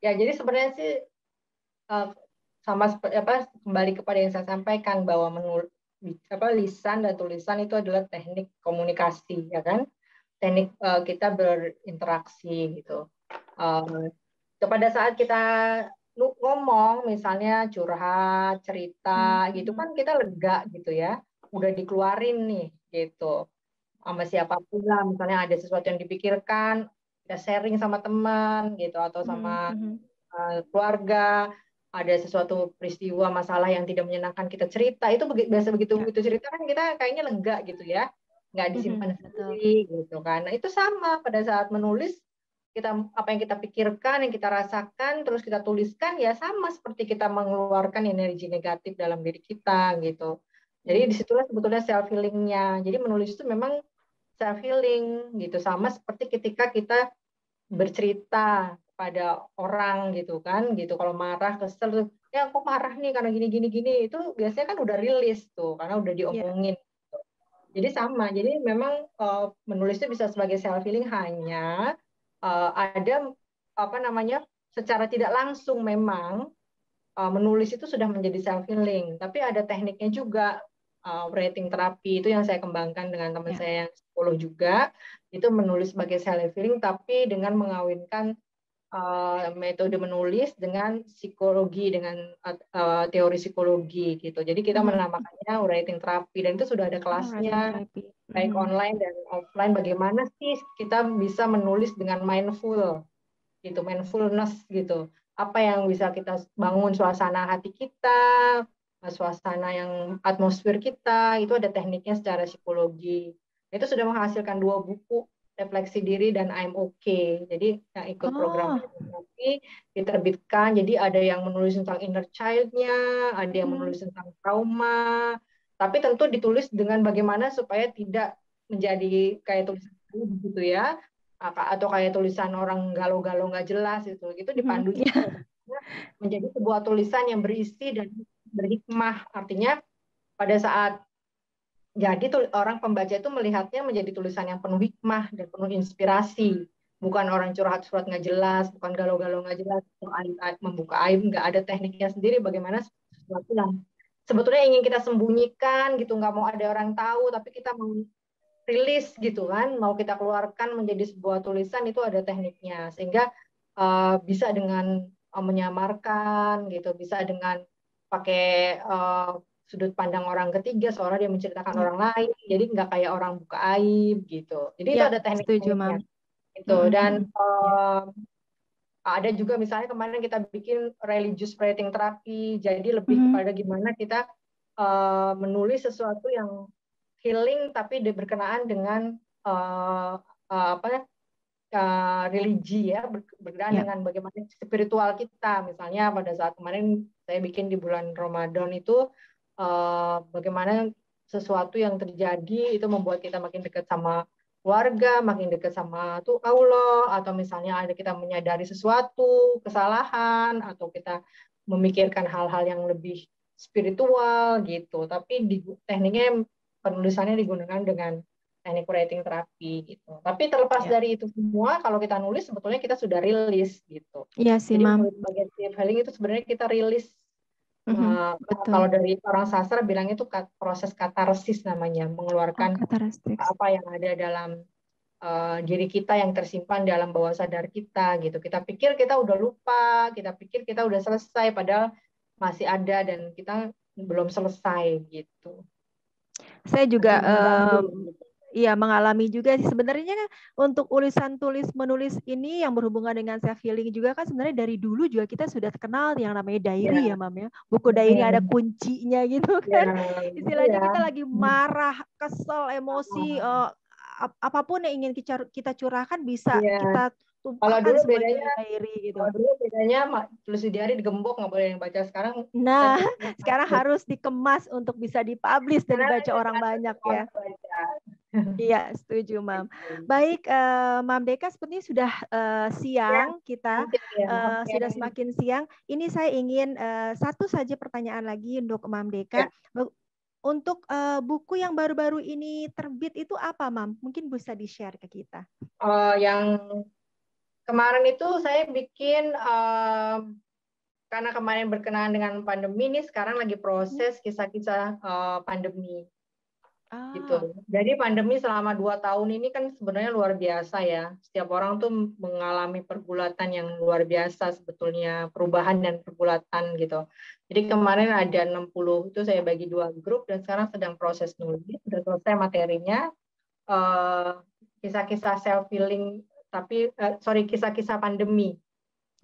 Ya jadi sebenarnya sih sama kembali kepada yang saya sampaikan bahwa lisan dan tulisan itu adalah teknik komunikasi, ya kan? Teknik kita berinteraksi gitu. Pada saat kita ngomong, misalnya curhat, cerita, gitu kan kita lega gitu ya, udah dikeluarin nih gitu, sama siapapun lah, misalnya ada sesuatu yang dipikirkan, kita sharing sama teman gitu atau sama keluarga, ada sesuatu peristiwa masalah yang tidak menyenangkan kita cerita, itu biasa begitu cerita kan kita kayaknya lega gitu ya, nggak disimpan sendiri gitu kan. Nah itu sama pada saat menulis, kita apa yang kita pikirkan, yang kita rasakan, terus kita tuliskan ya sama seperti kita mengeluarkan energi negatif dalam diri kita gitu. Jadi disitulah sebetulnya self healingnya. Jadi menulis itu memang self healing gitu, sama seperti ketika kita bercerita pada orang gitu kan, gitu. Kalau marah, kesel, ya kok marah nih karena gini, itu biasanya kan udah rilis tuh, karena udah diomongin. Gitu. Jadi sama, jadi memang menulis itu bisa sebagai self healing, hanya ada secara tidak langsung memang menulis itu sudah menjadi self healing, tapi ada tekniknya juga. Writing terapi itu yang saya kembangkan dengan teman saya yang psikolog juga, itu menulis sebagai self healing tapi dengan mengawinkan metode menulis dengan psikologi, dengan teori psikologi gitu. Jadi kita menamakannya writing terapi, dan itu sudah ada kelasnya, baik online dan offline. Bagaimana sih kita bisa menulis dengan mindful gitu, mindfulness gitu. Apa yang bisa kita bangun suasana hati kita, suasana yang atmosfer kita, itu ada tekniknya secara psikologi. Itu sudah menghasilkan 2 buku, Refleksi Diri dan I'm Okay. Jadi yang ikut program terapi diterbitkan. Jadi ada yang menulis tentang inner child-nya, ada yang menulis tentang trauma, tapi tentu ditulis dengan bagaimana supaya tidak menjadi kayak tulisan gitu ya, atau kayak tulisan orang galau-galau nggak jelas itu dipandu menjadi sebuah tulisan yang berisi dan berhikmah. Artinya pada saat jadi orang pembaca itu melihatnya menjadi tulisan yang penuh hikmah dan penuh inspirasi, bukan orang curhat surat nggak jelas, bukan galau-galau nggak jelas, membuka aib, nggak ada tekniknya sendiri bagaimana sesuatu yang sebetulnya ingin kita sembunyikan gitu, nggak mau ada orang tahu, tapi kita mau rilis gitu kan, mau kita keluarkan menjadi sebuah tulisan, itu ada tekniknya, sehingga bisa dengan menyamarkan gitu, bisa dengan pakai sudut pandang orang ketiga, seolah dia menceritakan orang lain, jadi nggak kayak orang buka aib gitu. Jadi itu ada teknik-tekniknya gitu. Dan ada juga misalnya kemarin kita bikin religious writing terapi, jadi lebih kepada gimana kita menulis sesuatu yang healing tapi berkenaan dengan religi ya, berkenaan dengan bagaimana spiritual kita. Misalnya pada saat kemarin saya bikin di bulan Ramadan itu bagaimana sesuatu yang terjadi itu membuat kita makin dekat sama keluarga, makin dekat sama Allah, atau misalnya ada kita menyadari sesuatu kesalahan, atau kita memikirkan hal-hal yang lebih spiritual gitu. Tapi tekniknya penulisannya digunakan dengan teknik writing terapi gitu. Tapi terlepas dari itu semua, kalau kita nulis sebetulnya kita sudah rilis gitu. Iya sih, Jadi Mam. bagian self healing itu sebenarnya kita rilis. Betul. Kalau dari orang sastra bilangnya itu proses katarsis namanya, mengeluarkan apa yang ada dalam diri kita yang tersimpan dalam bawah sadar kita gitu. Kita pikir kita udah lupa, kita pikir kita udah selesai, padahal masih ada dan kita belum selesai gitu. Saya juga mengalami juga sih sebenarnya untuk menulis ini yang berhubungan dengan self healing juga kan sebenarnya dari dulu juga kita sudah kenal yang namanya diary ya Mam ya. Buku diary ada kuncinya gitu kan. Istilahnya kita lagi marah, kesel, emosi, apapun yang ingin kita curahkan bisa kita tumpahkan semuanya di diary gitu. Kalau dulu bedanya tulis di diary digembok nggak boleh yang baca. Sekarang sekarang harus dikemas untuk bisa dipublish dan dibaca orang banyak ya. Iya, setuju, Mam. Baik, Mam Deka, sepertinya sudah siang kita, sudah semakin siang. Ini saya ingin satu saja pertanyaan lagi untuk Mam Deka. Untuk buku yang baru-baru ini terbit itu apa, Mam? Mungkin bisa di-share ke kita. Yang kemarin itu saya bikin, karena kemarin berkenaan dengan pandemi, ini sekarang lagi proses kisah-kisah pandemi. Gitu. Jadi pandemi selama 2 tahun ini kan sebenarnya luar biasa ya. Setiap orang tuh mengalami pergulatan yang luar biasa sebetulnya, perubahan dan pergulatan gitu. Jadi kemarin ada 60 itu saya bagi 2 grup dan sekarang sedang proses nulis, sudah selesai materinya. Kisah-kisah self healing tapi kisah-kisah pandemi.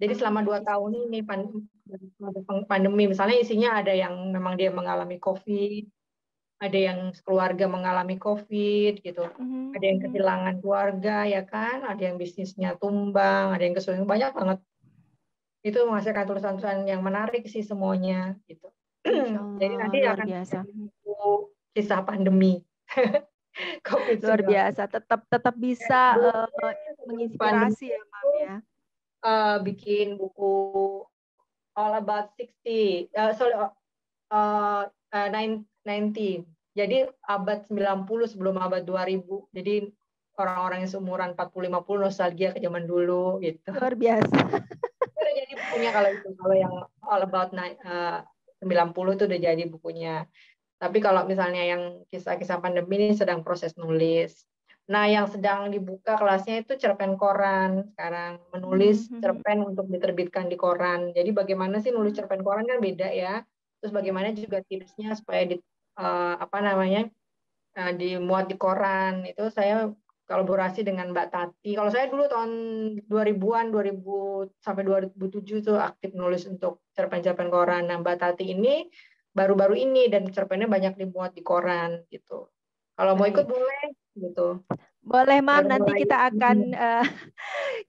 Jadi selama 2 tahun ini pandemi misalnya isinya ada yang memang dia mengalami COVID, ada yang keluarga mengalami COVID gitu, ada yang kehilangan keluarga ya kan, ada yang bisnisnya tumbang, ada yang kesulitan, banyak banget. Itu menghasilkan tulisan-tulisan yang menarik sih semuanya gitu. Jadi nanti luar akan biasa. Kisah pandemi. COVID luar biasa, tetap bisa menginspirasi ya, Mam ya. Bikin buku All About 60, 19. Jadi abad 90 sebelum abad 2000. Jadi orang-orang yang seumuran 40-50 nostalgia ke zaman dulu gitu. Luar biasa. Udah jadi bukunya kalau yang All About 90 itu udah jadi bukunya. Tapi kalau misalnya yang kisah-kisah pandemi ini sedang proses nulis. Nah, yang sedang dibuka kelasnya itu cerpen koran sekarang, menulis cerpen untuk diterbitkan di koran. Jadi bagaimana sih nulis cerpen koran kan beda ya. Terus bagaimana juga tipsnya supaya dimuat di koran. Itu saya kolaborasi dengan Mbak Tati. Kalau saya dulu tahun 2000-an, 2000 sampai 2007 tuh aktif nulis untuk cerpen-cerpen koran. Nah, Mbak Tati ini baru-baru ini dan cerpennya banyak dimuat di koran gitu. Kalau mau ikut boleh gitu. Boleh, Mam. Nanti kita akan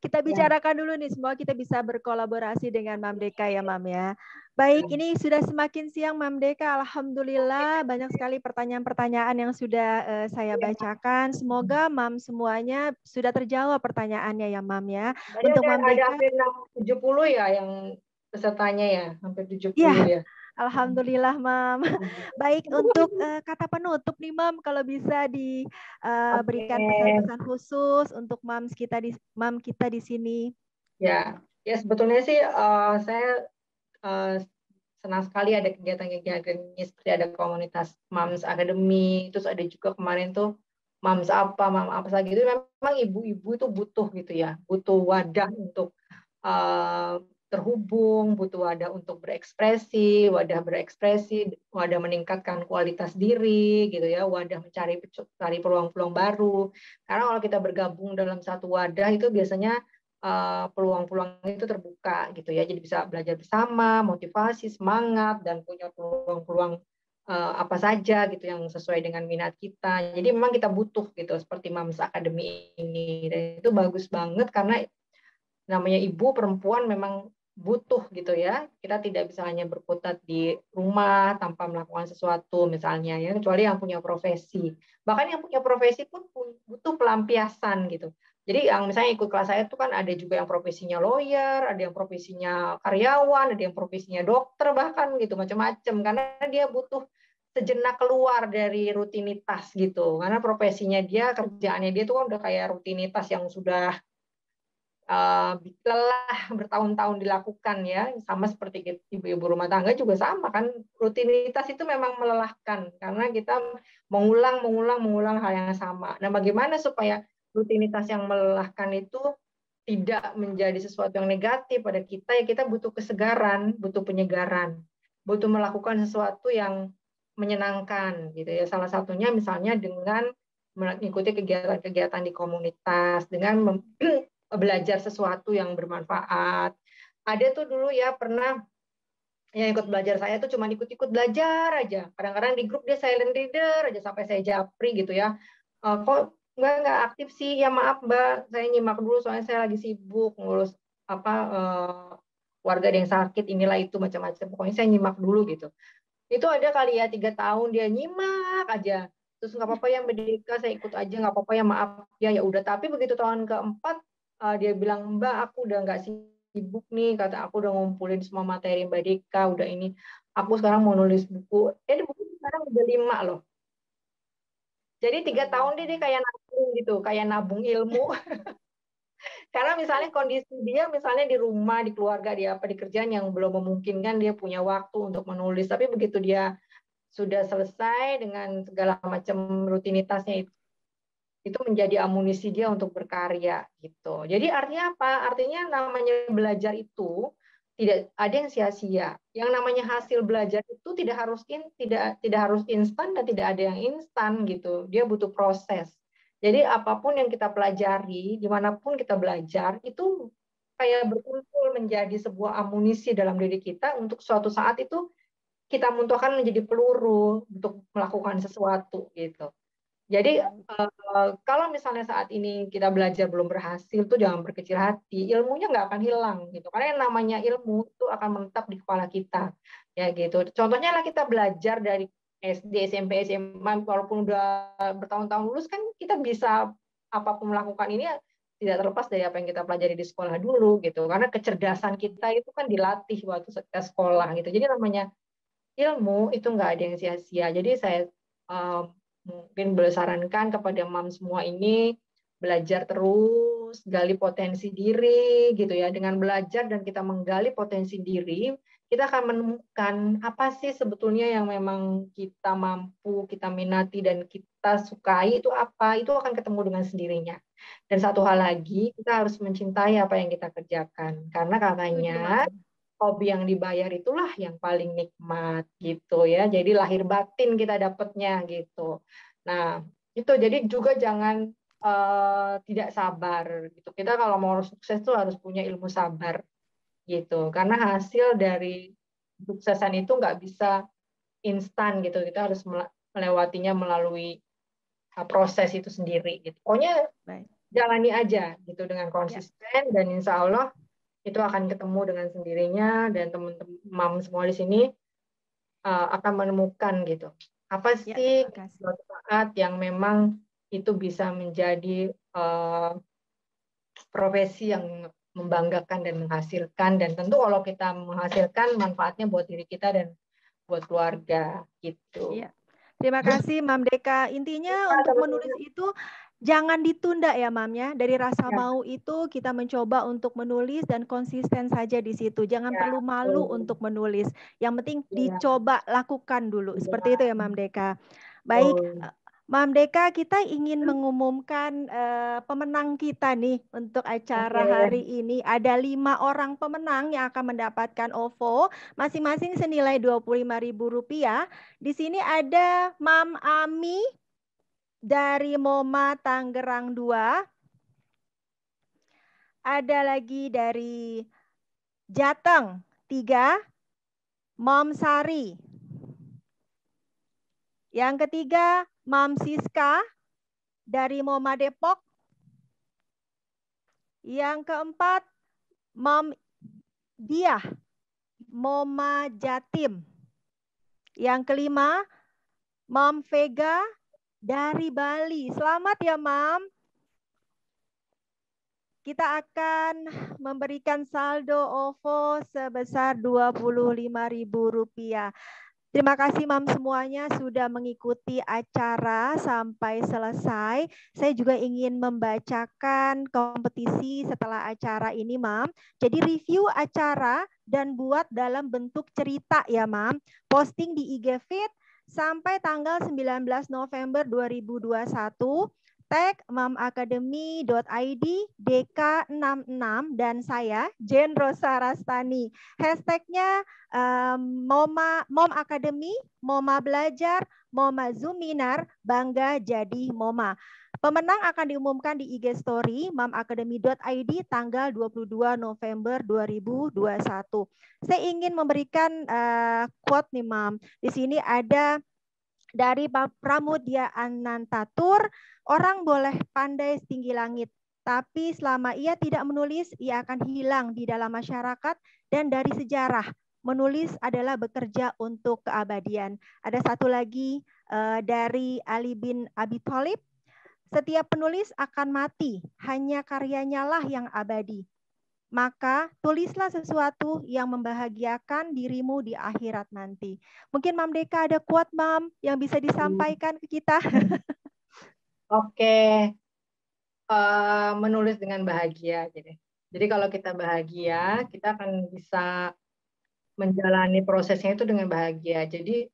kita bicarakan dulu nih, semua kita bisa berkolaborasi dengan Mam Deka ya, Mam ya. Baik, ini sudah semakin siang, Mam Deka. Alhamdulillah banyak sekali pertanyaan-pertanyaan yang sudah saya bacakan. Semoga Mam semuanya sudah terjawab pertanyaannya ya, Mam ya. Tadi untuk Mam Deka hampir 70 ya yang pesertanya ya, hampir 70 ya. Alhamdulillah, Mam. Baik, untuk kata penutup nih, Mam, kalau bisa diberikan pesan-pesan khusus untuk Mam kita di sini. Ya sebetulnya sih saya senang sekali ada kegiatan-kegiatan ini, seperti ada komunitas Moms Academy, terus ada juga kemarin tuh Moms apa saja gitu. Memang ibu-ibu itu butuh gitu ya, butuh wadah untuk terhubung, butuh wadah untuk berekspresi, wadah meningkatkan kualitas diri gitu ya, wadah mencari peluang-peluang baru. Karena kalau kita bergabung dalam satu wadah itu biasanya peluang-peluang itu terbuka gitu ya, jadi bisa belajar bersama, motivasi, semangat, dan punya peluang-peluang apa saja gitu yang sesuai dengan minat kita. Jadi memang kita butuh gitu seperti Moms Academy ini, dan itu bagus banget karena namanya ibu perempuan memang butuh gitu ya. Kita tidak bisa hanya berkutat di rumah tanpa melakukan sesuatu misalnya ya, kecuali yang punya profesi. Bahkan yang punya profesi pun butuh pelampiasan gitu. Jadi yang misalnya ikut kelas saya itu kan ada juga yang profesinya lawyer, ada yang profesinya karyawan, ada yang profesinya dokter bahkan gitu, macam-macam, karena dia butuh sejenak keluar dari rutinitas gitu. Karena profesinya dia, kerjaannya dia tuh kan udah kayak rutinitas yang sudah lelah bertahun-tahun dilakukan ya, sama seperti ibu-ibu rumah tangga juga sama kan, rutinitas itu memang melelahkan karena kita mengulang hal yang sama. Nah, bagaimana supaya rutinitas yang melelahkan itu tidak menjadi sesuatu yang negatif pada kita, ya kita butuh kesegaran, butuh penyegaran, butuh melakukan sesuatu yang menyenangkan gitu ya. Salah satunya misalnya dengan mengikuti kegiatan-kegiatan di komunitas, dengan belajar sesuatu yang bermanfaat. Ada tuh dulu ya pernah yang ikut belajar saya tuh cuma ikut-ikut belajar aja. Kadang-kadang di grup dia silent reader aja sampai saya japri gitu ya. Kok nggak aktif sih? Ya maaf Mbak, saya nyimak dulu soalnya saya lagi sibuk ngurus warga yang sakit inilah itu macam-macam. Pokoknya saya nyimak dulu gitu. Itu ada kali ya 3 tahun dia nyimak aja. Terus nggak apa-apa ya Mbak Dika, saya ikut aja, nggak apa-apa ya maaf ya udah. Tapi begitu tahun keempat dia bilang, Mbak aku udah nggak sibuk nih, kata aku udah ngumpulin semua materi Mbak Dika, udah ini, aku sekarang mau nulis buku. Buku sekarang udah 5 loh. Jadi 3 tahun dia kayak nabung gitu, kayak nabung ilmu. Karena misalnya kondisi dia misalnya di rumah, di keluarga dia apa di kerjaan yang belum memungkinkan dia punya waktu untuk menulis. Tapi begitu dia sudah selesai dengan segala macam rutinitasnya itu menjadi amunisi dia untuk berkarya gitu. Jadi artinya apa? Artinya namanya belajar itu tidak ada yang sia-sia. Yang namanya hasil belajar itu tidak harus instan dan tidak ada yang instan gitu. Dia butuh proses. Jadi apapun yang kita pelajari, dimanapun kita belajar, itu kayak berkumpul menjadi sebuah amunisi dalam diri kita untuk suatu saat itu kita munculkan menjadi peluru untuk melakukan sesuatu gitu. Jadi kalau misalnya saat ini kita belajar belum berhasil tuh jangan berkecil hati, ilmunya nggak akan hilang gitu. Karena yang namanya ilmu itu akan menetap di kepala kita ya gitu. Contohnya lah kita belajar dari SD, SMP, SMA, walaupun udah bertahun-tahun lulus kan kita bisa apapun melakukan ini tidak terlepas dari apa yang kita pelajari di sekolah dulu gitu. Karena kecerdasan kita itu kan dilatih waktu kita sekolah gitu. Jadi namanya ilmu itu nggak ada yang sia-sia. Jadi saya mungkin bersarankan kepada mam semua ini belajar terus, gali potensi diri gitu ya. Dengan belajar dan kita menggali potensi diri, kita akan menemukan apa sih sebetulnya yang memang kita mampu, kita minati dan kita sukai itu apa, itu akan ketemu dengan sendirinya. Dan satu hal lagi, kita harus mencintai apa yang kita kerjakan. Karena katanya hobi yang dibayar itulah yang paling nikmat gitu ya. Jadi lahir batin kita dapatnya gitu. Nah, itu jadi juga jangan tidak sabar gitu. Kita kalau mau sukses tuh harus punya ilmu sabar gitu. Karena hasil dari suksesan itu nggak bisa instan gitu. Kita harus melewatinya melalui proses itu sendiri gitu. Pokoknya jalani aja gitu dengan konsisten dan insya Allah itu akan ketemu dengan sendirinya dan teman-teman mam semua di sini akan menemukan gitu apa sih suatu saat yang memang itu bisa menjadi profesi yang membanggakan dan menghasilkan, dan tentu kalau kita menghasilkan manfaatnya buat diri kita dan buat keluarga gitu. Ya. Terima kasih Mam Deka. Intinya untuk menulis itu jangan ditunda ya Mam ya. Dari rasa mau itu kita mencoba untuk menulis dan konsisten saja di situ. Jangan perlu malu untuk menulis. Yang penting dicoba lakukan dulu. Seperti itu ya Mam Deka. Baik, Mam Deka, kita ingin mengumumkan pemenang kita nih untuk acara hari ini. Ada 5 orang pemenang yang akan mendapatkan OVO, masing-masing senilai Rp25.000. Di sini ada Mam Ami dari MoMA Tangerang 2. Ada lagi dari Jateng 3, Mom Sari. Yang ketiga, Mam Siska dari MoMA Depok. Yang keempat, Mam Diah, MoMA Jatim. Yang kelima, Mam Vega dari Bali. Selamat ya, Mam. Kita akan memberikan saldo OVO sebesar Rp25.000. Terima kasih Mam semuanya sudah mengikuti acara sampai selesai. Saya juga ingin membacakan kompetisi setelah acara ini Mam. Jadi review acara dan buat dalam bentuk cerita ya Mam. Posting di IG Feed sampai tanggal 19 November 2021. Tag mamacademy.id DK66 dan saya Jen Rosa Rastani. Hashtagnya Mom Academy, Moma Belajar, Moma Zuminar, Bangga Jadi Moma. Pemenang akan diumumkan di IG Story mamacademy.id tanggal 22 November 2021. Saya ingin memberikan quote nih Mam. Di sini ada dari Pramudia Anantatur, orang boleh pandai setinggi langit, tapi selama ia tidak menulis, ia akan hilang di dalam masyarakat dan dari sejarah. Menulis adalah bekerja untuk keabadian. Ada satu lagi dari Ali bin Abi Thalib, setiap penulis akan mati, hanya karyanya lah yang abadi. Maka tulislah sesuatu yang membahagiakan dirimu di akhirat nanti. Mungkin Mam Deka ada quote Mam yang bisa disampaikan ke kita. Oke. Menulis dengan bahagia. Jadi kalau kita bahagia, kita akan bisa menjalani prosesnya itu dengan bahagia. Jadi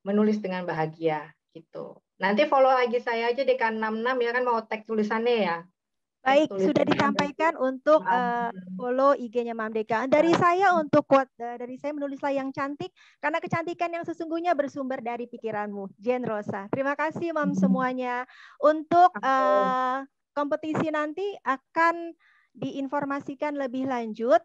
menulis dengan bahagia gitu. Nanti follow IG saya aja DK66 ya kan mau tag tulisannya ya. Baik, sudah disampaikan untuk follow IG-nya Mam Deka. Dari saya untuk quote, dari saya menulislah yang cantik, karena kecantikan yang sesungguhnya bersumber dari pikiranmu. Jen Rosa. Terima kasih Mam semuanya. Untuk kompetisi nanti akan diinformasikan lebih lanjut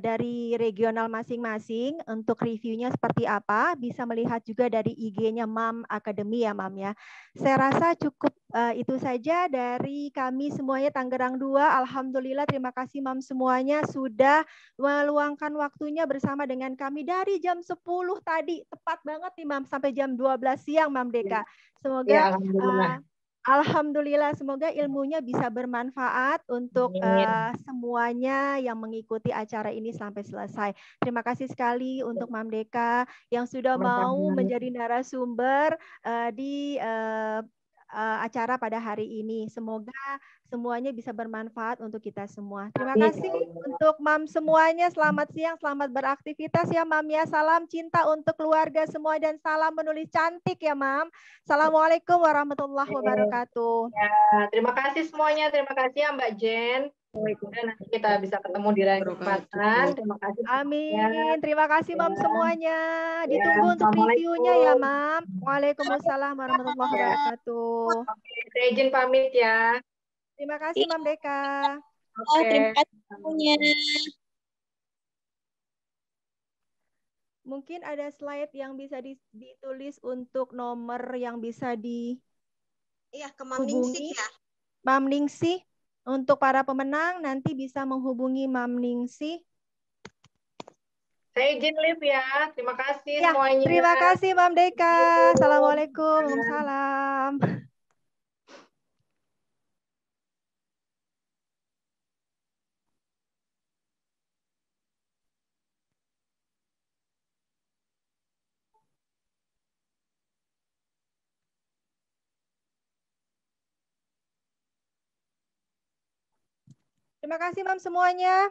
dari regional masing-masing untuk reviewnya seperti apa, bisa melihat juga dari IG-nya Mam Academy ya Mam ya. Saya rasa cukup itu saja dari kami semuanya Tangerang 2. Alhamdulillah terima kasih Mam semuanya sudah meluangkan waktunya bersama dengan kami dari jam 10 tadi. Tepat banget nih Mam sampai jam 12 siang Mam Deka. Semoga ya, Alhamdulillah, semoga ilmunya bisa bermanfaat untuk semuanya yang mengikuti acara ini sampai selesai. Terima kasih sekali untuk Mam Deka yang sudah mau menjadi narasumber di acara pada hari ini. Semoga semuanya bisa bermanfaat untuk kita semua. Terima kasih untuk Mam semuanya. Selamat siang, selamat beraktivitas ya Mam ya. Salam cinta untuk keluarga semua dan salam menulis cantik ya Mam. Assalamualaikum warahmatullahi wabarakatuh. Ya, terima kasih semuanya. Terima kasih ya Mbak Jen. Dan nanti kita bisa ketemu di lain kesempatan. Terima kasih. Amin. Terima kasih Mam semuanya. Ditunggu untuk reviewnya ya Mam. Waalaikumsalam warahmatullahi wabarakatuh. Oke, saya izin pamit ya. Terima kasih Mam Deka. Oke. Terima kasih semuanya. Mungkin ada slide yang bisa ditulis untuk nomor yang bisa ke Mam Ningsih ya. Mam Ningsih. Untuk para pemenang nanti bisa menghubungi Mam Ningsih. Saya izin live ya. Terima kasih ya, semuanya. Terima kasih Mam Deka. Assalamualaikum. Waalaikumsalam. Terima kasih Mam semuanya.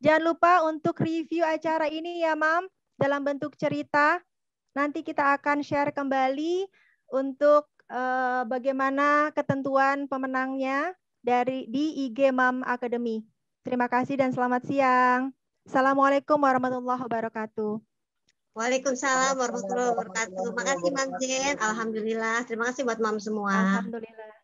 Jangan lupa untuk review acara ini ya Mam, dalam bentuk cerita. Nanti kita akan share kembali untuk bagaimana ketentuan pemenangnya di IG Mam Academy. Terima kasih dan selamat siang. Assalamualaikum warahmatullahi wabarakatuh. Waalaikumsalam warahmatullahi wabarakatuh. Makasih Mam Jen. Alhamdulillah. Terima kasih buat Mam semua. Alhamdulillah.